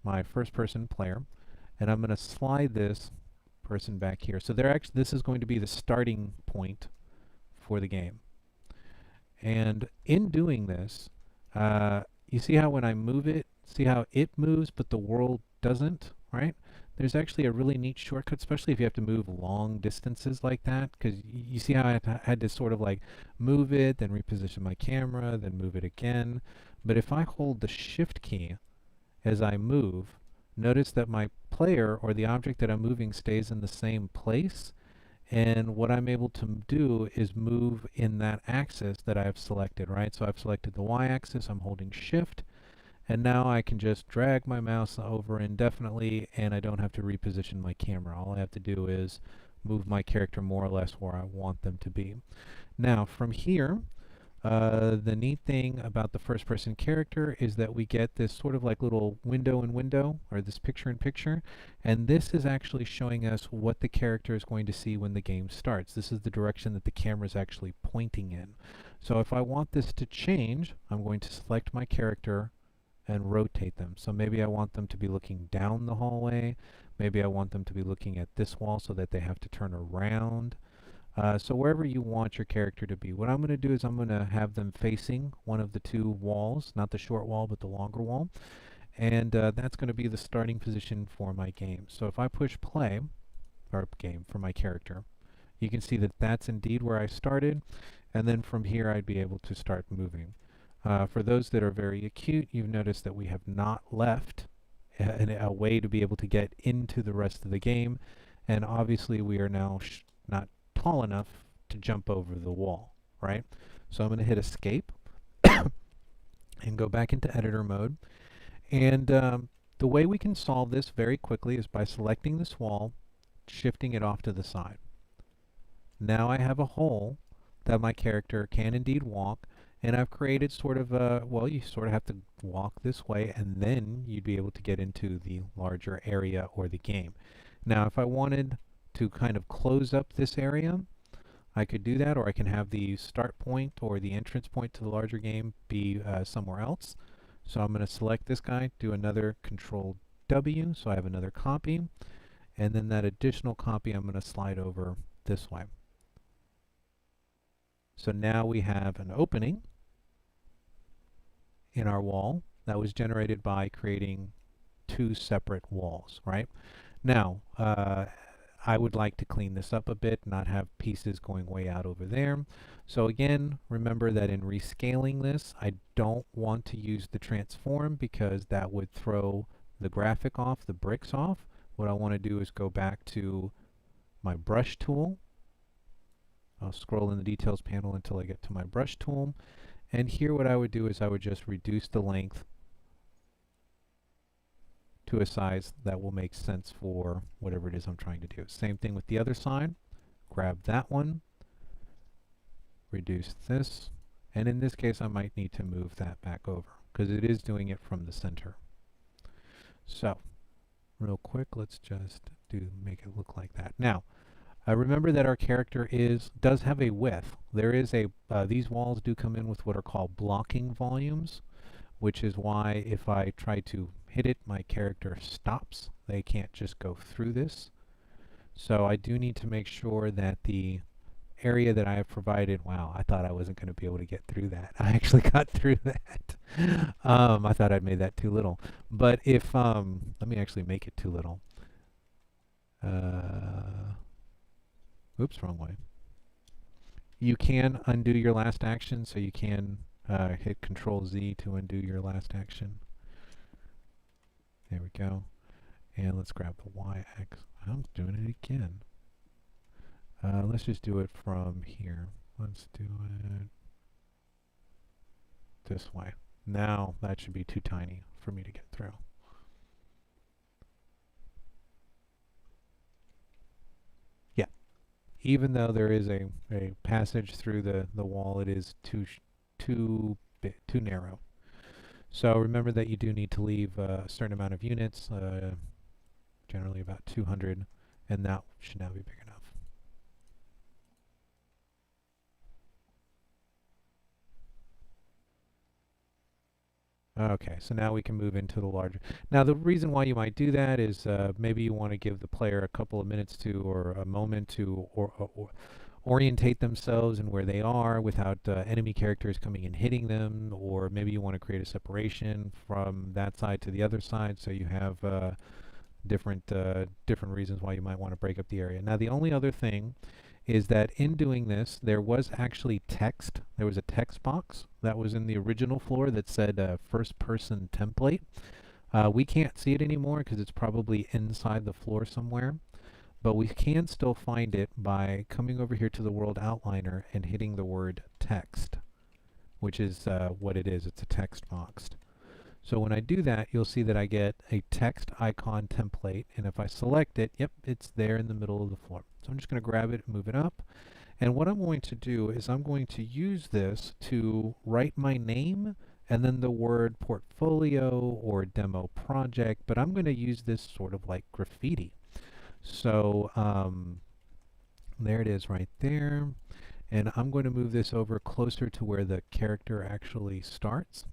my first person player, and I'm going to slide this person back here. So this is going to be the starting point for the game. And in doing this, you see how when I move it See how it moves, but the world doesn't, right? There's actually a really neat shortcut, especially if you have to move long distances like that, because you see how I had to sort of like move it, then reposition my camera, then move it again. But if I hold the shift key as I move, notice that my player or the object that I'm moving stays in the same place. And what I'm able to do is move in that axis that I've selected, right? So I've selected the y-axis, I'm holding shift, and now I can just drag my mouse over indefinitely, and I don't have to reposition my camera. All I have to do is move my character more or less where I want them to be. Now, from here, the neat thing about the first-person character is that we get this sort of like little window in window, or this picture in picture, and this is actually showing us what the character is going to see when the game starts. This is the direction that the camera is actually pointing in. So if I want this to change, I'm going to select my character and rotate them. So maybe I want them to be looking down the hallway. Maybe I want them to be looking at this wall so that they have to turn around. So wherever you want your character to be. What I'm going to do is I'm going to have them facing one of the two walls, not the short wall, but the longer wall. And that's going to be the starting position for my game. So if I push play, or game for my character, you can see that that's indeed where I started. And then from here I'd be able to start moving. For those that are very acute, you've noticed that we have not left a way to be able to get into the rest of the game. And obviously we are now not tall enough to jump over the wall, right? So I'm going to hit escape and go back into editor mode. And the way we can solve this very quickly is by selecting this wall, shifting it off to the side. Now I have a hole that my character can indeed walk, and I've created sort of a, well, you sort of have to walk this way, and then you'd be able to get into the larger area or the game. Now, if I wanted to kind of close up this area, I could do that, or I can have the start point or the entrance point to the larger game be somewhere else. So I'm going to select this guy, do another Control W, so I have another copy, and then that additional copy I'm going to slide over this way. So now we have an opening in our wall that was generated by creating two separate walls, right? Now, I would like to clean this up a bit, not have pieces going way out over there. So again, remember that in rescaling this, I don't want to use the transform because that would throw the graphic off, the bricks off. What I want to do is go back to my brush tool. I'll scroll in the details panel until I get to my brush tool. And here what I would do is I would just reduce the length to a size that will make sense for whatever it is I'm trying to do. Same thing with the other side. Grab that one, reduce this, and in this case I might need to move that back over because it is doing it from the center. So, real quick, let's just make it look like that. Now, remember that our character does have a width. There is these walls do come in with what are called blocking volumes, which is why if I try to hit it, my character stops. They can't just go through this. So I do need to make sure that the area that I have provided, wow, I thought I wasn't going to be able to get through that. I actually got through that. I thought I'd made that too little. But if, let me actually make it too little. Oops, wrong way. You can undo your last action, so you can hit Control Z to undo your last action. There we go. And let's grab the Y-axis. I'm doing it again. Let's just do it from here. Let's do it this way. Now that should be too tiny for me to get through. Yeah. Even though there is a passage through the wall, it is too narrow. So remember that you do need to leave a certain amount of units, generally about 200, and that should now be big enough. Okay, so now we can move into the larger. Now the reason why you might do that is maybe you want to give the player a couple of minutes to, or a moment to, orientate themselves and where they are without enemy characters coming and hitting them, or maybe you want to create a separation from that side to the other side, so you have different reasons why you might want to break up the area. Now, the only other thing is that in doing this, there was actually text. There was a text box that was in the original floor that said first person template. We can't see it anymore because it's probably inside the floor somewhere, but we can still find it by coming over here to the world outliner and hitting the word text, which is what it is. It's a text box. So when I do that, you'll see that I get a text icon template, and if I select it, yep, it's there in the middle of the floor. So I'm just going to grab it and move it up. And what I'm going to do is I'm going to use this to write my name and then the word portfolio or demo project, but I'm going to use this sort of like graffiti. So there it is right there. And I'm going to move this over closer to where the character actually starts.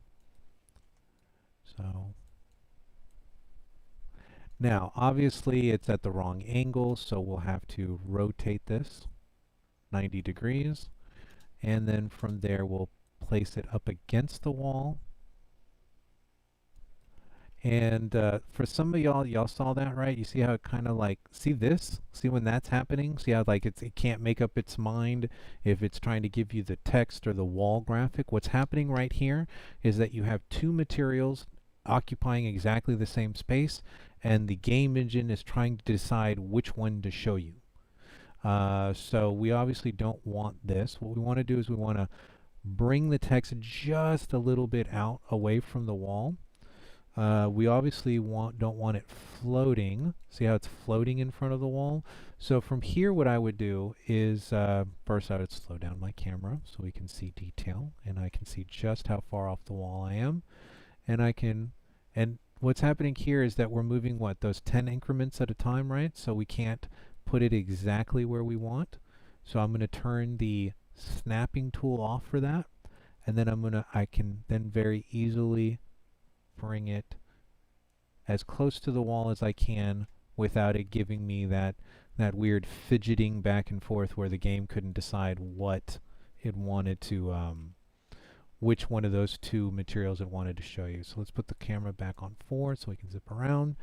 So now, obviously, it's at the wrong angle, so we'll have to rotate this 90 degrees. And then from there, we'll place it up against the wall. And for some of y'all saw that, right? You see how it kind of like, see this? See when that's happening? See how like it can't make up its mind if it's trying to give you the text or the wall graphic? What's happening right here is that you have two materials occupying exactly the same space, and the game engine is trying to decide which one to show you. So we obviously don't want this. What we want to do is we want to bring the text just a little bit out away from the wall. We obviously don't want it floating. See how it's floating in front of the wall? So from here, what I would do is first I would slow down my camera so we can see detail, and I can see just how far off the wall I am. And I can, and what's happening here is that we're moving what, those 10 increments at a time, right? So we can't put it exactly where we want. So I'm going to turn the snapping tool off for that. And then I can then very easily bring it as close to the wall as I can without it giving me that weird fidgeting back and forth where the game couldn't decide what it wanted to, which one of those two materials it wanted to show you. So let's put the camera back on 4 so we can zip around.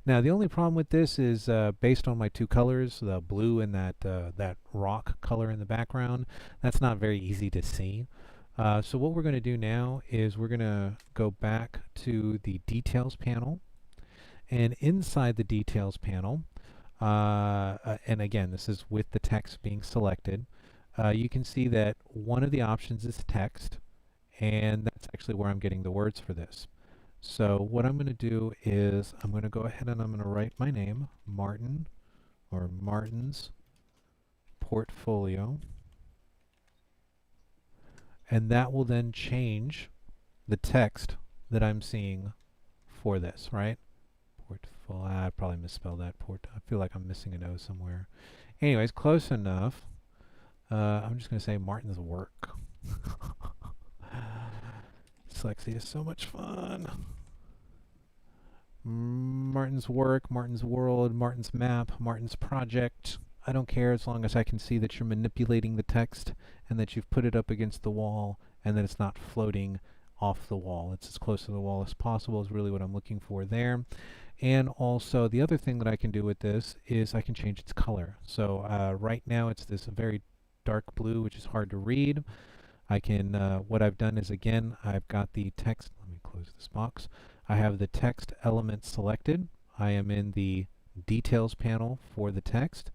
Now the only problem with this is based on my two colors, the blue and that rock color in the background, that's not very easy to see. So what we're going to do now is we're going to go back to the details panel, and inside the details panel, and again this is with the text being selected, you can see that one of the options is text, and that's actually where I'm getting the words for this. So what I'm going to do is I'm going to go ahead and I'm going to write my name, Martin, or Martin's portfolio. And that will then change the text that I'm seeing for this, right? Portfolio, I probably misspelled that. I feel like I'm missing an O somewhere. Anyways, close enough. I'm just going to say Martin's work. Dyslexia is so much fun. Martin's work, Martin's world, Martin's map, Martin's project. I don't care as long as I can see that you're manipulating the text and that you've put it up against the wall and that it's not floating off the wall. It's as close to the wall as possible is really what I'm looking for there. And also the other thing that I can do with this is I can change its color. So right now it's this very dark blue, which is hard to read. I can, what I've done is, again, I've got the text, let me close this box. I have the text element selected. I am in the details panel for the text.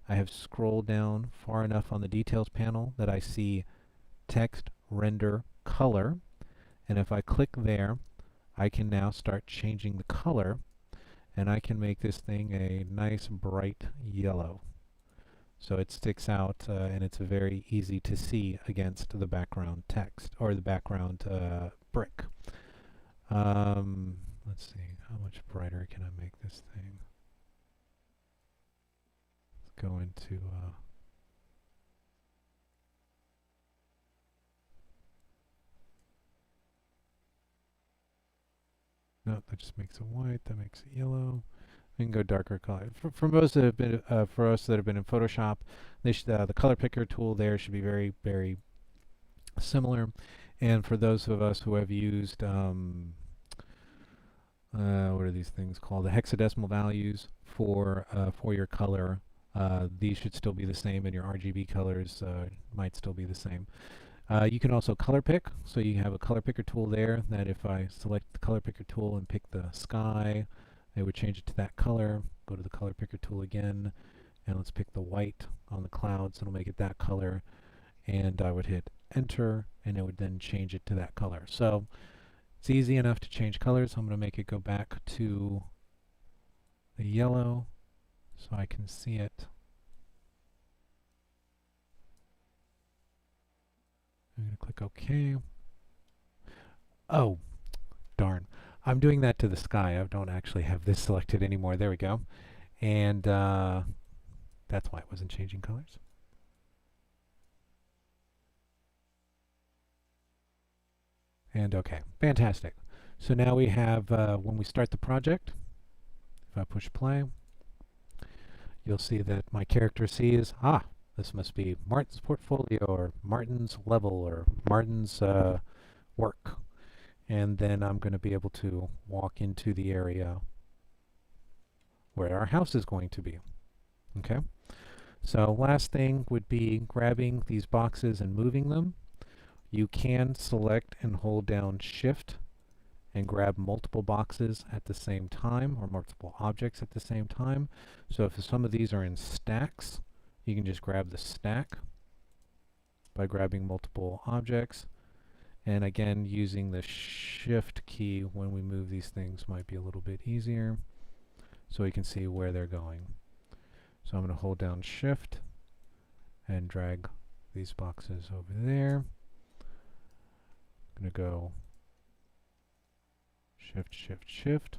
I have scrolled down far enough on the details panel that I see text render color. And if I click there, I can now start changing the color, and I can make this thing a nice bright yellow. So it sticks out and it's very easy to see against the background text or the background brick. Let's see, how much brighter can I make this thing? Let's go into no, that just makes it white, that makes it yellow. We can go darker color. For most that have been, for us that have been in Photoshop, they should, the color picker tool there should be very, very similar. And for those of us who have used, what are these things called? The hexadecimal values for your color. These should still be the same, and your RGB colors might still be the same. You can also color pick. So you have a color picker tool there that if I select the color picker tool and pick the sky, it would change it to that color. Go to the color picker tool again, and let's pick the white on the clouds. It'll make it that color. And I would hit enter, and it would then change it to that color. So it's easy enough to change colors. I'm going to make it go back to the yellow so I can see it. I'm going to click OK. Oh, darn. I'm doing that to the sky. I don't actually have this selected anymore. There we go. And that's why it wasn't changing colors. And OK, fantastic. So now we have, when we start the project, if I push play, you'll see that my character sees, this must be Martin's portfolio or Martin's level or Martin's work. And then I'm going to be able to walk into the area where our house is going to be. Okay. So last thing would be grabbing these boxes and moving them. You can select and hold down Shift and grab multiple boxes at the same time or multiple objects at the same time. So if some of these are in stacks, you can just grab the stack by grabbing multiple objects. And again, using the Shift key when we move these things might be a little bit easier so we can see where they're going. So I'm going to hold down Shift and drag these boxes over there. I'm going to go Shift, Shift, Shift.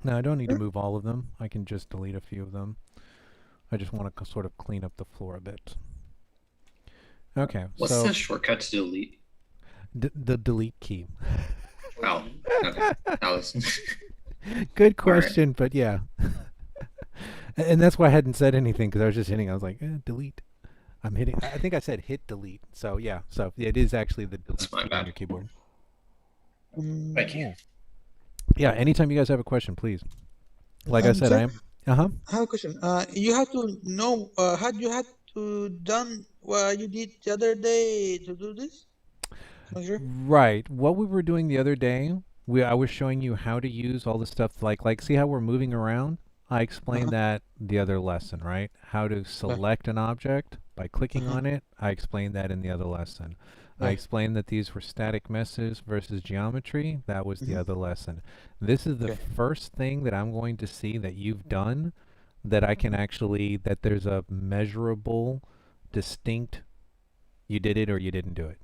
Now I don't need to move all of them. I can just delete a few of them. I just want to sort of clean up the floor a bit. Okay. What's the shortcut to delete? The delete key. Oh, okay. That was good question, right. But yeah. And that's why I hadn't said anything, because I was just hitting. I was like, delete. I'm hitting. I think I said hit delete. So yeah. So it is actually the delete key on your keyboard. Thank you. Yeah. Anytime you guys have a question, please. Like I said, sir, I am. I have a question. You have to know. Had you had to done what you did the other day to do this? Sure. Right. What we were doing the other day, I was showing you how to use all the stuff. Like see how we're moving around. I explained that the other lesson, right? How to select an object by clicking on it. I explained that in the other lesson. I explained that these were static meshes versus geometry. That was the other lesson. This is the first thing that I'm going to see that you've done that I can actually, that there's a measurable, distinct, you did it or you didn't do it.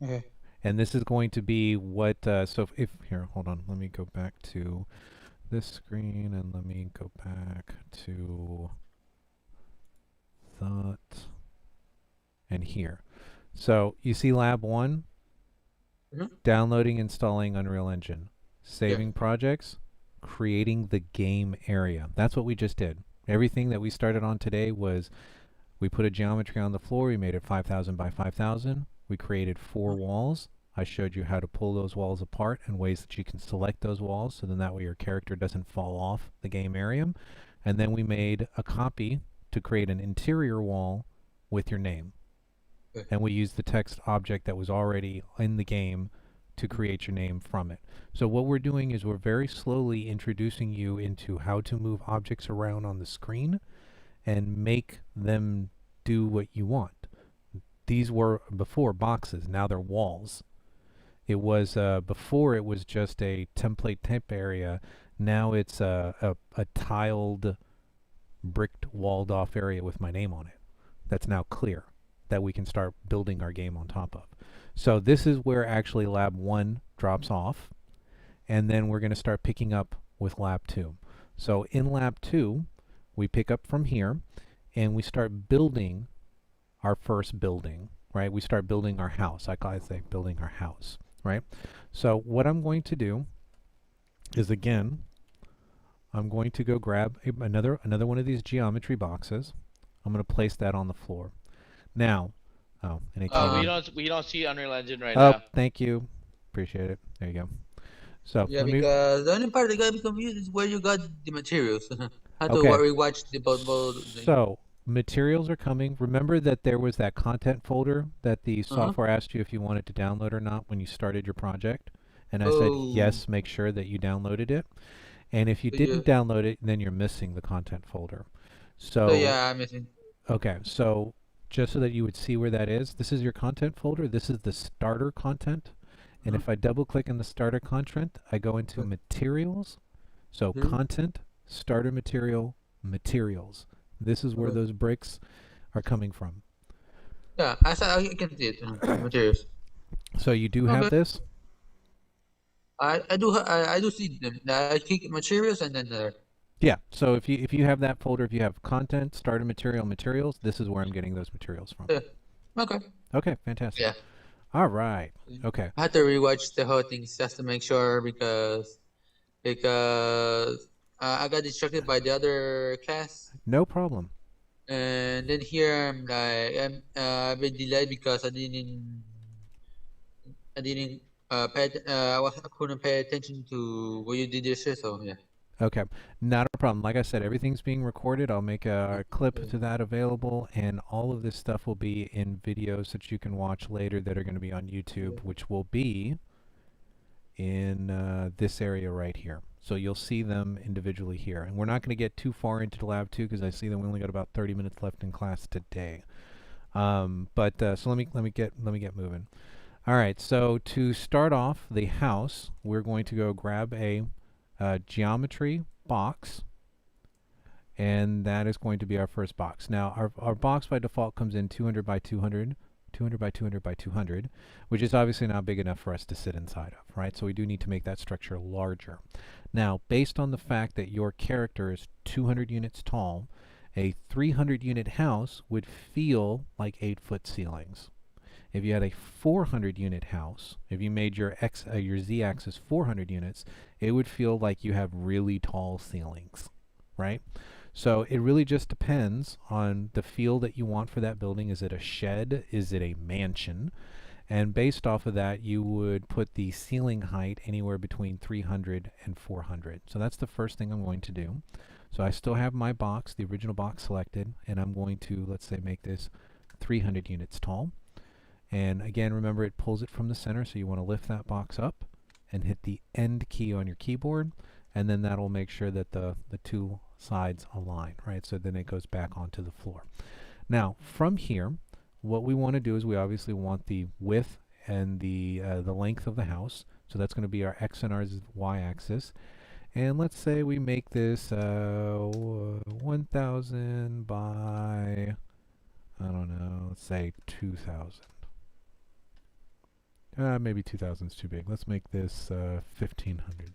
Okay. And this is going to be what, so if here, hold on, let me go back to this screen and let me go back to thought and here. So you see lab 1, downloading, installing Unreal Engine, saving projects, creating the game area. That's what we just did. Everything that we started on today was we put a geometry on the floor, we made it 5,000 by 5,000. We created 4 walls. I showed you how to pull those walls apart and ways that you can select those walls so then that way your character doesn't fall off the game area. And then we made a copy to create an interior wall with your name. And we used the text object that was already in the game to create your name from it. So what we're doing is we're very slowly introducing you into how to move objects around on the screen and make them do what you want. These were before boxes, now they're walls. It was before it was just a template type area. Now it's a tiled, bricked, walled off area with my name on it. That's now clear that we can start building our game on top of. So this is where actually lab 1 drops off, and then we're going to start picking up with lab 2. So in lab 2, we pick up from here and we start building our first building, right? We start building our house. I say building our house, right? So what I'm going to do is, again, I'm going to go grab another one of these geometry boxes. I'm going to place that on the floor. Now, and it came we don't see Unreal Engine right oh, now. thank you. Appreciate it. There you go. So Yeah, because the only part that got me confused is where you got the materials. How to Okay. rewatch the both. So materials are coming. Remember that there was that content folder that the software asked you if you wanted to download or not when you started your project, and I said yes, make sure that you downloaded it. And if you didn't download it, then you're missing the content folder. So yeah, I'm missing. Okay, so just so that you would see where that is, this is your content folder. This is the starter content. And if I double click in the starter content, I go into materials. So content, starter material, materials. This is where those bricks are coming from. Yeah, I can see it. Materials. So you do have this? I do see them. I click materials and then there. Yeah. So if you have that folder, if you have content, starter material, materials, this is where I'm getting those materials from. Yeah. Okay. Okay, fantastic. Yeah. All right. Okay. I had to rewatch the whole thing just to make sure because I got distracted by the other class. No problem. And then here I'm like I've been delayed because I couldn't pay attention to what you did yesterday. So yeah. Okay, not a problem. Like I said, everything's being recorded. I'll make a clip to that available, and all of this stuff will be in videos that you can watch later that are going to be on YouTube, which will be in this area right here. So you'll see them individually here. And we're not going to get too far into lab 2 because I see that we only got about 30 minutes left in class today. So let me get moving. All right, so to start off the house, we're going to go grab a geometry box, and that is going to be our first box. Now our box by default comes in 200 by 200, 200 by 200 by 200, which is obviously not big enough for us to sit inside of, right? So we do need to make that structure larger. Now, based on the fact that your character is 200 units tall, a 300 unit house would feel like 8-foot ceilings. If you had a 400 unit house, if you made your z-axis 400 units, it would feel like you have really tall ceilings, right? So it really just depends on the feel that you want for that building. Is it a shed? Is it a mansion? And based off of that, you would put the ceiling height anywhere between 300 and 400. So that's the first thing I'm going to do. So I still have my box, the original box selected, and I'm going to, let's say, make this 300 units tall. And again, remember, it pulls it from the center, so you want to lift that box up and hit the end key on your keyboard, and then that'll make sure that the two sides align, right? So then it goes back onto the floor. Now, from here, what we want to do is we obviously want the width and the length of the house. So that's going to be our X and our Y axis. And let's say we make this 1,000 by, I don't know, let's say 2,000. Maybe 2,000 is too big. Let's make this 1,500.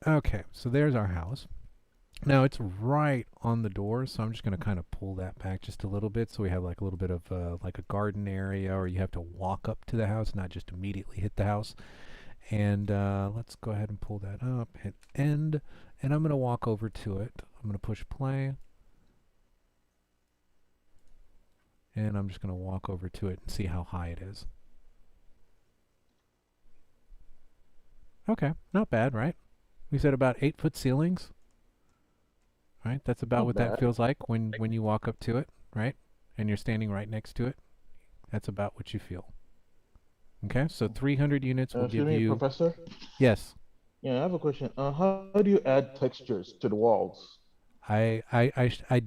Okay, so there's our house. Now it's right on the door, so I'm just going to kind of pull that back just a little bit, so we have like a little bit of like a garden area, or you have to walk up to the house, not just immediately hit the house. And let's go ahead and pull that up, hit end, and I'm going to walk over to it. I'm going to push play. And I'm just going to walk over to it and see how high it is. Okay, not bad, right? We said about 8-foot ceilings. Right, that's about what that feels like when you walk up to it, right? And you're standing right next to it. That's about what you feel. Okay, so 300 units will give you... Professor? Yes. Yeah, I have a question. How do you add textures to the walls? I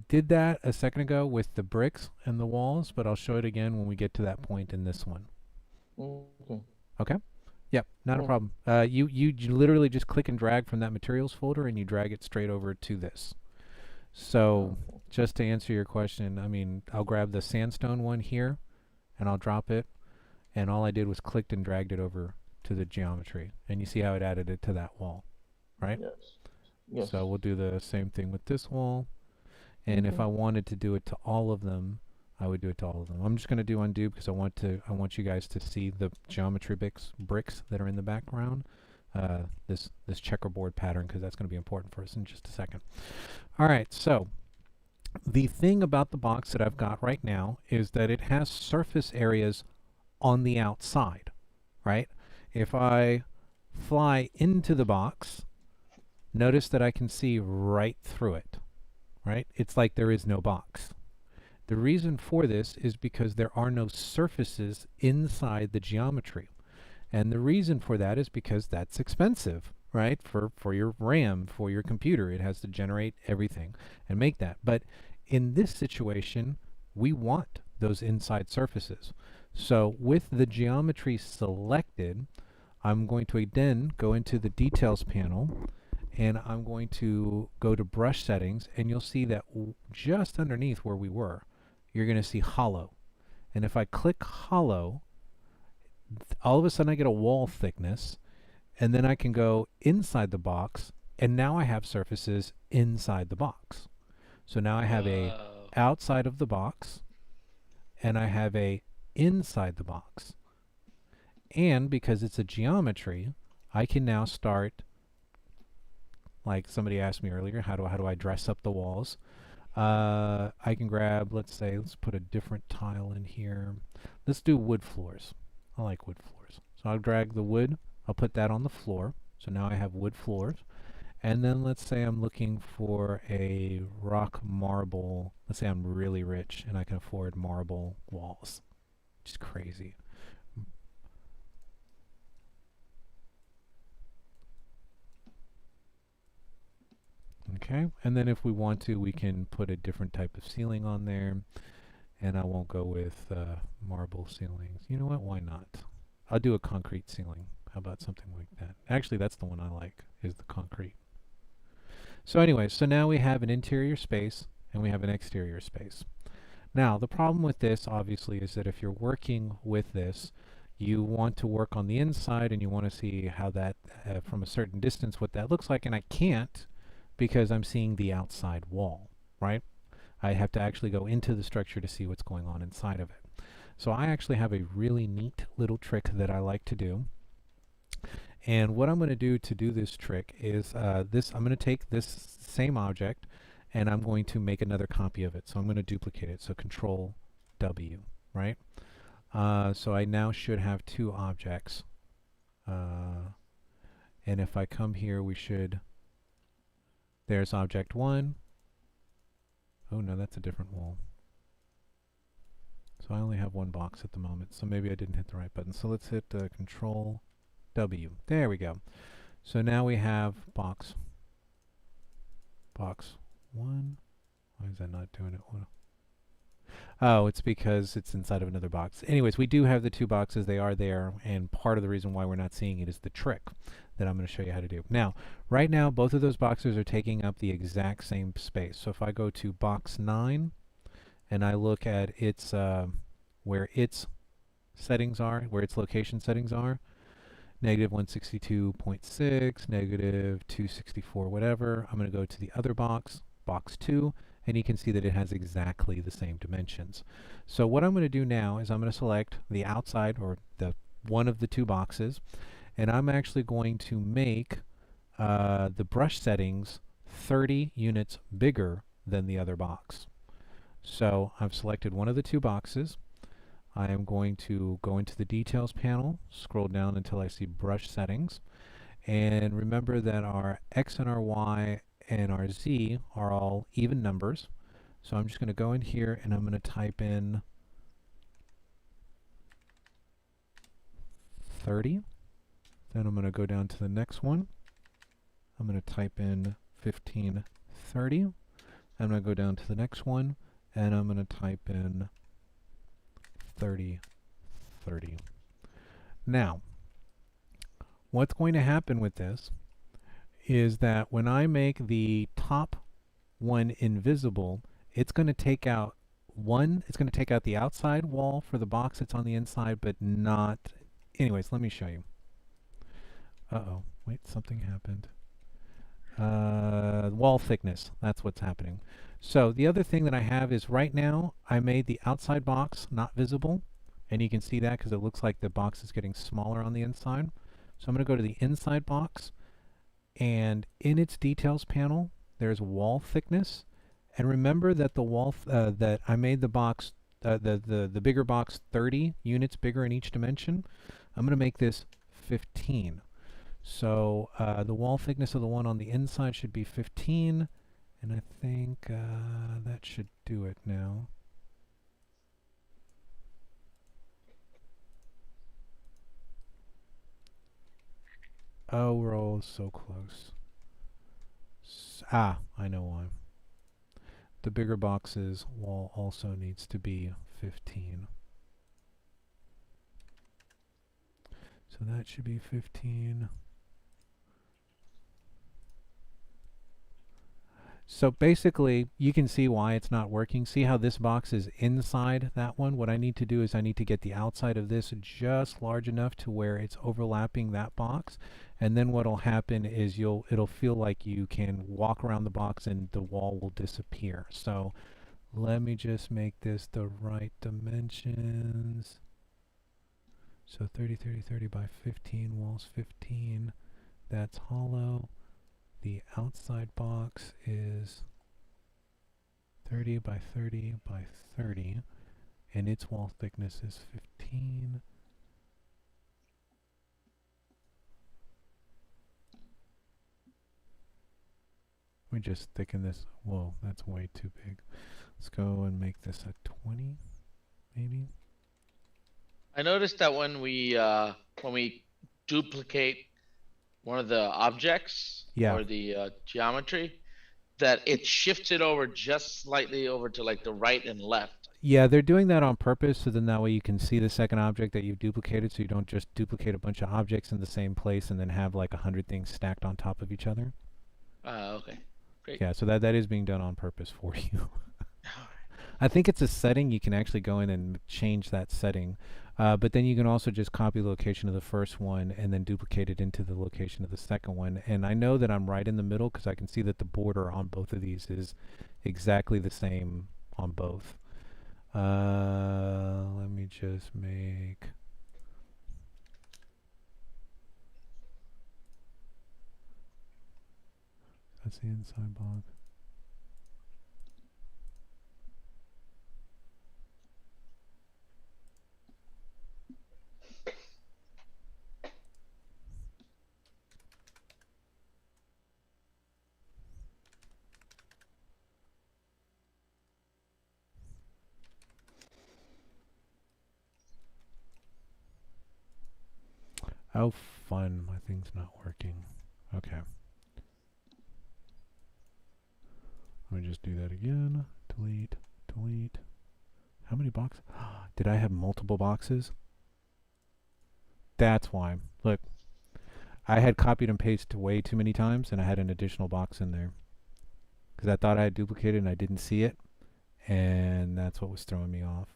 did that a second ago with the bricks and the walls, but I'll show it again when we get to that point in this one. Okay. Okay? Yep, not a problem. You literally just click and drag from that materials folder, and you drag it straight over to this. So just to answer your question, I mean, I'll grab the sandstone one here, and I'll drop it, and all I did was clicked and dragged it over to the geometry, and you see how it added it to that wall. right? Yes. Yes. So we'll do the same thing with this wall. And if Okay. I wanted to do it to all of them, I would do it to all of them. I'm just going to do undo because I want you guys to see the geometry bricks that are in the background. This checkerboard pattern, because that's going to be important for us in just a second. All right, so the thing about the box that I've got right now is that it has surface areas on the outside, right? If I fly into the box, notice that I can see right through it, right? It's like there is no box. The reason for this is because there are no surfaces inside the geometry. And the reason for that is because that's expensive, right? For your RAM, for your computer, it has to generate everything and make that. But in this situation, we want those inside surfaces. So with the geometry selected, I'm going to then go into the details panel, and I'm going to go to brush settings, and you'll see that just underneath where we were, you're going to see hollow. And if I click hollow, all of a sudden I get a wall thickness, and then I can go inside the box, and now I have surfaces inside the box. So now I have a outside of the box, and I have a inside the box. And because it's a geometry, I can now start, like somebody asked me earlier, how do I dress up the walls? I can grab, let's put a different tile in here. Let's do wood floors. I like wood floors. So I'll drag the wood, I'll put that on the floor. So now I have wood floors. And then let's say I'm looking for a rock marble. Let's say I'm really rich and I can afford marble walls. Just crazy. Okay, and then if we want to, we can put a different type of ceiling on there. And I won't go with marble ceilings. You know what? Why not? I'll do a concrete ceiling. How about something like that? Actually, that's the one I like, is the concrete. So anyway, so now we have an interior space and we have an exterior space. Now, the problem with this, obviously, is that if you're working with this, you want to work on the inside and you want to see how that, from a certain distance, what that looks like. And I can't because I'm seeing the outside wall, right? I have to actually go into the structure to see what's going on inside of it. So I actually have a really neat little trick that I like to do. And what I'm going to do this trick is I'm going to take this same object and I'm going to make another copy of it. So I'm going to duplicate it. So Control W, right? So I now should have two objects. And if I come here, there's object 1. Oh no, that's a different wall. So I only have one box at the moment, so maybe I didn't hit the right button. So let's hit Control W. There we go. So now we have box 1. Why is that not doing it? Oh, it's because it's inside of another box. Anyways, we do have the two boxes. They are there, and part of the reason why we're not seeing it is the trick that I'm going to show you how to do. Now, right now, both of those boxes are taking up the exact same space. So if I go to box 9 and I look at its where its settings are, where its location settings are, -162.6, -264, whatever. I'm going to go to the other box, box 2, and you can see that it has exactly the same dimensions. So what I'm going to do now is I'm going to select the outside, or the one of the two boxes, and I'm actually going to make the brush settings 30 units bigger than the other box. So I've selected one of the two boxes. I am going to go into the details panel, scroll down until I see brush settings, and remember that our X and our Y and our Z are all even numbers. So I'm just going to go in here and I'm going to type in 30. Then I'm going to go down to the next one. I'm going to type in 1530. I'm going to go down to the next one and I'm going to type in 3030. Now, what's going to happen with this is that when I make the top one invisible, it's going to take out the outside wall for the box that's on the inside, but not. Anyways, let me show you. Uh-oh, wait, something happened. wall thickness. That's what's happening. So the other thing that I have is right now I made the outside box not visible, and you can see that because it looks like the box is getting smaller on the inside. So I'm going to go to the inside box, and in its details panel there's wall thickness. And remember that the wall that I made the box the bigger box 30 units bigger in each dimension. I'm going to make this 15. So the wall thickness of the one on the inside should be 15, and I think that should do it now. Oh, we're all so close. I know why. The bigger box's wall also needs to be 15. So that should be 15. So basically, you can see why it's not working. See how this box is inside that one? What I need to do is I need to get the outside of this just large enough to where it's overlapping that box. And then what'll happen is it'll feel like you can walk around the box and the wall will disappear. So let me just make this the right dimensions. So 30, 30, 30 by 15, walls 15. That's hollow. The outside box is 30 by 30 by 30, and its wall thickness is 15. We just thicken this. Whoa, that's way too big. Let's go and make this a 20, maybe. I noticed that when we duplicate one of the objects or the geometry, that it shifts it over just slightly over to like the right and left. Yeah, they're doing that on purpose, so then that way you can see the second object that you've duplicated, so you don't just duplicate a bunch of objects in the same place and then have like 100 things stacked on top of each other. Okay, great. Yeah, so that is being done on purpose for you. I think it's a setting. You can actually go in and change that setting. But then you can also just copy the location of the first one and then duplicate it into the location of the second one. And I know that I'm right in the middle because I can see that the border on both of these is exactly the same on both. Let me just make... That's the inside box. Oh, fun. My thing's not working. Okay. Let me just do that again. Delete, delete. How many boxes? Did I have multiple boxes? That's why. Look, I had copied and pasted way too many times, and I had an additional box in there. Because I thought I had duplicated and I didn't see it. And that's what was throwing me off.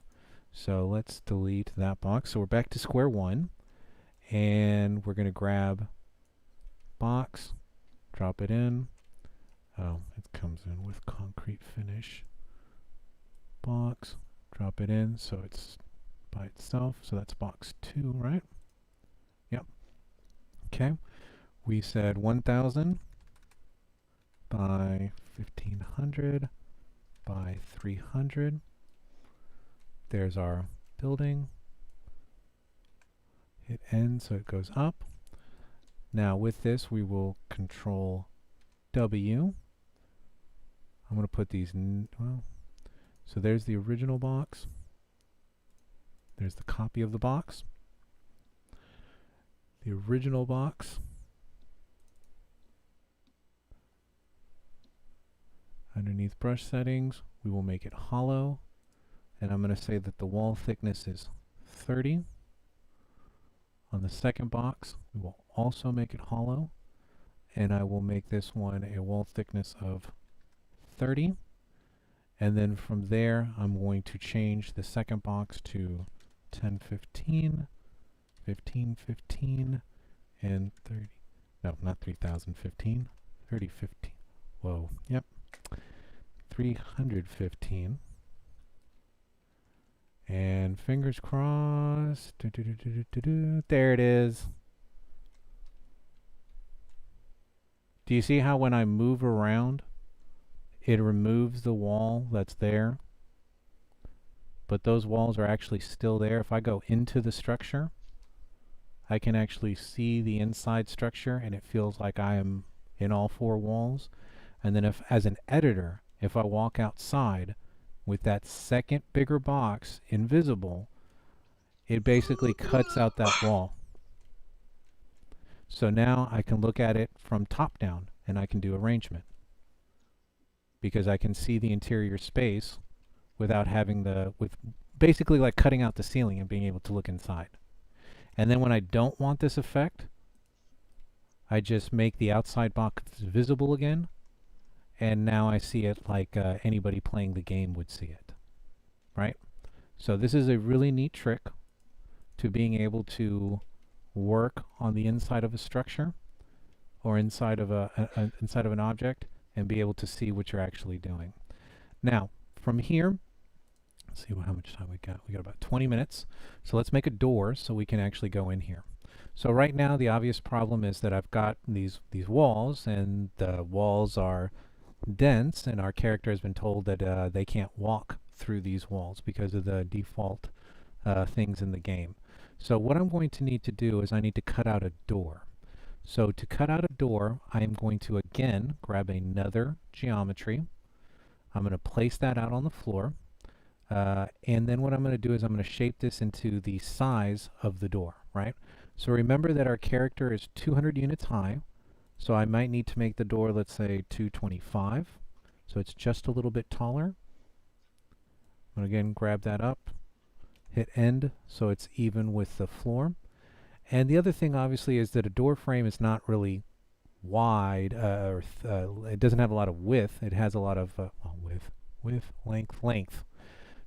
So let's delete that box. So we're back to square one. And we're going to grab box, drop it in. Oh, it comes in with concrete finish. Box, drop it in so it's by itself. So that's box 2, right? Yep. Okay. We said 1000 by 1500 by 300. There's our building. Hit N so it goes up. Now with this we will control W. I'm going to put these so there's the original box. There's the copy of the box. The original box. Underneath brush settings, we will make it hollow. And I'm going to say that the wall thickness is 30. On the second box, we will also make it hollow. And I will make this one a wall thickness of 30. And then from there, I'm going to change the second box to 1015, 1515, and 30. No, not 3015, 3015. Whoa. Yep. 315. And fingers crossed. There it is. Do you see how when I move around, it removes the wall that's there? But those walls are actually still there. If I go into the structure, I can actually see the inside structure, and it feels like I am in all four walls. And then if, as an editor, if I walk outside with that second bigger box invisible, it basically cuts out that wall. So now I can look at it from top down, and I can do arrangement, because I can see the interior space without having with basically like cutting out the ceiling and being able to look inside. And then when I don't want this effect, I just make the outside box visible again, and now I see it like anybody playing the game would see it, right? So this is a really neat trick to being able to work on the inside of a structure or inside of inside of an object and be able to see what you're actually doing. Now, from here, let's see how much time we got. We got about 20 minutes. So let's make a door so we can actually go in here. So right now, the obvious problem is that I've got these walls, and the walls are dense, and our character has been told that they can't walk through these walls because of the default things in the game. So what I'm going to need to do is I need to cut out a door. So to cut out a door, I am going to again grab another geometry. I'm going to place that out on the floor. And then what I'm going to do is I'm going to shape this into the size of the door, right? So remember that our character is 200 units high. So I might need to make the door, let's say, 225. So it's just a little bit taller. I'm going to again grab that up, hit end, so it's even with the floor. And the other thing, obviously, is that a door frame is not really wide, it doesn't have a lot of width. It has a lot of width, length.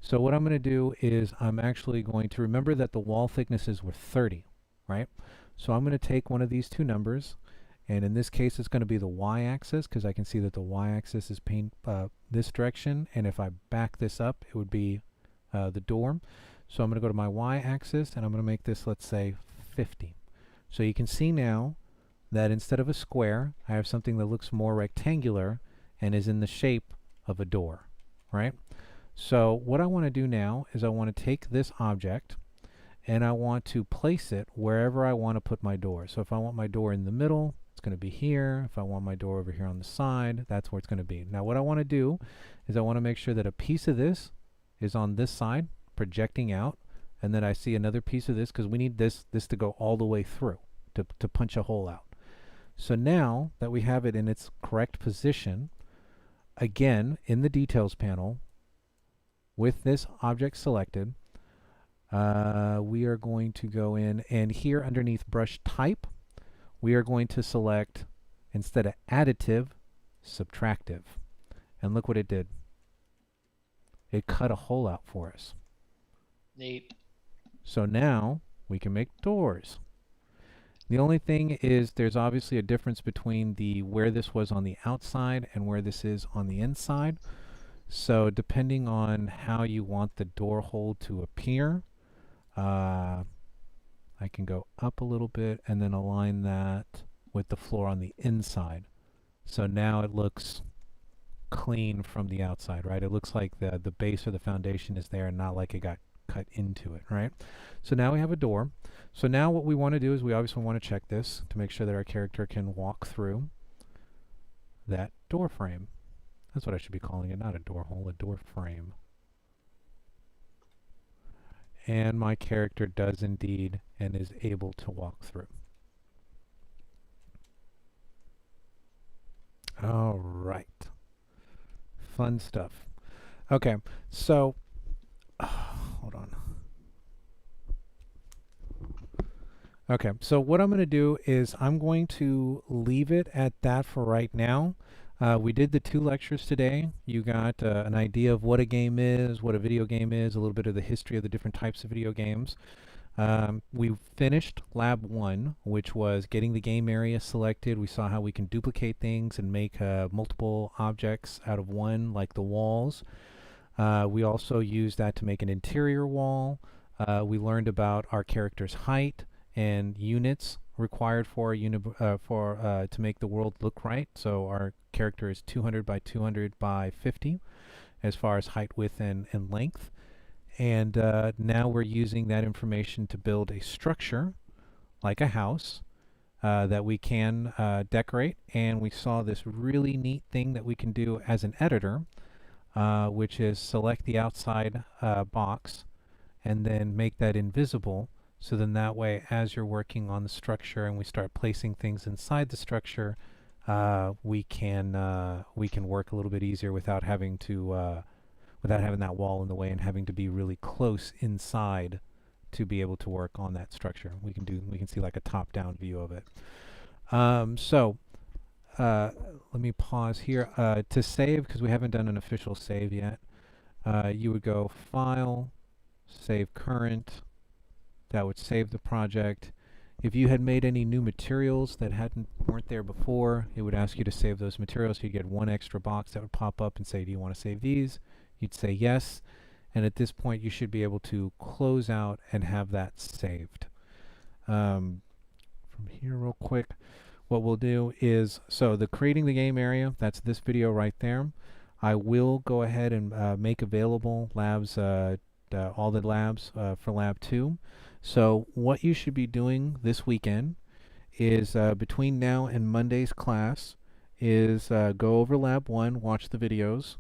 So what I'm going to do is I'm actually going to remember that the wall thicknesses were 30, right? So I'm going to take one of these two numbers, and in this case it's going to be the y-axis, because I can see that the y-axis is this direction, and if I back this up, it would be the door. So I'm going to go to my y-axis, and I'm going to make this, let's say, 50. So you can see now that instead of a square, I have something that looks more rectangular and is in the shape of a door, right? So what I want to do now is I want to take this object and I want to place it wherever I want to put my door. So if I want my door in the middle, it's going to be here. If I want my door over here on the side, that's where it's going to be. Now what I want to do is I want to make sure that a piece of this is on this side, projecting out, and then I see another piece of this, because we need this to go all the way through to punch a hole out. So now that we have it in its correct position, again in the details panel with this object selected, we are going to go in, and here underneath brush type we are going to select, instead of additive, subtractive. And look what it did. It cut a hole out for us. Neat. So now we can make doors. The only thing is there's obviously a difference between where this was on the outside and where this is on the inside. So depending on how you want the door hole to appear, I can go up a little bit and then align that with the floor on the inside. So now it looks clean from the outside, right? It looks like the base or the foundation is there and not like it got cut into it, right? So now we have a door. So now what we want to do is we obviously want to check this to make sure that our character can walk through that door frame. That's what I should be calling it, not a door hole, a door frame. And my character does indeed and is able to walk through. All right. Fun stuff. Okay, so hold on. Okay, so what I'm going to do is I'm going to leave it at that for right now. We did the 2 lectures today. You got an idea of what a game is, what a video game is, a little bit of the history of the different types of video games. We finished lab 1, which was getting the game area selected. We saw how we can duplicate things and make multiple objects out of one, like the walls. We also used that to make an interior wall. We learned about our character's height and units required for to make the world look right. So our character is 200 by 200 by 50 as far as height, width, and length. And now we're using that information to build a structure like a house that we can decorate. And we saw this really neat thing that we can do as an editor, which is select the outside box and then make that invisible. So then that way, as you're working on the structure and we start placing things inside the structure, we can work a little bit easier without having that wall in the way and having to be really close inside to be able to work on that structure. We can see like a top-down view of it. Let me pause here to save, because we haven't done an official save yet. You would go File, Save Current. That would save the project. If you had made any new materials that weren't there before, it would ask you to save those materials. You'd get one extra box that would pop up and say, do you want to save these? You'd say yes. And at this point, you should be able to close out and have that saved. From here real quick, what we'll do is, so the creating the game area, that's this video right there. I will go ahead and make available labs, all the labs for lab 2. So what you should be doing this weekend is between now and Monday's class is go over lab 1, watch the videos,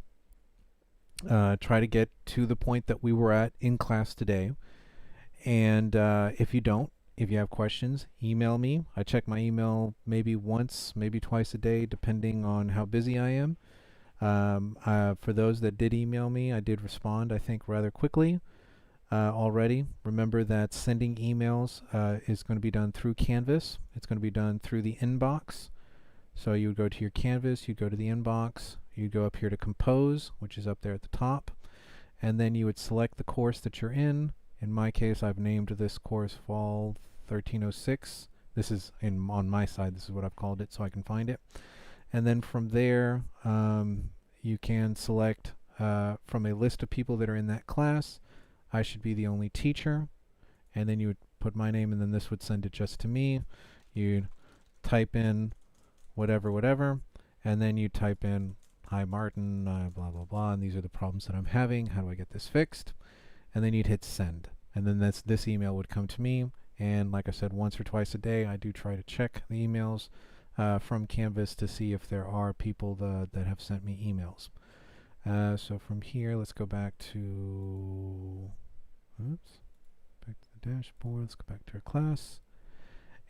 try to get to the point that we were at in class today. And if you have questions, email me. I check my email maybe once, maybe twice a day, depending on how busy I am. For those that did email me, I did respond, I think, rather quickly. Already. Remember that sending emails is going to be done through Canvas. It's going to be done through the inbox. So you would go to your Canvas, you go to the inbox, you go up here to Compose, which is up there at the top, and then you would select the course that you're in. In my case, I've named this course Fall 1306. This is on my side, this is what I've called it so I can find it. And then from there, you can select from a list of people that are in that class. I should be the only teacher, and then you would put my name, and then this would send it just to me. You'd type in whatever, and then you type in, hi Martin, blah blah blah, and these are the problems that I'm having, how do I get this fixed? And then you'd hit send, and then this email would come to me. And like I said, once or twice a day I do try to check the emails from Canvas to see if there are people that have sent me emails. So from here, let's go back to back to the dashboard. Let's go back to our class.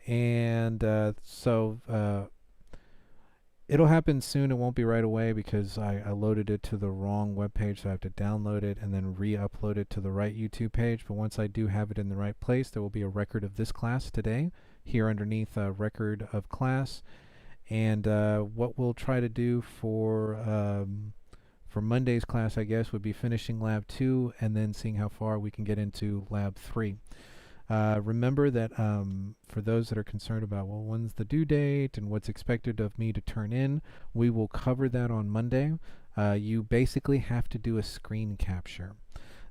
And it'll happen soon. It won't be right away because I loaded it to the wrong web page, so I have to download it and then re-upload it to the right YouTube page. But once I do have it in the right place, there will be a record of this class today here underneath a record of class. And what we'll try to do for Monday's class, I guess, would be finishing lab 2 and then seeing how far we can get into lab 3. Remember that for those that are concerned about, well, when's the due date and what's expected of me to turn in, we will cover that on Monday. You basically have to do a screen capture.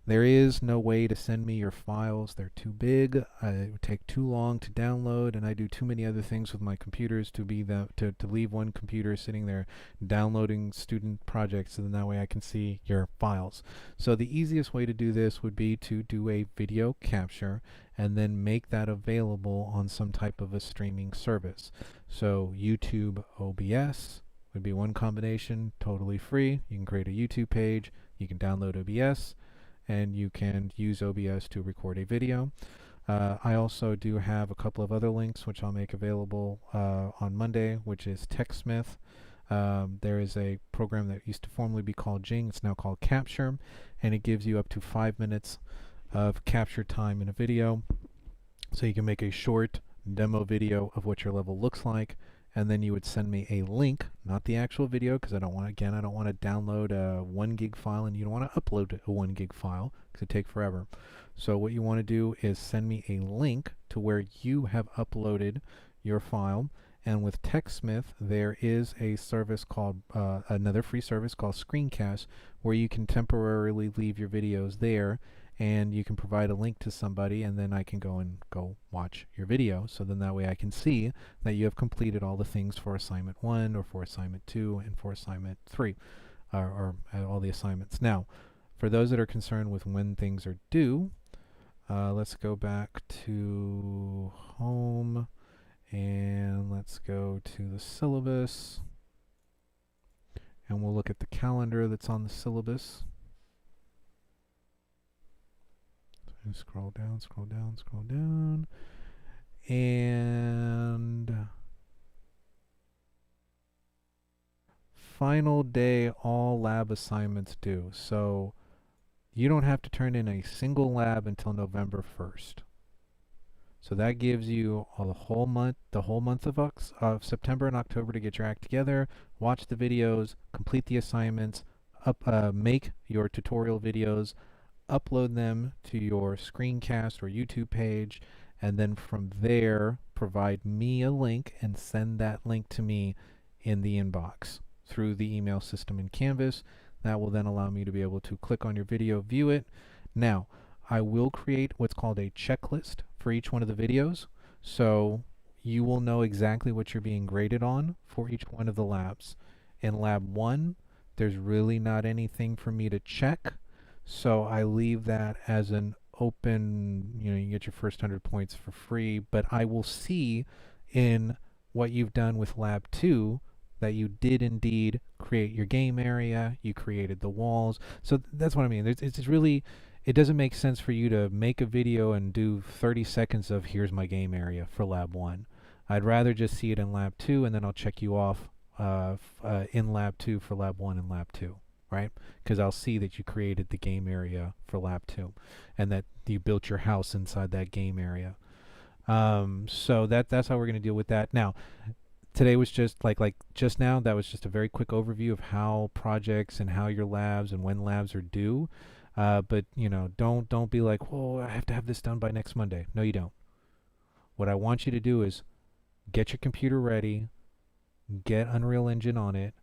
There is no way to send me your files. They're too big. It would take too long to download, and I do too many other things with my computers to leave one computer sitting there downloading student projects, so then that way I can see your files. So the easiest way to do this would be to do a video capture and then make that available on some type of a streaming service. So YouTube OBS would be one combination, totally free. You can create a YouTube page, you can download OBS, and you can use OBS to record a video. I also do have a couple of other links which I'll make available on Monday, which is TechSmith. There is a program that used to formerly be called Jing. It's now called Capture, and it gives you up to 5 minutes of capture time in a video. So you can make a short demo video of what your level looks like, and then you would send me a link, not the actual video, because I don't want to download a 1 gig file, and you don't want to upload a 1 gig file because it takes forever. So what you want to do is send me a link to where you have uploaded your file. And with TechSmith, there is a service called, another free service called Screencast, where you can temporarily leave your videos there, and you can provide a link to somebody, and then I can go watch your video. So then that way I can see that you have completed all the things for assignment 1 or for assignment 2 and for assignment 3, or all the assignments. Now, for those that are concerned with when things are due, let's go back to home, and let's go to the syllabus, and we'll look at the calendar that's on the syllabus. And scroll down, scroll down, scroll down, and final day all lab assignments due. So you don't have to turn in a single lab until November 1st. So that gives you the whole month of September and October to get your act together, watch the videos, complete the assignments, make your tutorial videos, upload them to your Screencast or YouTube page, and then from there provide me a link and send that link to me in the inbox through the email system in Canvas. That will then allow me to be able to click on your video, view it. Now, I will create what's called a checklist for each one of the videos, so you will know exactly what you're being graded on for each one of the labs. In lab 1, there's really not anything for me to check, so I leave that as an open, you get your first 100 points for free, but I will see in what you've done with lab 2 that you did indeed create your game area, you created the walls. So that's what I mean. It's really, it doesn't make sense for you to make a video and do 30 seconds of here's my game area for lab 1. I'd rather just see it in lab 2, and then I'll check you off in lab 2 for lab 1 and lab 2. Right? Because I'll see that you created the game area for lab 2 and that you built your house inside that game area. So that's how we're going to deal with that. Now, today was just like just now, that was just a very quick overview of how projects and how your labs and when labs are due. But don't be like, whoa, I have to have this done by next Monday. No, you don't. What I want you to do is get your computer ready, get Unreal Engine on it,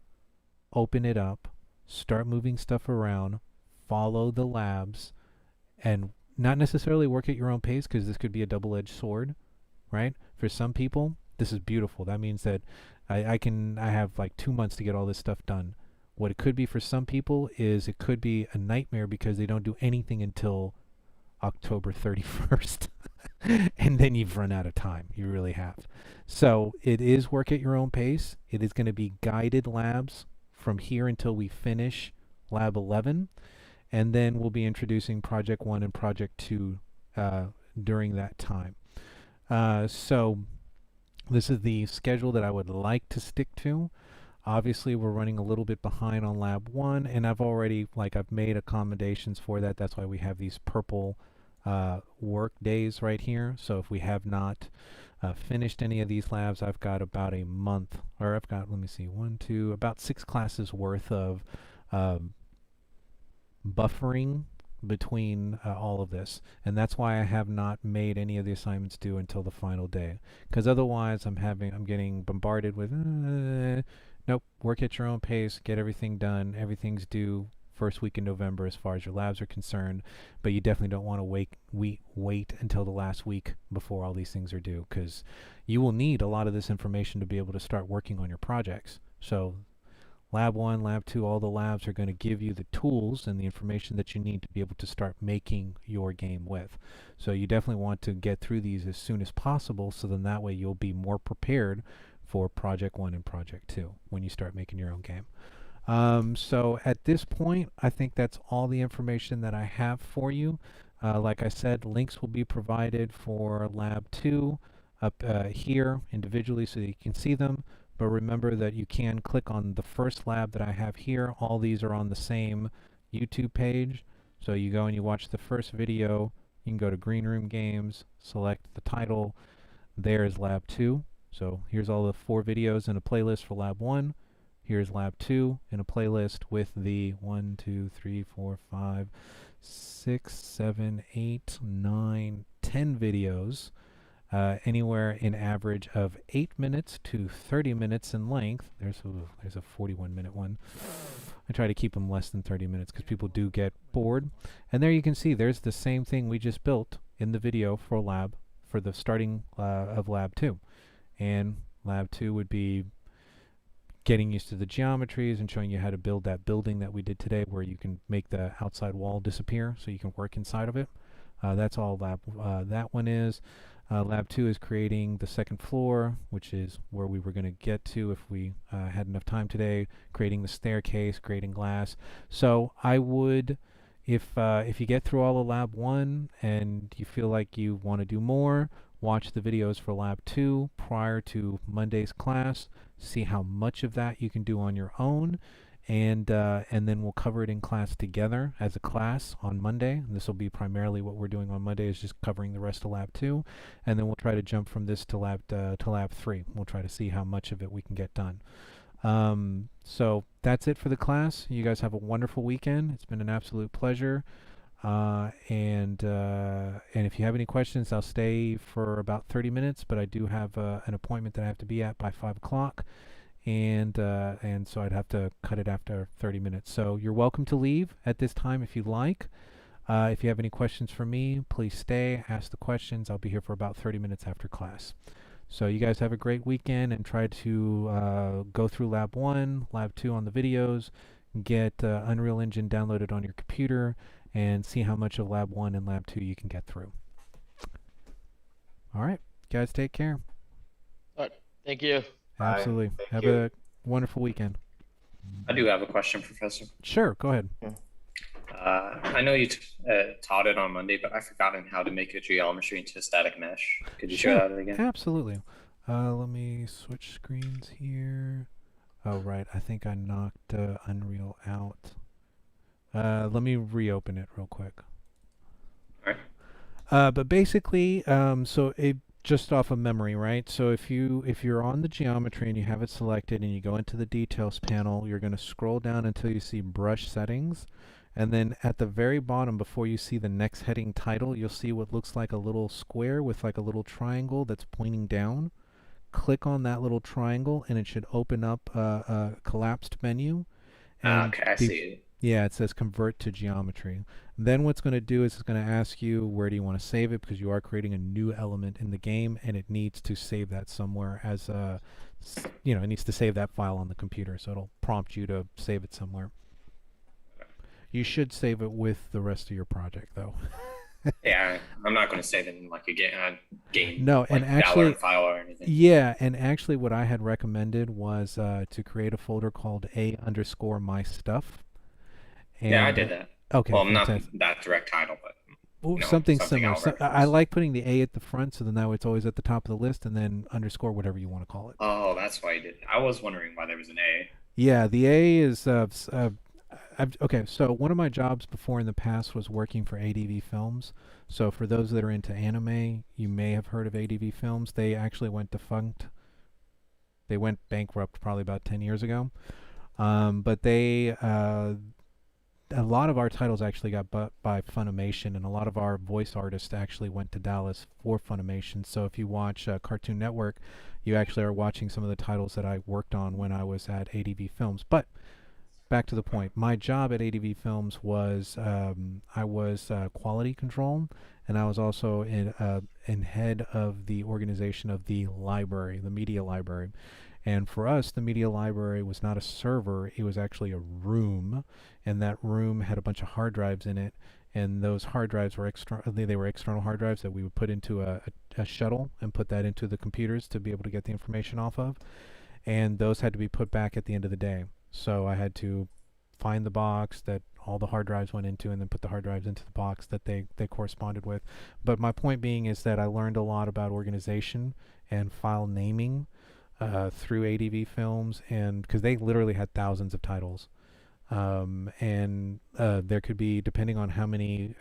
open it up, start moving stuff around, follow the labs, and not necessarily work at your own pace, because this could be a double-edged sword, right? For some people, this is beautiful. That means that I have like 2 months to get all this stuff done. What it could be for some people is it could be a nightmare because they don't do anything until October 31st. And then you've run out of time. You really have. So it is work at your own pace. It is going to be guided labs from here until we finish lab 11, and then we'll be introducing project 1 and project 2 during that time. So this is the schedule that I would like to stick to. Obviously, we're running a little bit behind on lab 1, and I've made accommodations for that. That's why we have these purple work days right here. So if we have not finished any of these labs, I've got about a month, or I've got, let me see, about 6 classes worth of buffering between all of this, and that's why I have not made any of the assignments due until the final day, because otherwise I'm getting bombarded with nope, work at your own pace, get everything done, everything's due first week in November as far as your labs are concerned, but you definitely don't want to wait until the last week before all these things are due, because you will need a lot of this information to be able to start working on your projects. So lab 1, lab 2, all the labs are going to give you the tools and the information that you need to be able to start making your game with. So you definitely want to get through these as soon as possible, so then that way you'll be more prepared for project 1 and project 2 when you start making your own game. So at this point, I think that's all the information that I have for you. Like I said, links will be provided for lab 2 up here individually so that you can see them. But remember that you can click on the first lab that I have here. All these are on the same YouTube page. So you go and you watch the first video. You can go to Green Room Games, select the title. There's lab 2. So here's all the 4 videos in a playlist for Lab 1. Here's Lab 2 in a playlist with the 1, 2, 3, 4, 5, 6, 7, 8, 9, 10 videos, anywhere in average of 8 minutes to 30 minutes in length. There's a 41-minute one. I try to keep them less than 30 minutes because people do get bored. And there you can see there's the same thing we just built in the video for the starting of Lab 2. And Lab 2 would be getting used to the geometries and showing you how to build that building that we did today, where you can make the outside wall disappear so you can work inside of it. That's all that one is. Lab 2 is creating the second floor, which is where we were going to get to if we had enough time today, creating the staircase, creating glass. So I would, if you get through all of Lab 1 and you feel like you want to do more, watch the videos for Lab 2 prior to Monday's class, see how much of that you can do on your own, and then we'll cover it in class together as a class on Monday. And this will be primarily what we're doing on Monday, is just covering the rest of Lab 2, and then we'll try to jump from this to Lab 3. We'll try to see how much of it we can get done. So that's it for the class. You guys have a wonderful weekend. It's been an absolute pleasure. And if you have any questions, I'll stay for about 30 minutes, but I do have an appointment that I have to be at by 5 o'clock, and so I'd have to cut it after 30 minutes. So you're welcome to leave at this time if you'd like. If you have any questions for me, please stay, ask the questions. I'll be here for about 30 minutes after class. So you guys have a great weekend, and try to go through Lab 1, Lab 2 on the videos, get Unreal Engine downloaded on your computer, and see how much of Lab 1 and Lab 2 you can get through. All right, guys, take care. All right, thank you. Absolutely. Have a wonderful weekend. I do have a question, Professor. Sure, go ahead. I know you taught it on Monday, but I've forgotten how to make a geometry into a static mesh. Could you show that again? Absolutely. Let me switch screens here. Oh, right. I think I knocked Unreal out. Let me reopen it real quick. All right. But basically, so it just off of memory, right? So if you're on the geometry and you have it selected and you go into the details panel, you're going to scroll down until you see brush settings, and then at the very bottom, before you see the next heading title, you'll see what looks like a little square with like a little triangle that's pointing down. Click on that little triangle and it should open up a collapsed menu. Okay, I see it. Yeah, it says convert to geometry. Then what's going to do is it's going to ask you where do you want to save it, because you are creating a new element in the game and it needs to save that somewhere as a, it needs to save that file on the computer. So it'll prompt you to save it somewhere. You should save it with the rest of your project though. Yeah, I'm not going to save it in like a game. No, like and actually, file or anything. Yeah, and actually what I had recommended was to create a folder called a_my_stuff. And, yeah, I did that. Okay. Well, not fantastic. that direct title, but something similar. I'll I like putting the A at the front, so then that way it's always at the top of the list, and then underscore whatever you want to call it. Oh, that's why you did it. I was wondering why there was an A. Yeah, the A is okay. So one of my jobs before in the past was working for ADV Films. So for those that are into anime, you may have heard of ADV Films. They actually went defunct. They went bankrupt probably about 10 years ago. But they a lot of our titles actually got bought by Funimation, and a lot of our voice artists actually went to Dallas for Funimation. So if you watch Cartoon Network, you actually are watching some of the titles that I worked on when I was at ADV Films. But back to the point, my job at ADV Films was I was quality control, and I was also in head of the organization of the library, the media library. And for us, the media library was not a server, it was actually a room, and that room had a bunch of hard drives in it, and those hard drives were external hard drives that we would put into a shuttle and put that into the computers to be able to get the information off of, and those had to be put back at the end of the day. So I had to find the box that all the hard drives went into and then put the hard drives into the box that they corresponded with. But my point being is that I learned a lot about organization and file naming through ADV Films, and because they literally had thousands of titles. and there could be, depending on how many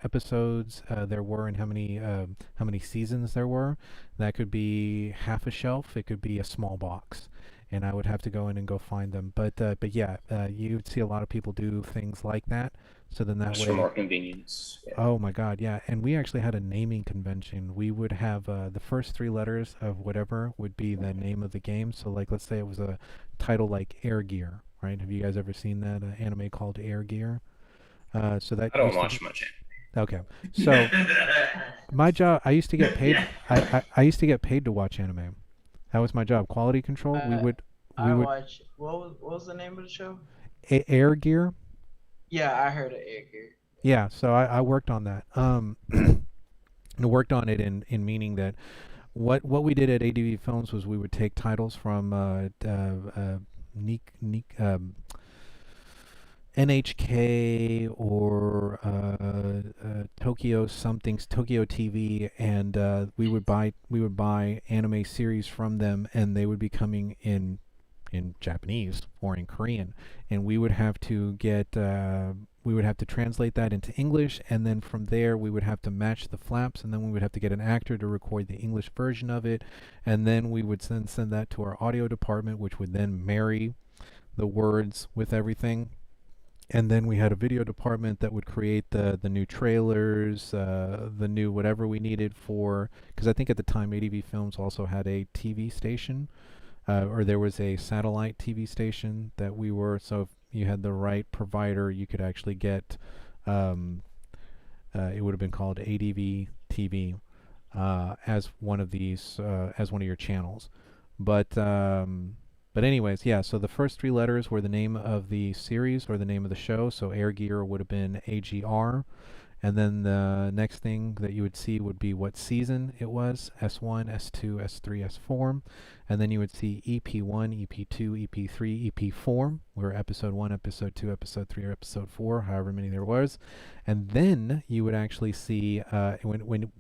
episodes there were and how many seasons there were, that could be half a shelf. It could be a small box, and I would have to go in and go find them. But yeah, you'd see a lot of people do things like that. So then that Just way, for more convenience. Yeah. oh my God, yeah. And we actually had a naming convention. We would have the first 3 letters of whatever would be the name of the game. So like, let's say it was a title like Air Gear, right? Have you guys ever seen that anime called Air Gear? So that I don't used to watch be- much. Okay, so my job, I used to get paid. I used to get paid to watch anime. That was my job, quality control. We would watch. What was the name of the show? Air Gear. Yeah, I heard of Edgar. Yeah, so I worked on that. I worked on it in meaning that what we did at ADV Films was we would take titles from NHK or Tokyo something's Tokyo TV, and we would buy anime series from them, and they would be coming in Japanese or in Korean, and we would have to translate that into English, and then from there we would have to match the flaps, and then we would have to get an actor to record the English version of it, and then we would send that to our audio department, which would then marry the words with everything. And then we had a video department that would create the new trailers, the new whatever we needed for, because I think at the time ADV Films also had a TV station, or there was a satellite TV station that we were, so if you had the right provider, you could actually get, it would have been called ADV TV as one of these, as one of your channels. But anyways, yeah, so the first 3 letters were the name of the series or the name of the show. So Air Gear would have been AGR. And then the next thing that you would see would be what season it was, S1, S2, S3, S4. And then you would see EP1, EP2, EP3, EP4, where episode 1, episode 2, episode 3, or episode 4, however many there was. And then you would actually see, when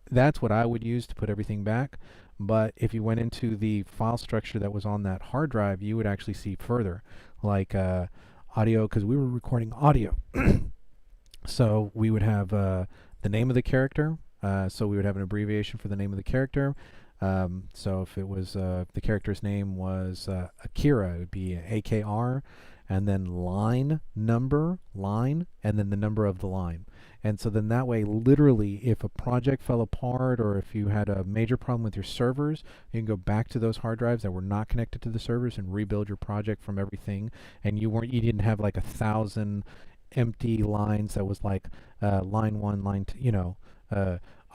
that's what I would use to put everything back. But if you went into the file structure that was on that hard drive, you would actually see further, like audio, because we were recording audio. So we would have the name of the character. So we would have an abbreviation for the name of the character. So if it was the character's name was Akira, it would be AKR, and then line, and then the number of the line. And so then that way, literally, if a project fell apart or if you had a major problem with your servers, you can go back to those hard drives that were not connected to the servers and rebuild your project from everything. And you didn't have like 1,000 empty lines that was like line 1, line 2,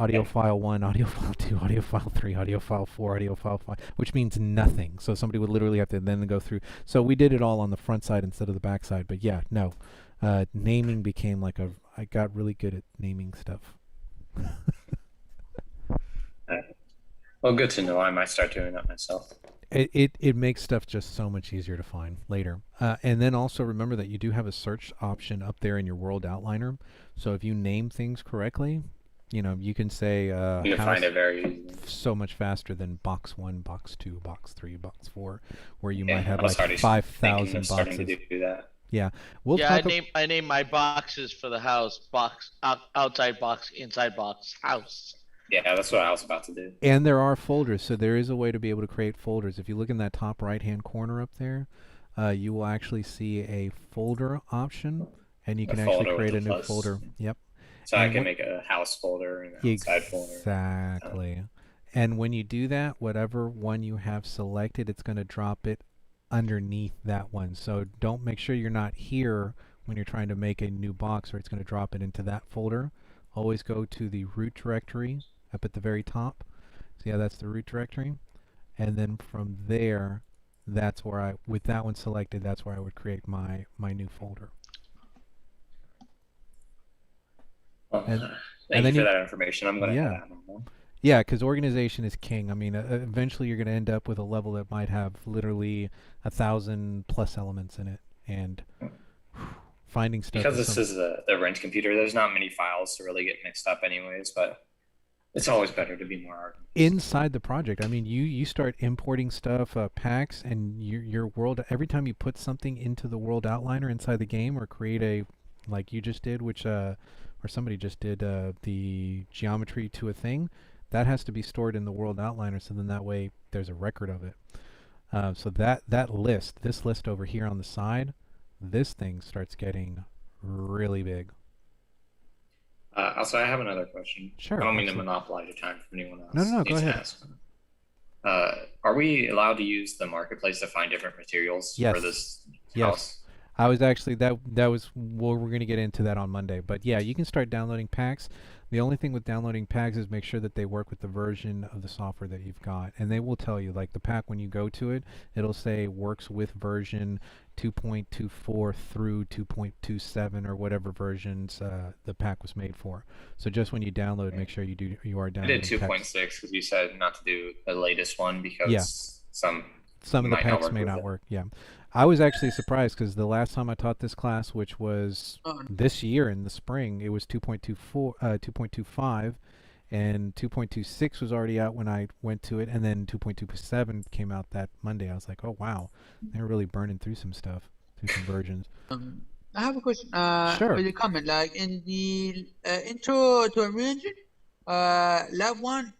audio file 1, audio file 2, audio file 3, audio file 4, audio file 5, which means nothing. So somebody would literally have to then go through. So we did it all on the front side instead of the back side. But yeah, no. Naming became like I got really good at naming stuff. Well, good to know. I might start doing that myself. It makes stuff just so much easier to find later. And then also remember that you do have a search option up there in your world outliner. So if you name things correctly, you can say you can find it very easy. So much faster than box 1, box 2, box 3, box 4, where you might have like 5,000 boxes. To do that. Yeah, I name my boxes for the house box, outside box, inside box, house. Yeah, that's what I was about to do. And there are folders, so there is a way to be able to create folders. If you look in that top right-hand corner up there, you will actually see a folder option, and you can actually create a new folder. Yep. So I can make a house folder and an outside folder. Exactly. And when you do that, whatever one you have selected, it's going to drop it underneath that one. So don't make sure you're not here when you're trying to make a new box, or it's going to drop it into that folder. Always go to the root directory up at the very top. See how that's the root directory? And then from there, that's where with that one selected, that's where I would create my new folder. Thank you for that information. I'm going to add that one. Yeah, because organization is king. I mean, eventually you're going to end up with a level that might have literally 1,000+ elements in it, and finding stuff. Because this is the Wrench computer, there's not many files to really get mixed up anyways, but It's always better to be more organized. inside the project. I mean, you start importing stuff, packs, and your world. Every time you put something into the world outliner inside the game, or create a, like you just did, which or somebody just did, the geometry to a thing, that has to be stored in the world outliner. So then that way there's a record of it. So that list, this list over here on the side, this thing starts getting really big. Also, I have another question. Sure, I don't mean to absolutely. monopolize your time for anyone else. No, go needs to ahead. ask. Are we allowed to use the marketplace to find different materials for Yes. this Yes. house? I was actually that was, well, we're going to get into that on Monday. But yeah, you can start downloading packs. The only thing with downloading packs is make sure that they work with the version of the software that you've got. And they will tell you, like the pack, when you go to it, it'll say works with version 2.24 through 2.27 or whatever versions the pack was made for. So just when you download, make sure you are I downloading did packs. 2.6 because you said not to do the latest one because Yeah. some Some of the might not packs work may with not it. work. Yeah, I was actually surprised because the last time I taught this class, which was this year in the spring, it was 2.24, 2.25, and 2.26 was already out when I went to it, and then 2.27 came out that Monday. I was like, oh wow, they're really burning through some stuff, through some versions. I have a question. Sure. With a comment, like in the intro to Unreal Engine, lab one,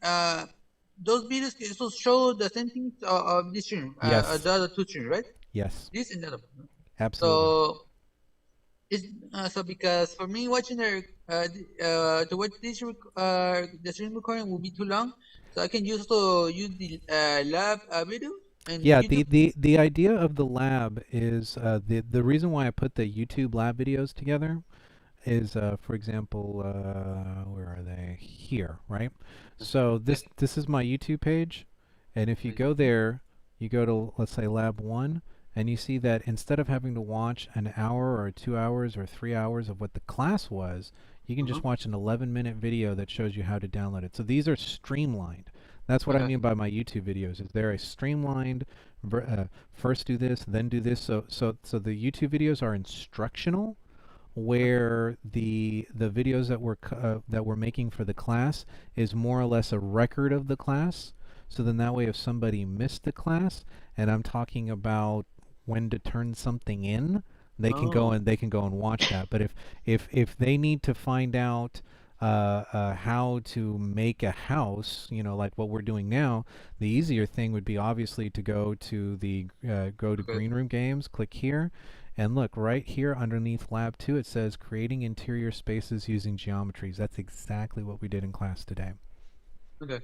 those videos also show the same things of this stream, Yes. the other two streams, right? Yes, This and the other one. absolutely. So because for me watching to watch this the stream recording will be too long, so I can use the lab video. And Yeah, YouTube. the idea of the lab is the reason why I put the YouTube lab videos together is, for example, where are they? Here, right? So this is my YouTube page, and if you go there, you go to, let's say, lab 1, and you see that instead of having to watch an hour or 2 hours or 3 hours of what the class was, you can just watch an 11-minute video that shows you how to download it. So these are streamlined. That's what I mean by my YouTube videos. Is they're a streamlined, first do this, then do this. So the YouTube videos are instructional, where the videos that we're making for the class is more or less a record of the class. So then that way, if somebody missed the class, and I'm talking about when to turn something in, they can go and watch that. But if they need to find out how to make a house, like what we're doing now, the easier thing would be obviously to go to Green Room Games, click here, and look right here underneath Lab 2. It says creating interior spaces using geometries. That's exactly what we did in class today. Okay.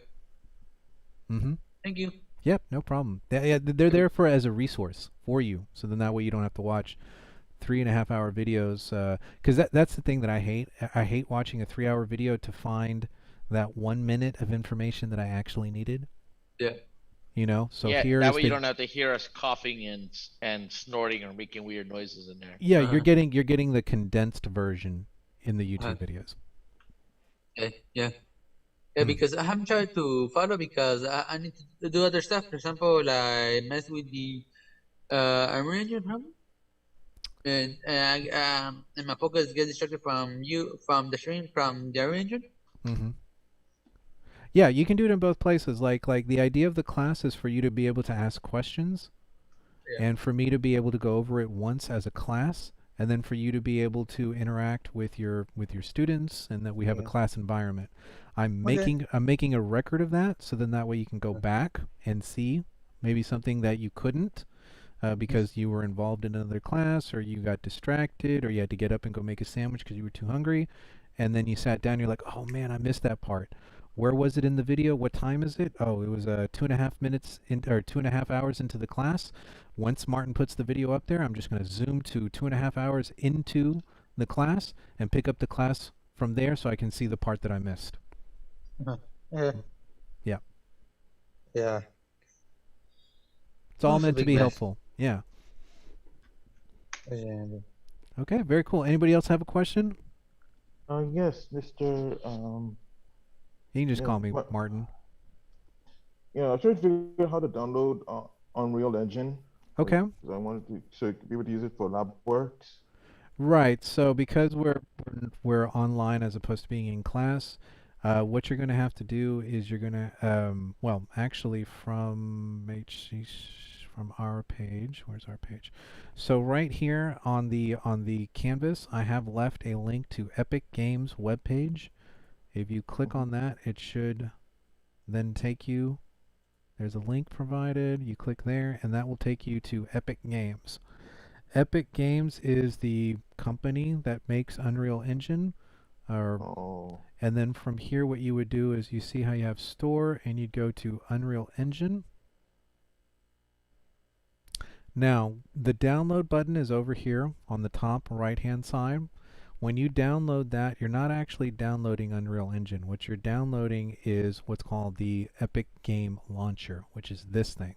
Mm-hmm. Thank you. Yep, no problem. They're there as a resource for you. So then that way you don't have to watch 3.5-hour videos, because that's the thing that I hate. I hate watching a 3-hour video to find that 1 minute of information that I actually needed. Yeah. So yeah, here that is way you don't have to hear us coughing and snorting or making weird noises in there. Yeah, you're getting the condensed version in the YouTube videos. Okay. Yeah. Yeah, because I haven't tried to follow because I need to do other stuff. For example, like mess with the Unreal Engine problem. And my focus gets distracted from the stream, from the Unreal Engine. Mm-hmm. Yeah, you can do it in both places. Like the idea of the class is for you to be able to ask questions, and for me to be able to go over it once as a class, and then for you to be able to interact with your students, and that we have a class environment. I'm making a record of that, so then that way you can go back and see maybe something that you couldn't because you were involved in another class, or you got distracted, or you had to get up and go make a sandwich because you were too hungry, and then you sat down. You're like, oh man, I missed that part. Where was it in the video? What time is it? Oh, it was 2.5 minutes or 2.5 hours into the class. Once Martin puts the video up there, I'm just going to zoom to 2.5 hours into the class and pick up the class from there, so I can see the part that I missed. Yeah. Yeah. Yeah. It's all That's a meant to big be mess. helpful. Yeah. Yeah. Okay, very cool. Anybody else have a question? Yes, Mr. You can just Yeah, call me what- Martin. Yeah, I was trying to figure out how to download Unreal Engine. Okay. 'Cause I wanted to be able to use it for LabWorks. Right. So because we're online as opposed to being in class, What you're going to have to do is you're going to, well, actually from from our page, where's our page? So right here on the canvas, I have left a link to Epic Games webpage. If you click on that, it should then take you, there's a link provided, you click there, and that will take you to Epic Games. Epic Games is the company that makes Unreal Engine. And then from here, what you would do is you see how you have store, and you'd go to Unreal Engine. Now, the download button is over here on the top right-hand side. When you download that, you're not actually downloading Unreal Engine. What you're downloading is what's called the Epic Game Launcher, which is this thing.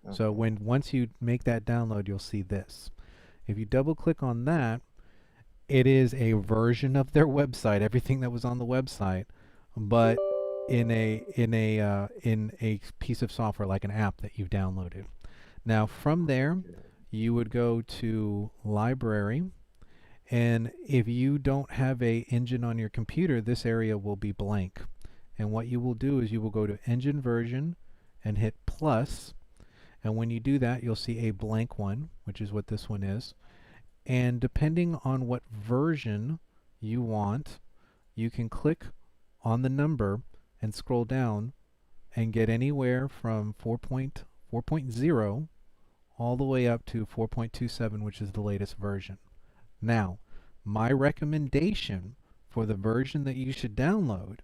Okay. So once you make that download, you'll see this. If you double-click on that, it is a version of their website, everything that was on the website, but in a piece of software, like an app that you've downloaded. Now from there, you would go to Library, and if you don't have a engine on your computer, this area will be blank. And what you will do is you will go to Engine Version and hit plus, and when you do that, you'll see a blank one, which is what this one is. And depending on what version you want, you can click on the number and scroll down and get anywhere from 4.0 all the way up to 4.27, which is the latest version. Now, my recommendation for the version that you should download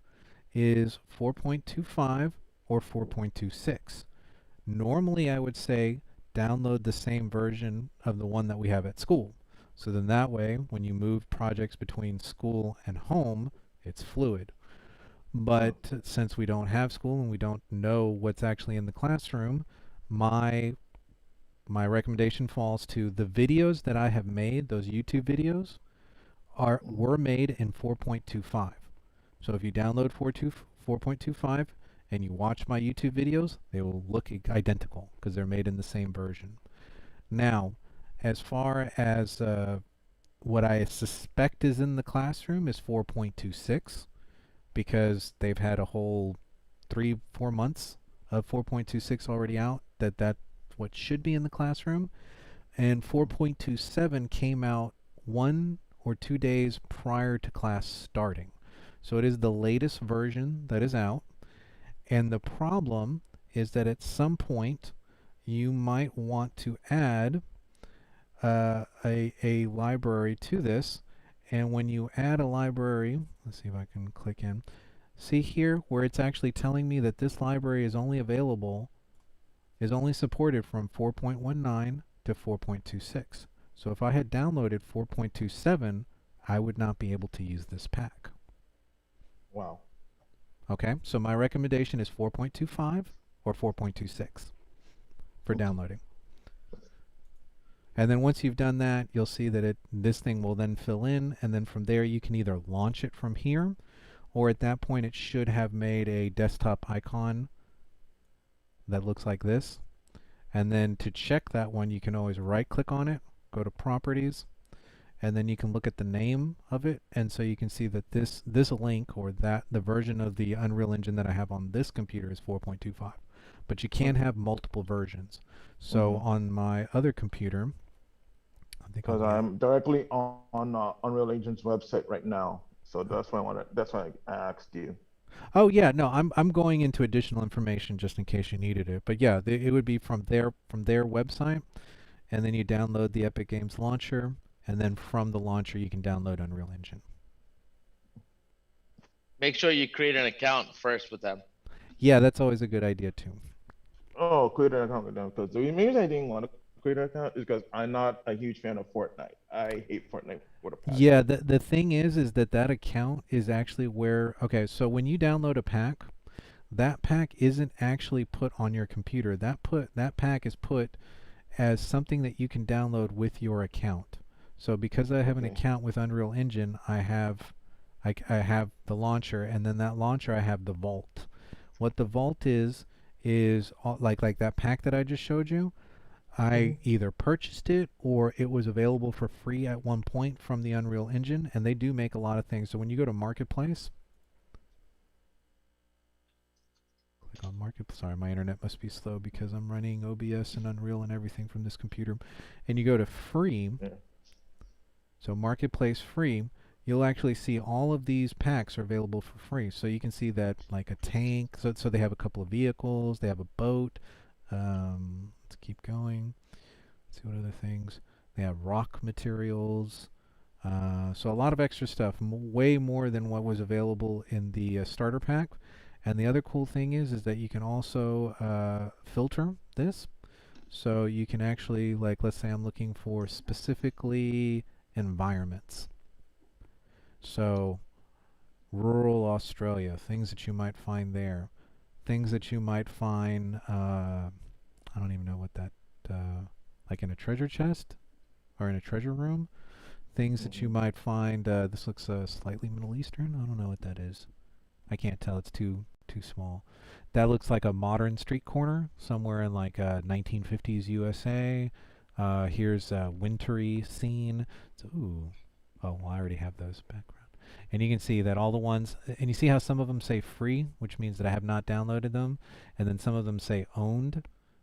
is 4.25 or 4.26. Normally, I would say download the same version of the one that we have at school. So then that way, when you move projects between school and home, it's fluid. But since we don't have school and we don't know what's actually in the classroom, my recommendation falls to the videos that I have made. Those YouTube videos were made in 4.25. So if you download 4.25 and you watch my YouTube videos, they will look identical because they're made in the same version. Now, as far as what I suspect is in the classroom is 4.26, because they've had a whole 3-4 months of 4.26 already out, that's what should be in the classroom. And 4.27 came out 1 or 2 days prior to class starting. So it is the latest version that is out. And the problem is that at some point you might want to add a library to this, and when you add a library, let's see if I can click in. See here where it's actually telling me that this library is only supported from 4.19 to 4.26. So if I had downloaded 4.27, I would not be able to use this pack. Wow. Okay, so my recommendation is 4.25 or 4.26 for downloading. And then once you've done that, you'll see that this thing will then fill in, and then from there you can either launch it from here, or at that point it should have made a desktop icon that looks like this. And then to check that one, you can always right click on it, go to Properties, and then you can look at the name of it, and so you can see that this link, or the version of the Unreal Engine that I have on this computer is 4.25. But you can have multiple versions. So on my other computer, because I'm directly on Unreal Engine's website right now, so that's why I asked you. Oh yeah, no, I'm going into additional information just in case you needed it. But yeah, it would be from their website, and then you download the Epic Games Launcher, and then from the launcher you can download Unreal Engine. Make sure you create an account first with them. Yeah, that's always a good idea too. Oh, create an account with them, because the reason I didn't want to create an account is because I'm not a huge fan of Fortnite. I hate Fortnite with a passion. Yeah, the thing is that account is actually where, okay, so when you download a pack, that pack isn't actually put on your computer. That pack is put as something that you can download with your account. So because I have an account with Unreal Engine, I have the launcher, and then that launcher I have the vault. What the vault is like that pack that I just showed you. I either purchased it or it was available for free at one point from the Unreal Engine, and they do make a lot of things. So when you go to Marketplace, click on Market. Sorry, my internet must be slow because I'm running OBS and Unreal and everything from this computer. And you go to free. Yeah. So Marketplace free. You'll actually see all of these packs are available for free. So you can see that like a tank. So they have a couple of vehicles. They have a boat. Let's keep going. Let's see what other things. They have rock materials. So a lot of extra stuff, way more than what was available in the starter pack. And the other cool thing is that you can also filter this. So you can actually, like, let's say I'm looking for specifically environments. So rural Australia, things that you might find there. Things that you might find, I don't even know what that, like in a treasure chest or in a treasure room. Things that you might find, this looks slightly Middle Eastern. I don't know what that is. I can't tell, it's too small. That looks like a modern street corner somewhere in like 1950s USA. Here's a wintry scene. So, ooh. Oh, well, I already have those background. And you can see that all the ones, and you see how some of them say free, which means that I have not downloaded them. And then some of them say owned,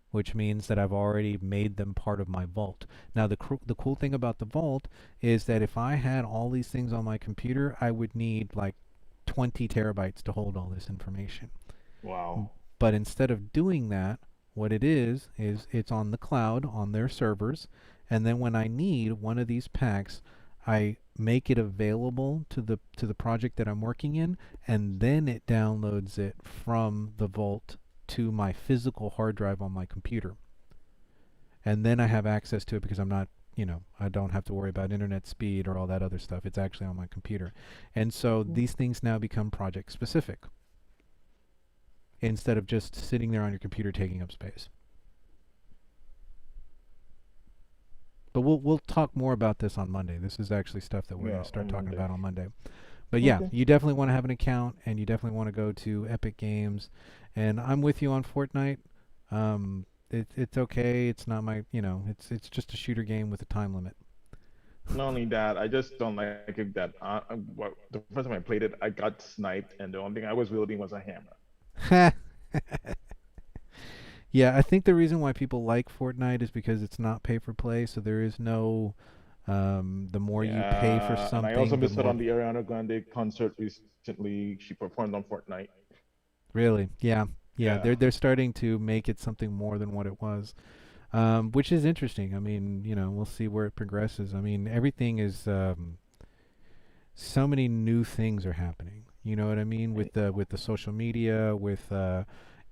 which means that I've already made them part of my vault. Now, the cool thing about the vault is that if I had all these things on my computer, I would need like 20 terabytes to hold all this information. Wow. But instead of doing that, what it is it's on the cloud, on their servers, and then when I need one of these packs, I make it available to the project that I'm working in, and then it downloads it from the vault to my physical hard drive on my computer. And then I have access to it because I'm not, I don't have to worry about internet speed or all that other stuff. It's actually on my computer. And so these things now become project specific instead of just sitting there on your computer taking up space. But we'll talk more about this on Monday. This is actually stuff that we're going to start talking about on Monday. But yeah, you definitely want to have an account, and you definitely want to go to Epic Games. And I'm with you on Fortnite. It's okay. It's not my, it's just a shooter game with a time limit. Not only that, I just don't like it that the first time I played it, I got sniped, and the only thing I was wielding was a hammer. Yeah, I think the reason why people like Fortnite is because it's not pay for play, so there is no the more you pay for something. And I also missed out on the Ariana Grande concert recently. She performed on Fortnite. Really? Yeah. They're starting to make it something more than what it was, which is interesting. I mean, we'll see where it progresses. I mean, everything is so many new things are happening. You know what I mean? With the social media, with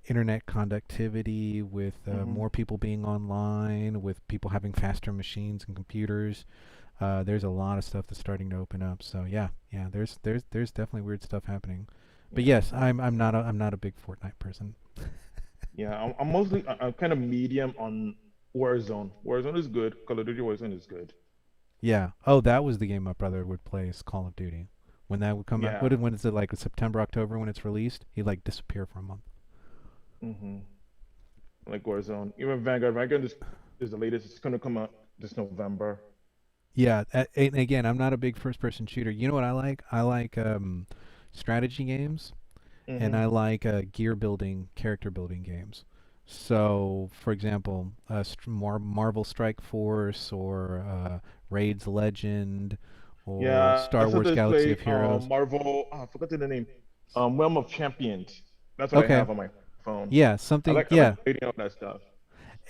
internet conductivity, with more people being online, with people having faster machines and computers. There's a lot of stuff that's starting to open up. So yeah, there's definitely weird stuff happening. But yes, I'm not a big Fortnite person. Yeah, I'm kind of medium on Warzone. Warzone is good. Call of Duty Warzone is good. Yeah. Oh, that was the game my brother would play, is Call of Duty. When that would come out, when is it, like September, October when it's released? He'd like disappear for a month. Like Warzone. Even Vanguard. Vanguard is the latest. It's going to come out this November. Yeah. And again, I'm not a big first-person shooter. You know what I like? I like strategy games, and I like gear building, character building games. So, for example, Marvel Strike Force or Raids Legend or Star Wars Galaxy of Heroes. Marvel, I forgot the name. Realm of Champions. That's what I have on my phone. Yeah, something. I like reading all that stuff.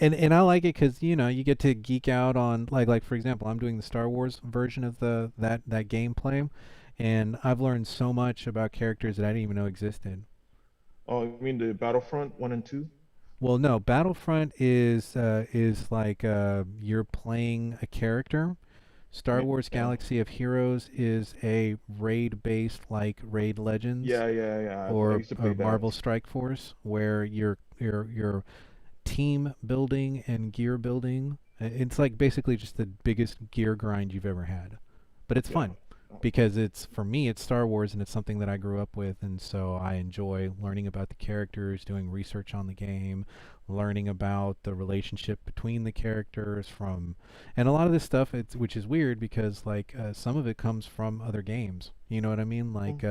And I like it because you get to geek out on like for example, I'm doing the Star Wars version of that gameplay, and I've learned so much about characters that I didn't even know existed. Oh, you mean the Battlefront 1 and 2? Well, no, Battlefront is like you're playing a character. Star Wars Galaxy of Heroes is a raid-based, like Raid Legends. Yeah. Or Marvel Strike Force, where you're team building and gear building. It's like basically just the biggest gear grind you've ever had, but it's fun. Because for me, it's Star Wars, and it's something that I grew up with, and so I enjoy learning about the characters, doing research on the game, learning about the relationship between the characters and a lot of this stuff, which is weird because like some of it comes from other games. You know what I mean? Like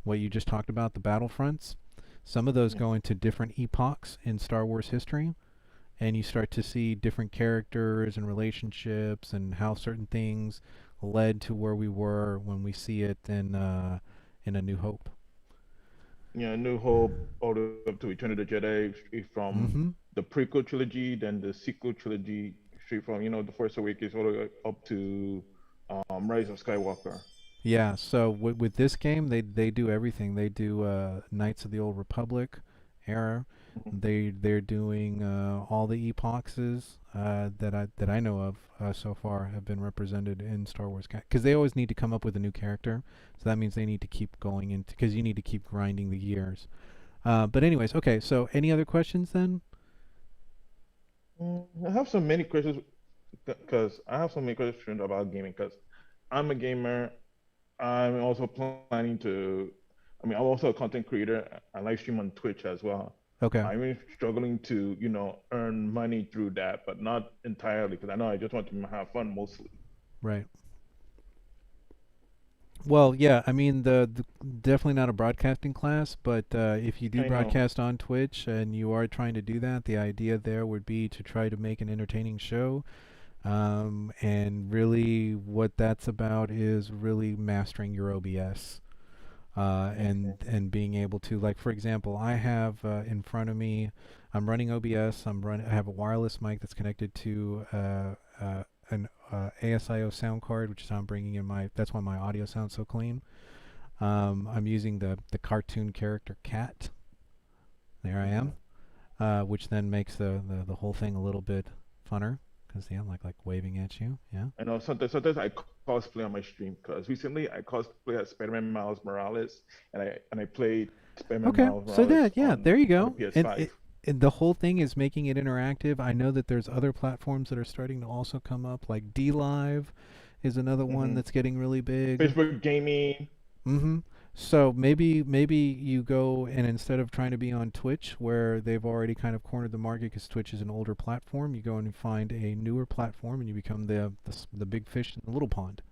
what you just talked about, the Battlefronts. some of those go into different epochs in Star Wars history, and you start to see different characters and relationships and how certain things led to where we were when we see it in A New Hope. Yeah, New Hope, all the way up to Return of the Jedi, straight from the prequel trilogy, then the sequel trilogy, straight from The Force Awakens all the way up to Rise of Skywalker. Yeah, so with this game, they do everything. They do Knights of the Old Republic era. They're doing all the epochs that I know of so far have been represented in Star Wars, because they always need to come up with a new character. So that means they need to keep going into, because you need to keep grinding the years. But anyways, okay. So any other questions then? I have so many questions because I have so many questions about gaming because I'm a gamer. I'm also planning to. I'm also a content creator. I live stream on Twitch as well. Okay. I'm really struggling to, earn money through that, but not entirely because I know I just want to have fun mostly. Right. Well, yeah, I mean, the definitely not a broadcasting class, but if you do broadcast on Twitch and you are trying to do that, the idea there would be to try to make an entertaining show. And really what that's about is really mastering your OBS. And being able to, like, for example, I have in front of me, I'm running OBS. I have a wireless mic that's connected to an ASIO sound card, which is how I'm bringing in that's why my audio sounds so clean. I'm using the cartoon character Cat. There I am, which then makes the whole thing a little bit funner. Because I'm like waving at you, yeah. I know sometimes I cosplay on my stream because recently I cosplay as Spider-Man Miles Morales and I played Spider-Man Miles Morales. So there you go. PS5. And the whole thing is making it interactive. I know that there's other platforms that are starting to also come up, like DLive is another one that's getting really big. Facebook Gaming. So maybe you go and instead of trying to be on Twitch, where they've already kind of cornered the market because Twitch is an older platform, you go and find a newer platform and you become the big fish in the little pond.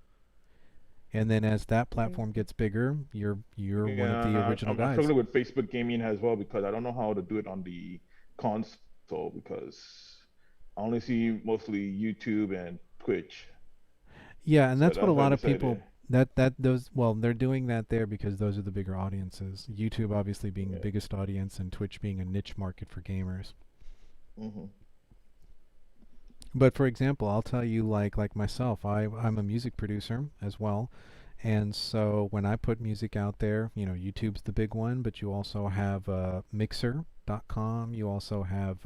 And then as that platform gets bigger, you're one of the original guys. I'm struggling with Facebook Gaming as well because I don't know how to do it on the console because I only see mostly YouTube and Twitch. Yeah, and that's what a lot of people. They're doing that there because those are the bigger audiences. YouTube obviously being the biggest audience and Twitch being a niche market for gamers. But for example, I'll tell you like myself, I'm a music producer as well. And so when I put music out there, YouTube's the big one, but you also have Mixer.com. You also have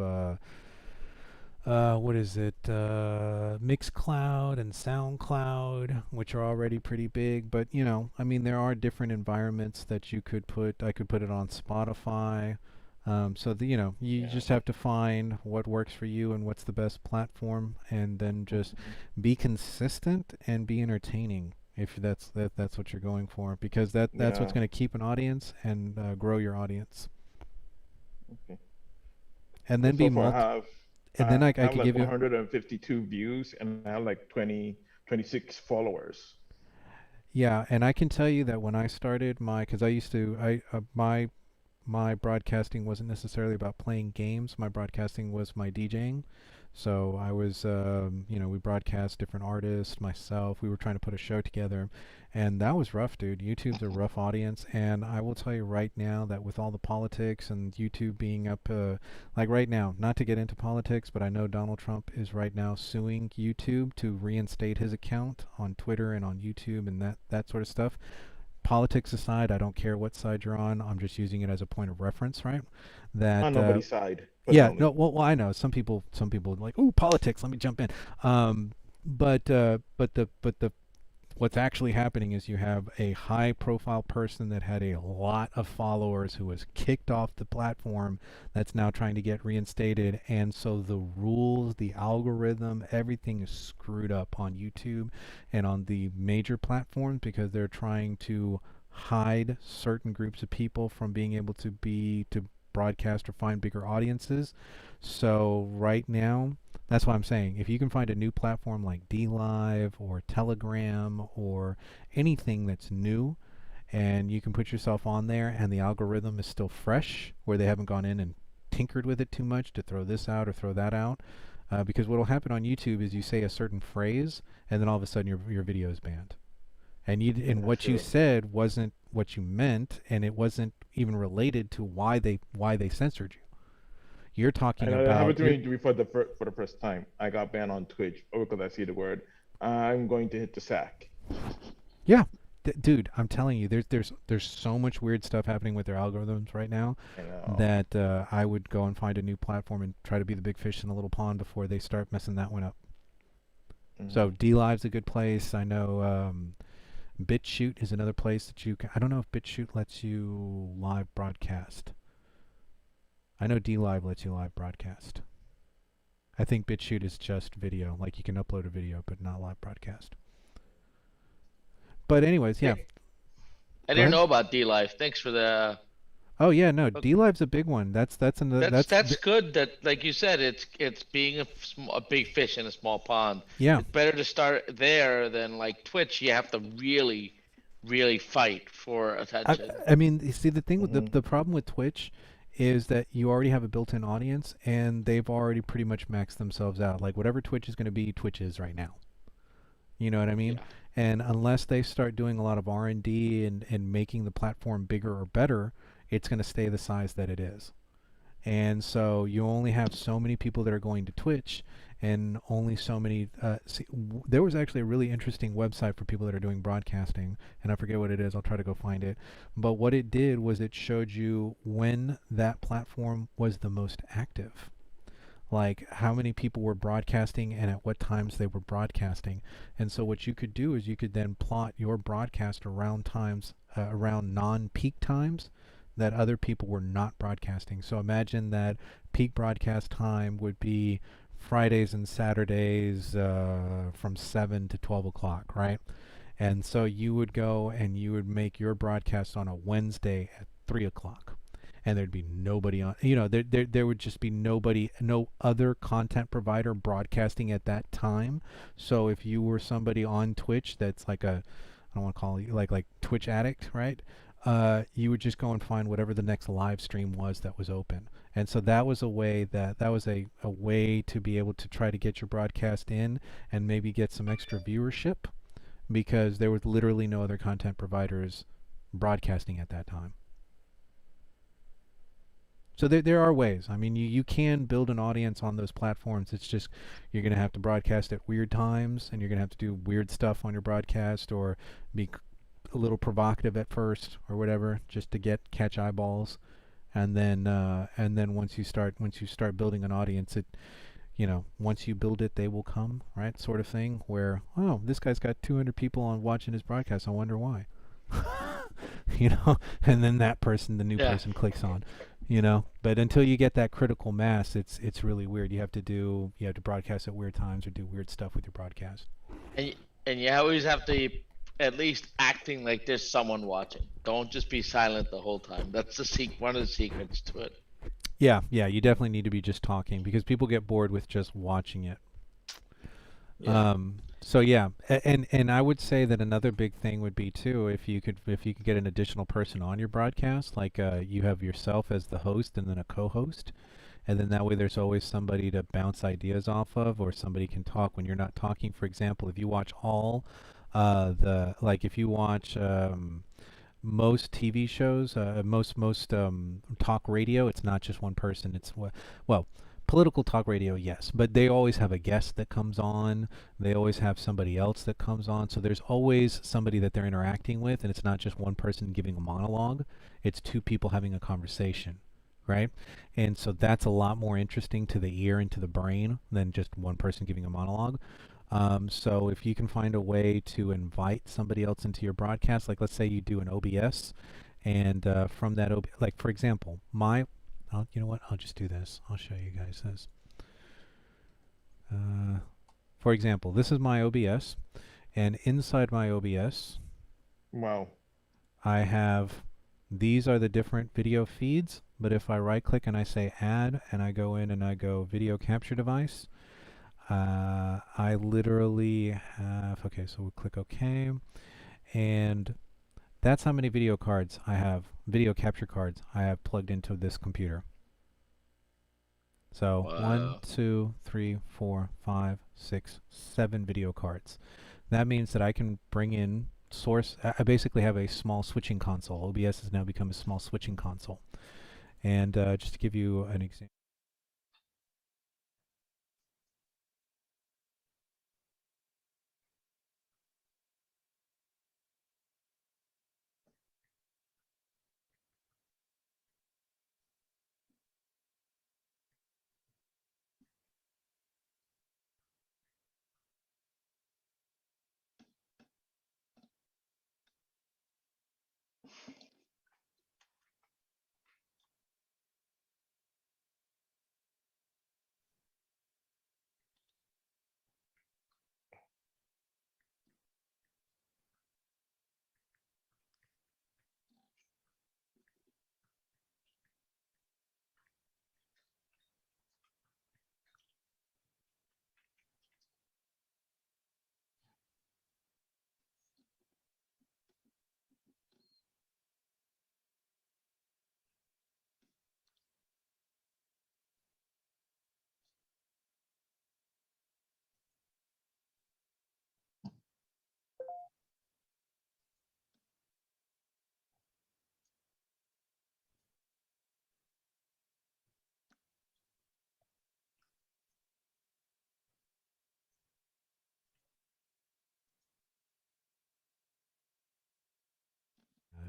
Mixcloud and SoundCloud, which are already pretty big. But there are different environments that you could put. I could put it on Spotify. You just have to find what works for you and what's the best platform, and then just be consistent and be entertaining if that's what you're going for, because that's what's going to keep an audience and grow your audience. Okay. And then I could give you 152 views and I have like 26 followers. Yeah, and I can tell you that when I started because I used to, my broadcasting wasn't necessarily about playing games. My broadcasting was my DJing. So I was, we broadcast different artists, myself. We were trying to put a show together. And that was rough, dude. YouTube's a rough audience. And I will tell you right now that with all the politics and YouTube being up, like right now, not to get into politics, but I know Donald Trump is right now suing YouTube to reinstate his account on Twitter and on YouTube and that sort of stuff. Politics aside, I don't care what side you're on. I'm just using it as a point of reference, right? That on nobody's side. Yeah, no. Well, I know some people are like, "Ooh, politics. Let me jump in." But what's actually happening is you have a high-profile person that had a lot of followers who was kicked off the platform that's now trying to get reinstated, and so the rules, the algorithm, everything is screwed up on YouTube and on the major platforms because they're trying to hide certain groups of people from being able to broadcast or find bigger audiences. So right now, that's why I'm saying if you can find a new platform like DLive or Telegram or anything that's new and you can put yourself on there, and the algorithm is still fresh, where they haven't gone in and tinkered with it too much to throw this out or throw that out. Because what will happen on YouTube is you say a certain phrase, and then all of a sudden your video is banned. And what you said wasn't what you meant, and it wasn't even related to why they censored you. You're talking And about. I happened to me for the first time. I got banned on Twitch because I see the word. I'm going to hit the sack. Yeah, dude, I'm telling you, there's so much weird stuff happening with their algorithms right now that I would go and find a new platform and try to be the big fish in a little pond before they start messing that one up. So DLive's a good place. I know BitChute is another place that you can. I don't know if BitChute lets you live broadcast. I know DLive lets you live broadcast. I think BitChute is just video, like you can upload a video but not live broadcast. But anyways, yeah. I didn't know about DLive. Thanks for the. Oh yeah, no, DLive's a big one. That's good. That, like you said, it's being a big fish in a small pond. Yeah. It's better to start there than like Twitch. You have to really, really fight for attention. I mean, you see, the thing with the problem with Twitch is that you already have a built-in audience, and they've already pretty much maxed themselves out. Like whatever Twitch is going to be, Twitch is right now. You know what I mean? Yeah. And unless they start doing a lot of R&D and making the platform bigger or better, it's going to stay the size that it is. And so you only have so many people that are going to Twitch, and only so many. There was actually a really interesting website for people that are doing broadcasting, and I forget what it is. I'll try to go find it. But what it did was it showed you when that platform was the most active. Like how many people were broadcasting and at what times they were broadcasting. And so what you could do is you could then plot your broadcast around times, around non-peak times that other people were not broadcasting. So imagine that peak broadcast time would be Fridays and Saturdays from 7 to 12 o'clock, right? And so you would go and you would make your broadcast on a Wednesday at 3 o'clock. And there'd be nobody on, there would just be nobody, no other content provider broadcasting at that time. So if you were somebody on Twitch that's like I don't want to call you like Twitch addict, right? You would just go and find whatever the next live stream was that was open. And so that was a way a way to be able to try to get your broadcast in and maybe get some extra viewership, because there was literally no other content providers broadcasting at that time. So there are ways. I mean, you can build an audience on those platforms. It's just you're going to have to broadcast at weird times, and you're going to have to do weird stuff on your broadcast, or be a little provocative at first or whatever, just to catch eyeballs. And then once you start building an audience, once you build it, they will come, right? Sort of thing, where, oh, this guy's got 200 people on watching his broadcast. I wonder why. And then that person, the new person, clicks on. But until you get that critical mass, it's really weird. You have to broadcast at weird times or do weird stuff with your broadcast. And you always have to at least acting like there's someone watching. Don't just be silent the whole time. That's one of the secrets to it. Yeah, you definitely need to be just talking, because people get bored with just watching it. Yeah. So yeah, and I would say that another big thing would be too, if you could get an additional person on your broadcast, like you have yourself as the host and then a co-host, and then that way there's always somebody to bounce ideas off of, or somebody can talk when you're not talking. For example, if you watch if you watch most TV shows, most talk radio, it's not just one person. It's political talk radio, yes, but they always have a guest that comes on. They always have somebody else that comes on. So there's always somebody that they're interacting with, and it's not just one person giving a monologue. It's two people having a conversation, right? And so that's a lot more interesting to the ear and to the brain than just one person giving a monologue. So if you can find a way to invite somebody else into your broadcast, like let's say you do an OBS, and from that like for example, you know what? I'll just do this. I'll show you guys this. For example, this is my OBS, and inside my OBS, wow, I have, these are the different video feeds, but if I right click and I say add, and I go in and I go video capture device, I literally have, okay, so we'll click OK, and That's how many video cards I have, video capture cards I have plugged into this computer. So Wow. 1, 2, 3, 4, 5, 6, 7 video cards. That means that I can bring in source. I basically have a small switching console. OBS has now become a small switching console. And just to give you an example.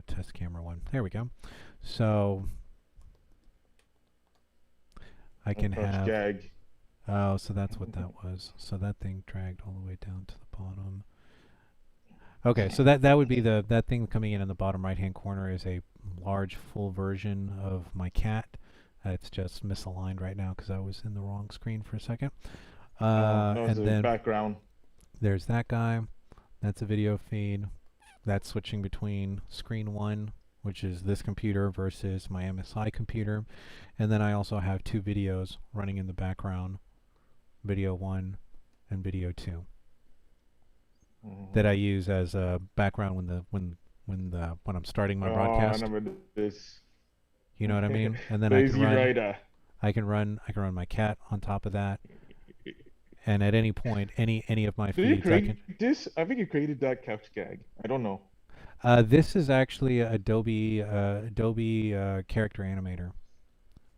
Test camera 1. There we go. So I can have. Gag. Oh, so that's what that was. So that thing dragged all the way down to the bottom. Okay, so that would be that thing coming in the bottom right-hand corner is a large full version of my cat. It's just misaligned right now because I was in the wrong screen for a second. And then background. There's that guy. That's a video feed. That's switching between screen 1, which is this computer, versus my MSI computer. And then I also have 2 videos running in the background, video 1 and video 2, that I use as a background when I'm starting my broadcast. I remember this. You know what I mean? And then I can run my cat on top of that. And at any point, any of my feeds, I think you created that capture gag. I don't know. This is actually Adobe Character Animator.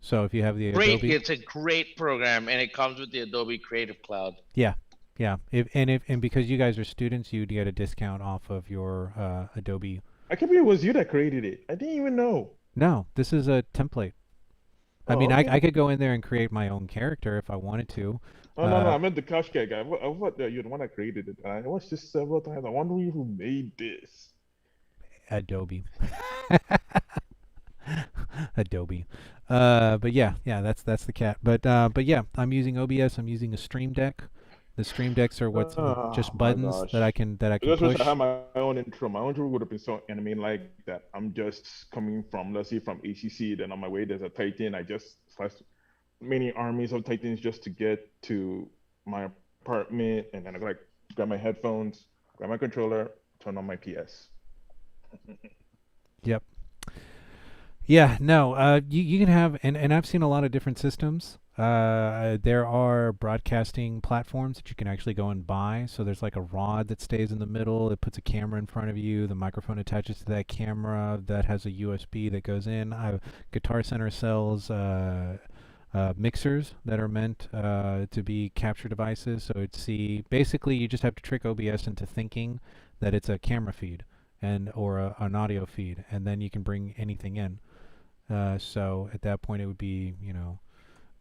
So if you have the Adobe, it's a great program, and it comes with the Adobe Creative Cloud. Yeah. And because you guys are students, you'd get a discount off of your Adobe. I can't believe it was you that created it. I didn't even know. No, this is a template. I mean, okay. I could go in there and create my own character if I wanted to. Oh, no, I meant the capture gag. I thought you're the one that created it. I watched this several times. I wonder who made this. Adobe. Adobe. But yeah, that's the cat. But yeah, I'm using OBS. I'm using a Stream Deck. The Stream Decks are what's just buttons that I can push. I had my own intro. My own intro would have been so anime like that. I'm just coming from, let's say, from ACC. Then on my way, there's a Titan. I just sliced many armies of Titans just to get to my apartment, and then I like grab my headphones, grab my controller, turn on my PS. Yep. Yeah, no, you can have, and I've seen a lot of different systems. There are broadcasting platforms that you can actually go and buy. So there's like a rod that stays in the middle. It puts a camera in front of you. The microphone attaches to that camera. That has a USB that goes in. Guitar Center sells mixers that are meant to be capture devices. So basically you just have to trick OBS into thinking that it's a camera feed or an audio feed, and then you can bring anything in. So at that point it would be,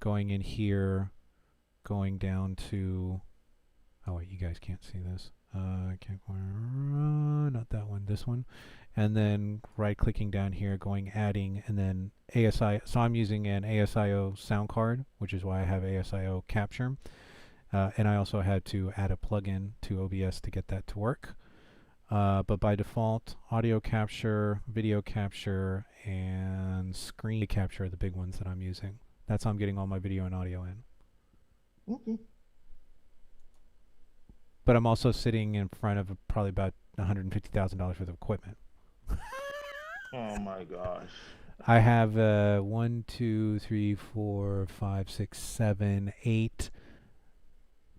going in here, going down to, oh wait, you guys can't see this. Not that one, this one. And then right-clicking down here, adding, and then ASI. So I'm using an ASIO sound card, which is why I have ASIO capture. And I also had to add a plugin to OBS to get that to work. But by default, audio capture, video capture, and screen capture are the big ones that I'm using. That's how I'm getting all my video and audio in. Okay. But I'm also sitting in front of probably about $150,000 worth of equipment. Oh my gosh. I have 1, 2, 3, 4, 5, 6, 7, 8,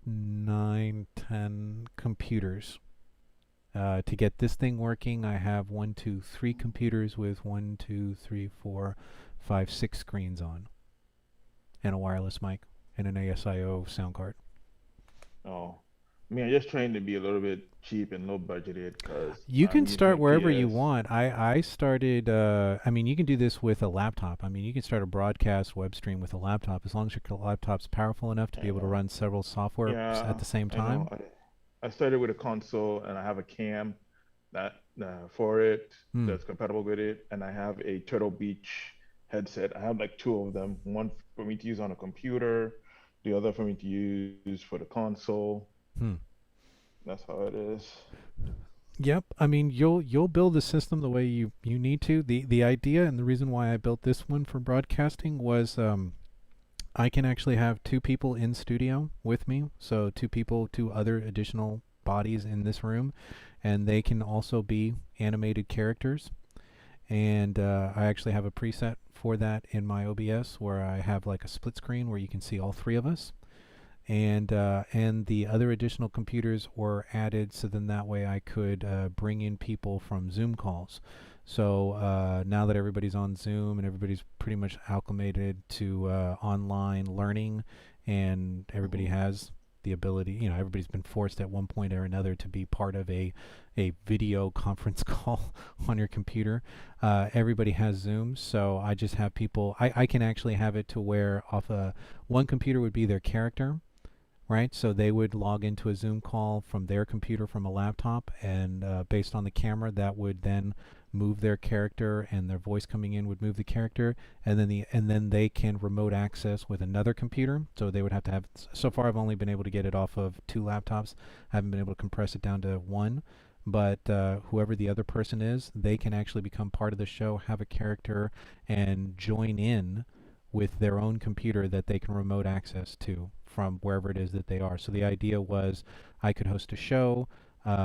9, 10 computers. To get this thing working, I have 1, 2, 3 computers with 1, 2, 3, 4, 5, 6 screens on, and a wireless mic and an ASIO sound card. Oh, I mean, I'm just trying to be a little bit cheap and low budgeted because You I'm can using start my wherever you PS. want. I started, I mean, you can do this with a laptop. I mean, you can start a broadcast web stream with a laptop as long as your laptop's powerful enough to be able to run several software at Yeah, the same I know. time. I started with a console and I have a cam that for it Hmm. that's compatible with it, and I have a Turtle Beach headset. I have like two of them, one for me to use on a computer, the other for me to use for the console. Hmm. That's how it is. Yep. I mean, you'll build the system the way you need to. The idea and the reason why I built this one for broadcasting was I can actually have 2 people in studio with me. So 2 other additional bodies in this room, and they can also be animated characters. And I actually have a preset for that in my OBS where I have like a split screen where you can see all 3 of us. And the other additional computers were added so then that way I could bring in people from Zoom calls. So now that everybody's on Zoom and everybody's pretty much acclimated to online learning, and everybody has the ability, you know, everybody's been forced at one point or another to be part of a video conference call on your computer. Everybody has Zoom, so I just have people, I can actually have it to where one computer would be their character, right? So they would log into a Zoom call from their computer from a laptop, and based on the camera, that would then move their character, and their voice coming in would move the character, and then they can remote access with another computer. So they would have to have. So far, I've only been able to get it off of 2 laptops. I haven't been able to compress it down to 1. But whoever the other person is, they can actually become part of the show, have a character, and join in with their own computer that they can remote access to from wherever it is that they are. So the idea was I could host a show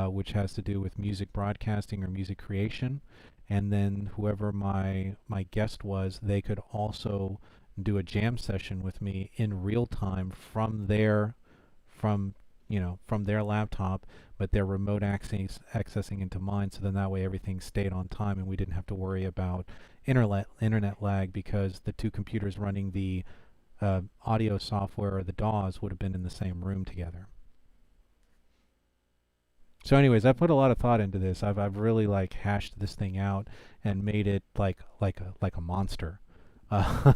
which has to do with music broadcasting or music creation, and then whoever my guest was, they could also do a jam session with me in real time from their laptop, but they're remote accessing into mine, so then that way everything stayed on time and we didn't have to worry about internet lag, because the 2 computers running the audio software or the DAWs would have been in the same room together. So anyways, I put a lot of thought into this. I've really like hashed this thing out and made it like a monster. Yeah,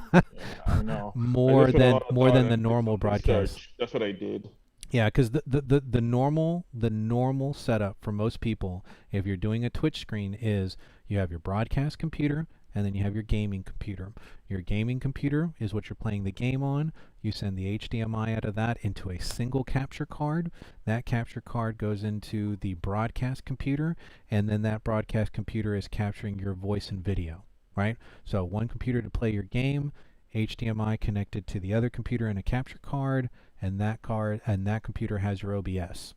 I know. I more just put a than lot of more thought than the and did normal some broadcast. research. That's what I did. Yeah, because the normal setup for most people, if you're doing a Twitch screen, is you have your broadcast computer and then you have your gaming computer. Your gaming computer is what you're playing the game on. You send the HDMI out of that into a single capture card. That capture card goes into the broadcast computer, and then that broadcast computer is capturing your voice and video, right? So one computer to play your game, HDMI connected to the other computer in a capture card, and that computer has your OBS.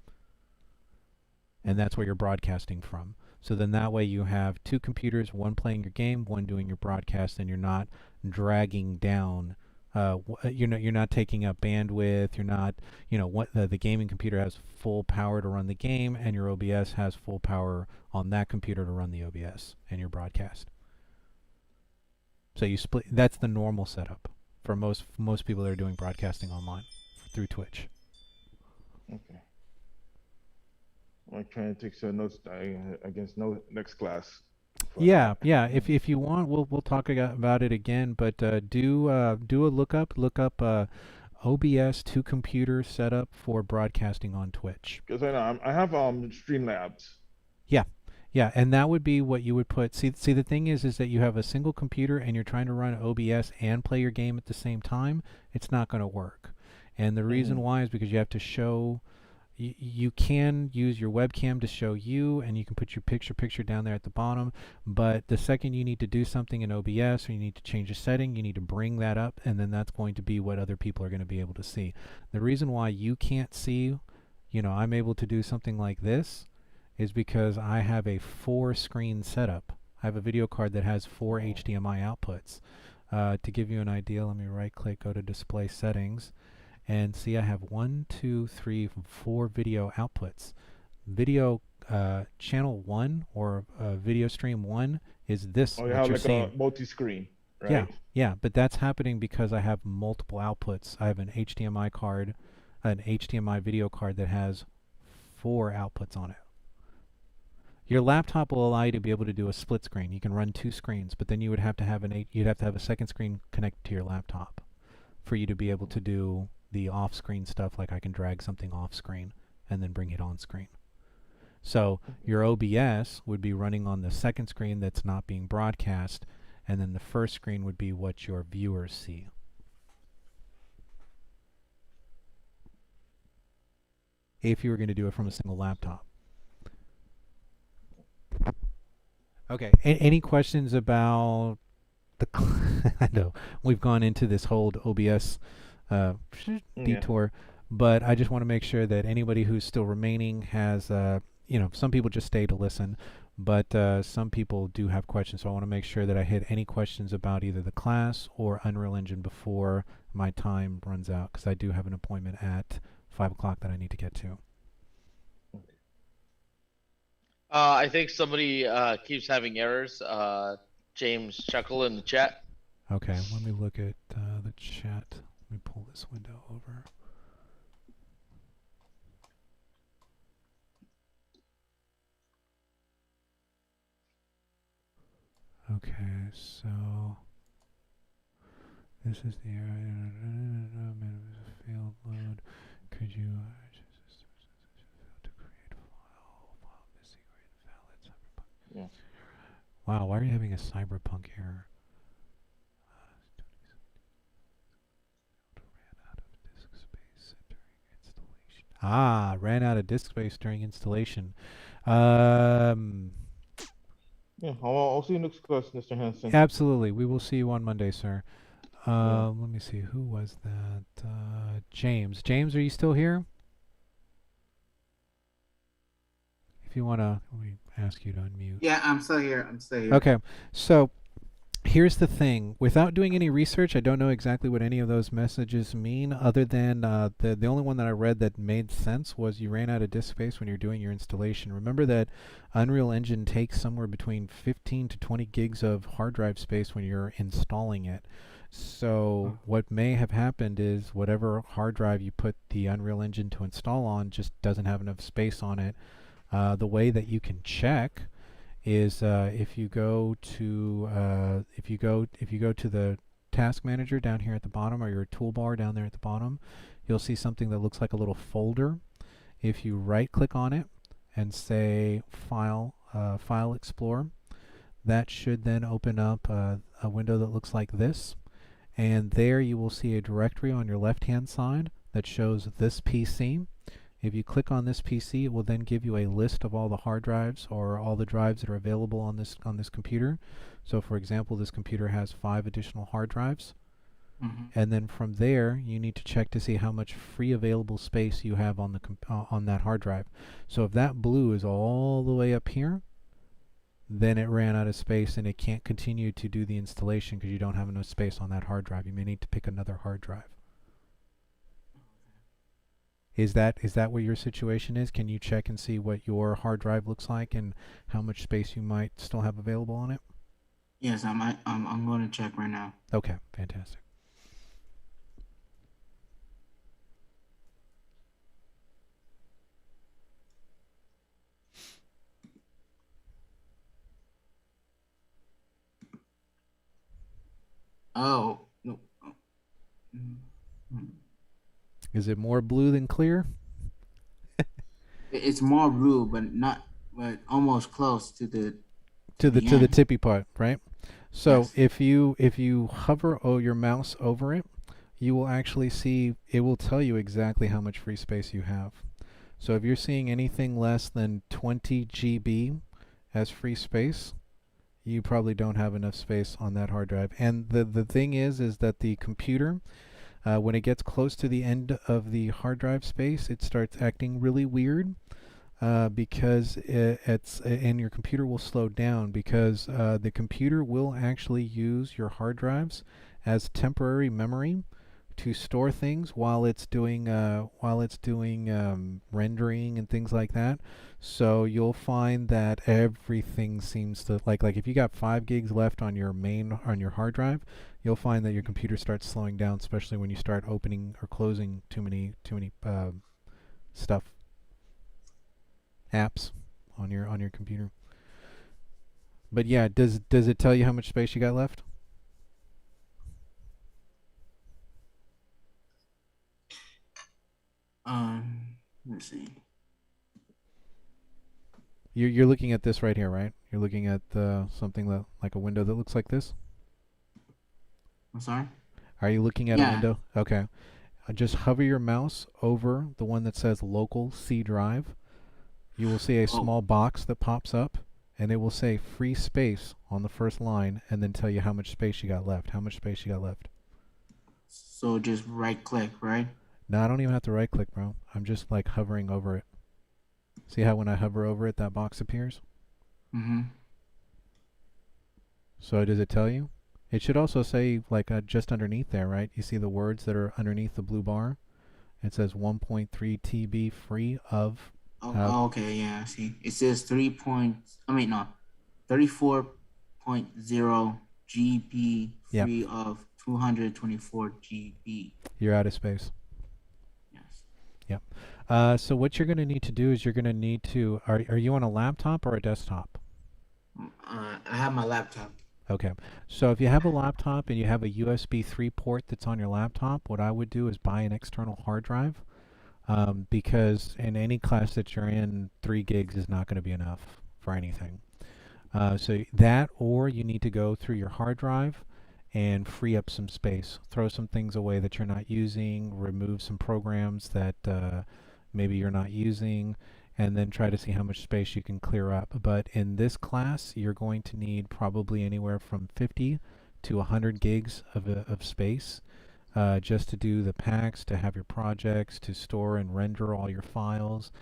And that's where you're broadcasting from. So then that way you have 2 computers, one playing your game, one doing your broadcast, and you're not dragging down. You're not taking up bandwidth. You're not, the gaming computer has full power to run the game, and your OBS has full power on that computer to run the OBS and your broadcast. So you split. That's the normal setup for most people that are doing broadcasting online through Twitch. Okay. I'm trying to take some notes against next class. Yeah. If you want, we'll talk about it again. But do a lookup. Look up OBS 2 computer setup for broadcasting on Twitch. Because I know I have Streamlabs. Yeah, and that would be what you would put. See, the thing is that you have a single computer and you're trying to run OBS and play your game at the same time. It's not going to work. And the reason why is because you have to show. You can use your webcam to show you, and you can put your picture down there at the bottom. But the second you need to do something in OBS, or you need to change a setting, you need to bring that up, and then that's going to be what other people are going to be able to see. The reason why you can't see, I'm able to do something like this, is because I have a 4-screen setup. I have a video card that has 4 HDMI outputs. To give you an idea, let me right click, go to display settings, and see I have 1, 2, 3, 4 video outputs. Video channel 1 or video stream 1 is this. Oh, you what have you're like seeing. a multi-screen, right? Yeah, yeah, but that's happening because I have multiple outputs. I have an HDMI card, an HDMI video card that has 4 outputs on it. Your laptop will allow you to be able to do a split screen. You can run 2 screens, but then you would have to have you'd have to have a second screen connected to your laptop for you to be able to do the off-screen stuff, like I can drag something off-screen and then bring it on screen. So your OBS would be running on the second screen that's not being broadcast, and then the first screen would be what your viewers see. If you were going to do it from a single laptop. Okay, any questions about the... I know, we've gone into this whole OBS detour, but I just want to make sure that anybody who's still remaining has... you know, some people just stay to listen, but some people do have questions, so I want to make sure that I hit any questions about either the class or Unreal Engine before my time runs out, because I do have an appointment at 5 o'clock that I need to get to. I think somebody keeps having errors. James Chuckle in the chat. Okay, let me look at the chat. Let me pull this window over. Okay, so this is the field load. Could you to create file missing or invalid cyberpunk? Yeah. Wow, why are you having a cyberpunk error? Ran out of disk space during installation. Yeah, I'll see you next class, Mr. Hanson. Absolutely. We will see you on Monday, sir. Let me see. Who was that? James. James, are you still here? If you want to, let me ask you to unmute. Yeah, I'm still here. Okay. So here's the thing. Without doing any research, I don't know exactly what any of those messages mean, other than the only one that I read that made sense was you ran out of disk space when you're doing your installation. Remember that Unreal Engine takes somewhere between 15 to 20 gigs of hard drive space when you're installing it. So what may have happened is whatever hard drive you put the Unreal Engine to install on just doesn't have enough space on it. The way that you can check is if you go to the task manager down here at the bottom, or your toolbar down there at the bottom, you'll see something that looks like a little folder. If you right click on it and say File Explorer, that should then open up a window that looks like this, and there you will see a directory on your left hand side that shows this PC. If you click on this PC, it will then give you a list of all the hard drives or all the drives that are available on this computer. So for example, this computer has 5 additional hard drives. And then from there, you need to check to see how much free available space you have on the on that hard drive. So if that blue is all the way up here, then it ran out of space and it can't continue to do the installation because you don't have enough space on that hard drive. You may need to pick another hard drive. Is that what your situation is? Can you check and see what your hard drive looks like and how much space you might still have available on it? Yes, I'm going to check right now. Okay, fantastic. Oh, no. Is it more blue than clear? It's more blue, but almost close to the tippy part, right? So yes. if you hover your mouse over it, you will actually see, it will tell you exactly how much free space you have. So if you're seeing anything less than 20 GB as free space, you probably don't have enough space on that hard drive. And the thing is that the computer, when it gets close to the end of the hard drive space, it starts acting really weird. because and your computer will slow down because the computer will actually use your hard drives as temporary memory to store things while it's doing rendering and things like that. So you'll find that everything seems to like if you got 5 gigs left on your hard drive, you'll find that your computer starts slowing down, especially when you start opening or closing too many apps on your computer. But yeah, does it tell you how much space you got left? Let's see. You're looking at this right here, right? You're looking at something like a window that looks like this. I'm sorry. Are you looking at Yeah. a window? Okay. Just hover your mouse over the one that says local C drive. You will see a small box that pops up, and it will say free space on the first line, and then tell you how much space you got left. How much space you got left? So just right click, right? No, I don't even have to right click, bro. I'm just like hovering over it. See how when I hover over it, that box appears? Mm-hmm. So does it tell you? It should also say like just underneath there, right? You see the words that are underneath the blue bar? It says 1.3 TB free of. Okay, yeah, I see. It says 34.0 GB free of 224 GB. You're out of space. Yes. Yep. So what you're going to need to do is you're going to need to. Are you on a laptop or a desktop? I have my laptop. Okay. So if you have a laptop and you have a USB 3 port that's on your laptop, what I would do is buy an external hard drive. Because in any class that you're in, 3 gigs is not going to be enough for anything. So that, or you need to go through your hard drive and free up some space. Throw some things away that you're not using, remove some programs that maybe you're not using, and then try to see how much space you can clear up. But in this class, you're going to need probably anywhere from 50 to 100 gigs of space. Just to do the packs, to have your projects, to store and render all your files.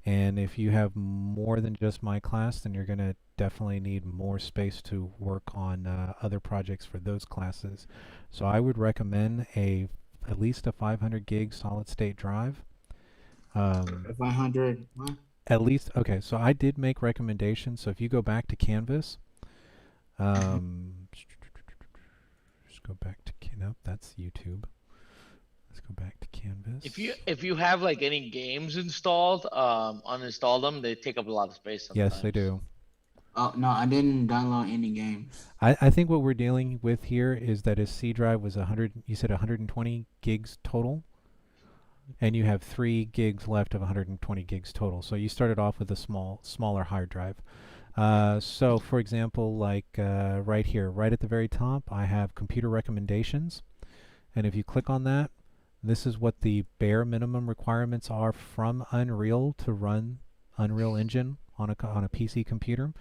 And if you have more than just my class, then you're going to definitely need more space to work on other projects for those classes. So I would recommend at least a 500 gig solid state drive. 500 what? At least, okay, so I did make recommendations. So if you go back to Canvas, just go back to nope, that's YouTube. Let's go back to Canvas. If you have like any games installed, uninstall them. They take up a lot of space sometimes. Yes, they do. Oh no, I didn't download any games. I think what we're dealing with here is that his C drive was 100. You said 120 gigs total, and you have 3 gigs left of 120 gigs total. So you started off with a smaller hard drive. So for example, like right here, right at the very top, I have computer recommendations. And if you click on that, this is what the bare minimum requirements are from Unreal to run Unreal Engine on a PC computer.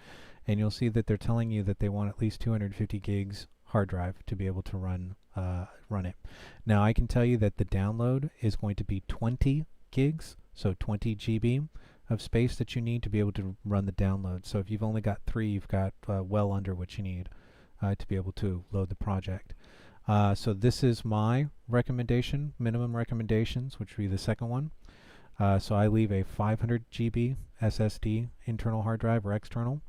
And you'll see that they're telling you that they want at least 250 gigs hard drive to be able to run it. Now I can tell you that the download is going to be 20 gigs, so 20 GB of space that you need to be able to run the download. So if you've only got 3, you've got well under what you need to be able to load the project. So this is my recommendation, minimum recommendations, which would be the second one. So I leave a 500 GB SSD internal hard drive or external.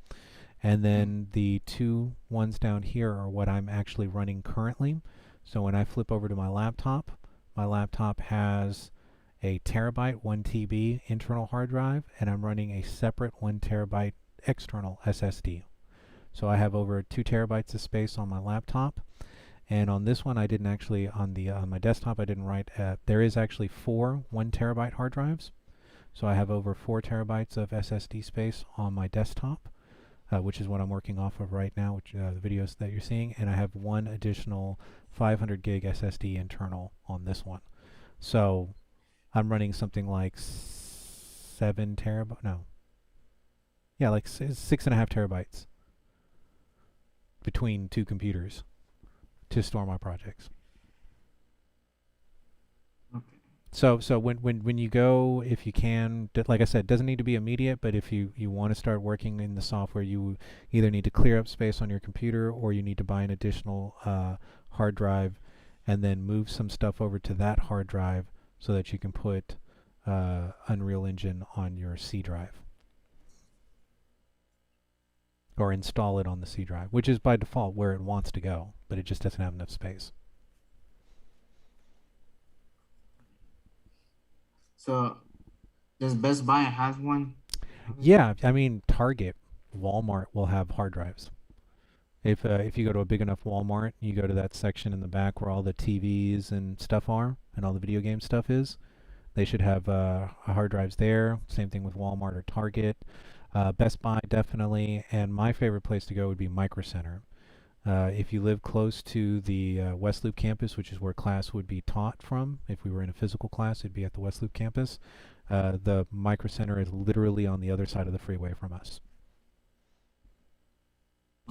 And then the 2 ones down here are what I'm actually running currently. So when I flip over to my laptop has a terabyte 1 TB internal hard drive, and I'm running a separate 1 terabyte external SSD. So I have over 2 terabytes of space on my laptop. And on this one, I didn't actually, on my desktop, I didn't write, there is actually 4 1 terabyte hard drives. So I have over 4 terabytes of SSD space on my desktop, which is what I'm working off of right now, which the videos that you're seeing. And I have 1 additional 500 gig SSD internal on this one. So I'm running something like 7 terabytes, no. Yeah, like 6.5 terabytes between 2 computers to store my projects. Okay. So when you go, if you can, like I said, it doesn't need to be immediate, but if you want to start working in the software, you either need to clear up space on your computer or you need to buy an additional hard drive and then move some stuff over to that hard drive so that you can put Unreal Engine on your C drive. Or install it on the C drive, which is by default where it wants to go, but it just doesn't have enough space. So, does Best Buy have one? Yeah, I mean, Target, Walmart will have hard drives. If you go to a big enough Walmart, you go to that section in the back where all the TVs and stuff are, and all the video game stuff is, they should have hard drives there. Same thing with Walmart or Target. Best Buy, definitely. And my favorite place to go would be Micro Center. If you live close to the West Loop campus, which is where class would be taught from, if we were in a physical class, it'd be at the West Loop campus. The Micro Center is literally on the other side of the freeway from us.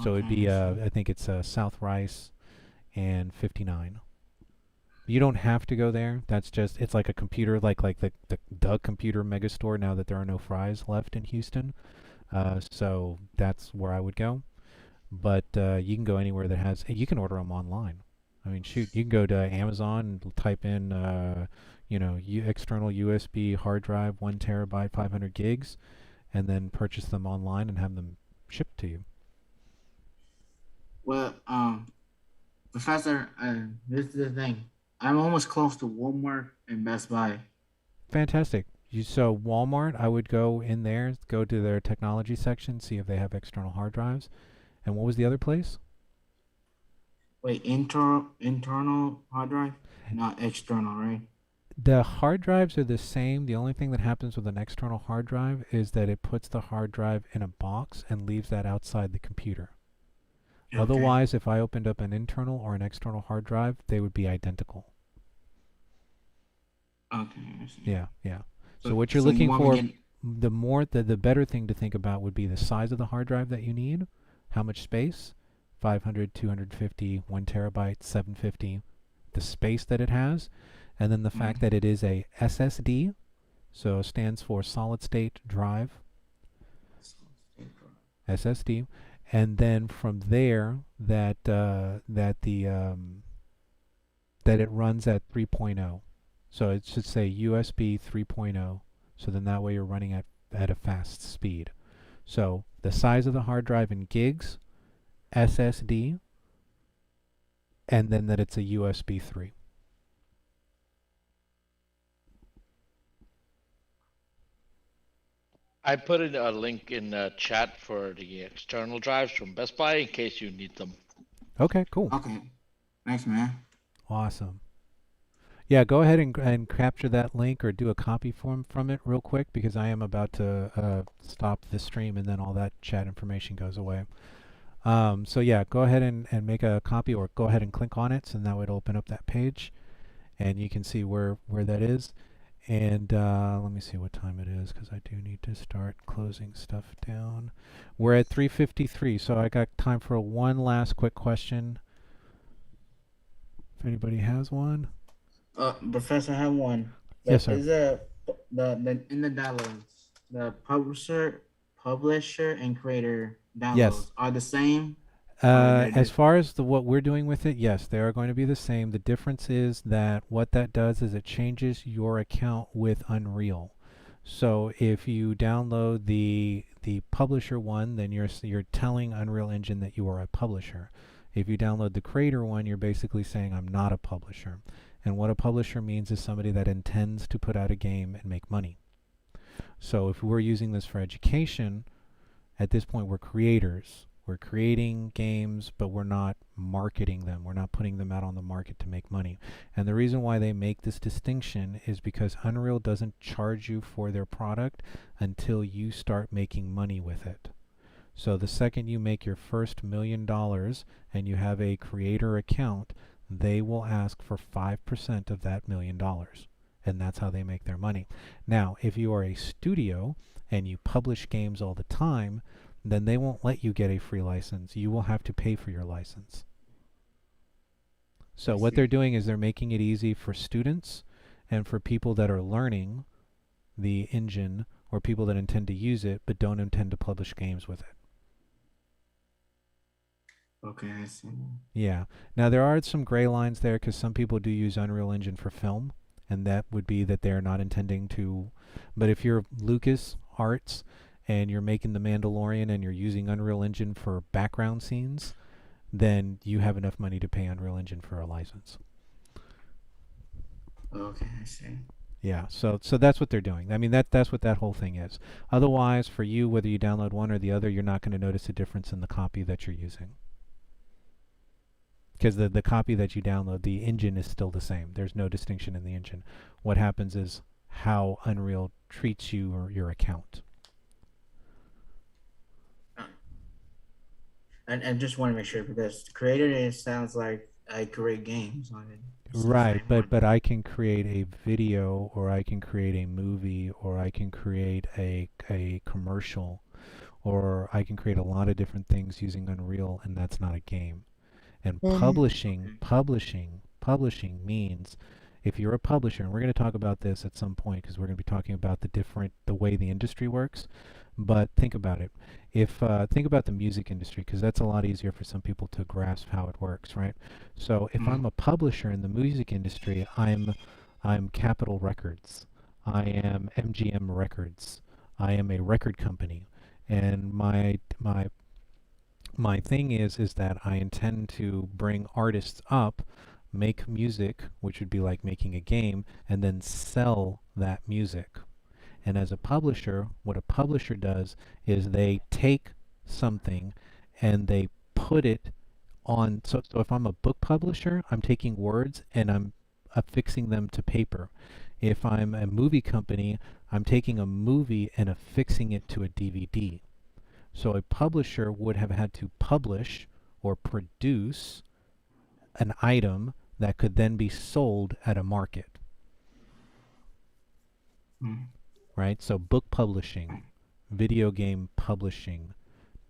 So it'd be, I think it's South Rice and 59. You don't have to go there. That's just, it's like a computer, like the computer megastore now that there are no Fry's left in Houston. So that's where I would go. But you can go anywhere that has, you can order them online. I mean, shoot, you can go to Amazon and type in, external USB hard drive, 1 terabyte, 500 gigs, and then purchase them online and have them shipped to you. Well, Professor, this is the thing. I'm almost close to Walmart and Best Buy. Fantastic. So Walmart, I would go in there, go to their technology section, see if they have external hard drives. And what was the other place? Wait, internal hard drive, not external, right? The hard drives are the same. The only thing that happens with an external hard drive is that it puts the hard drive in a box and leaves that outside the computer. Okay. Otherwise, if I opened up an internal or an external hard drive, they would be identical. Okay. Yeah. So what you're looking for, the better thing to think about would be the size of the hard drive that you need, how much space, 500, 250, 1 terabyte, 750, the space that it has, and then the fact that it is a SSD, so stands for solid state drive, SSD, and then from there that it runs at 3.0. So it should say USB 3.0. So then that way you're running at a fast speed. So the size of the hard drive in gigs, SSD, and then that it's a USB 3. I put in a link in the chat for the external drives from Best Buy in case you need them. Okay, cool. Okay. Thanks, man. Awesome. Yeah, go ahead and capture that link or do a copy from it real quick because I am about to stop the stream and then all that chat information goes away. So yeah, go ahead and make a copy or go ahead and click on it, so that would open up that page and you can see where that is. And let me see what time it is because I do need to start closing stuff down. We're at 3:53, so I got time for one last quick question. If anybody has one. Professor, I have one. Yes, sir. Is the in the downloads, the publisher and creator downloads are the same? As far as what we're doing with it, yes, they are going to be the same. The difference is that what that does is it changes your account with Unreal. So if you download the publisher one, then you're telling Unreal Engine that you are a publisher. If you download the creator one, you're basically saying I'm not a publisher. And what a publisher means is somebody that intends to put out a game and make money. So if we're using this for education, at this point we're creators. We're creating games, but we're not marketing them. We're not putting them out on the market to make money. And the reason why they make this distinction is because Unreal doesn't charge you for their product until you start making money with it. So the second you make your first $1 million and you have a creator account, they will ask for 5% of that $1 million. And that's how they make their money. Now, if you are a studio and you publish games all the time, then they won't let you get a free license. You will have to pay for your license. So what they're doing is they're making it easy for students and for people that are learning the engine, or people that intend to use it but don't intend to publish games with it. Okay, I see. Yeah. Now there are some gray lines there because some people do use Unreal Engine for film, and that would be that they're not intending to. But if you're Lucas Arts and you're making The Mandalorian and you're using Unreal Engine for background scenes, then you have enough money to pay Unreal Engine for a license. Okay, I see. Yeah, so that's what they're doing. I mean, that's what that whole thing is. Otherwise, for you, whether you download one or the other, you're not going to notice a difference in the copy that you're using. Because the copy that you download, the engine is still the same. There's no distinction in the engine. What happens is how Unreal treats you or your account. And just want to make sure, because creator, it sounds like I create games on it. So Right, I want- but I can create a video, or I can create a movie, or I can create a commercial, or I can create a lot of different things using Unreal, and that's not a game. And publishing means, if you're a publisher, and we're going to talk about this at some point because we're going to be talking about the way the industry works. But think about it. Think about the music industry, because that's a lot easier for some people to grasp how it works, right? So if I'm a publisher in the music industry, I'm Capitol Records, I am MGM Records, I am a record company, and my thing is that I intend to bring artists up, make music, which would be like making a game, and then sell that music. And as a publisher, what a publisher does is they take something and they put it on. So if I'm a book publisher, I'm taking words and I'm affixing them to paper. If I'm a movie company, I'm taking a movie and affixing it to a DVD. So a publisher would have had to publish or produce an item that could then be sold at a market. Right? So book publishing, video game publishing,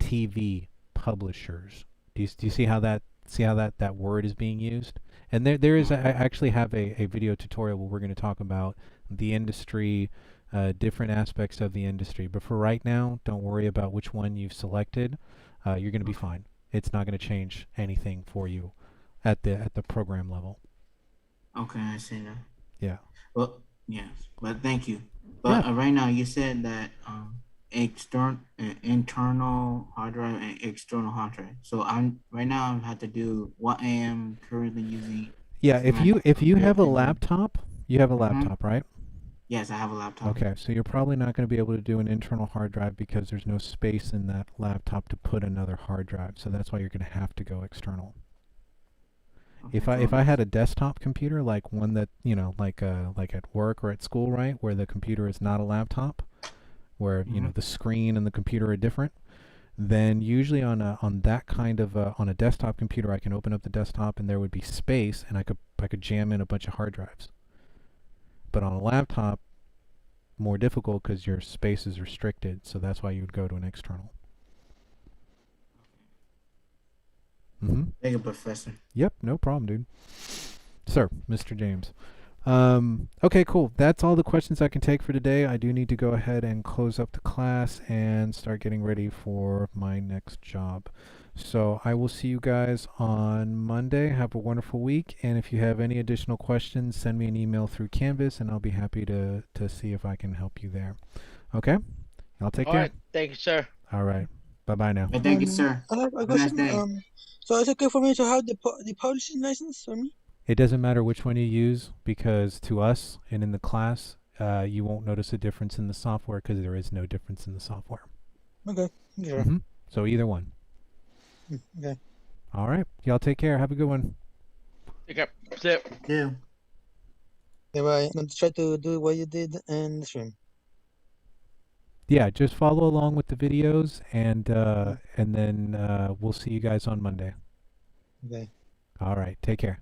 TV publishers. Do you see how that word is being used? And there is I actually have a video tutorial where we're going to talk about the industry, different aspects of the industry. But for right now, don't worry about which one you've selected. You're going to be fine. It's not going to change anything for you at the program level. Okay, I see that. Yeah. Well, yes, but thank you. But right now, you said that internal hard drive and external hard drive. So right now I have to do what I am currently using. Yeah, if you have a laptop, you have a laptop, right? Yes, I have a laptop. Okay, so you're probably not going to be able to do an internal hard drive because there's no space in that laptop to put another hard drive. So that's why you're going to have to go external. Okay, If I had a desktop computer, like one that, like at work or at school, right, where the computer is not a laptop, where the screen and the computer are different, then usually on that kind of on a desktop computer, I can open up the desktop and there would be space, and I could jam in a bunch of hard drives. But on a laptop, more difficult because your space is restricted, so that's why you would go to an external. Thank you, Professor. Yep, no problem, dude. Sir, Mr. James. Okay, cool. That's all the questions I can take for today. I do need to go ahead and close up the class and start getting ready for my next job. So I will see you guys on Monday. Have a wonderful week. And if you have any additional questions, send me an email through Canvas, and I'll be happy to see if I can help you there. Okay? Y'all take care. All right. Thank you, sir. All right. Bye-bye now. Thank you, sir. I have a Have a nice question. day. So it's okay for me to have the publishing license for me? It doesn't matter which one you use, because to us and in the class, you won't notice a difference in the software because there is no difference in the software. Okay. Sure. So either one. Okay. All right. Y'all take care. Have a good one. Take care. See ya. Yeah. Yeah, bye. I'm going to try to do what you did in the stream. Yeah, just follow along with the videos, and then we'll see you guys on Monday. Okay. All right. Take care.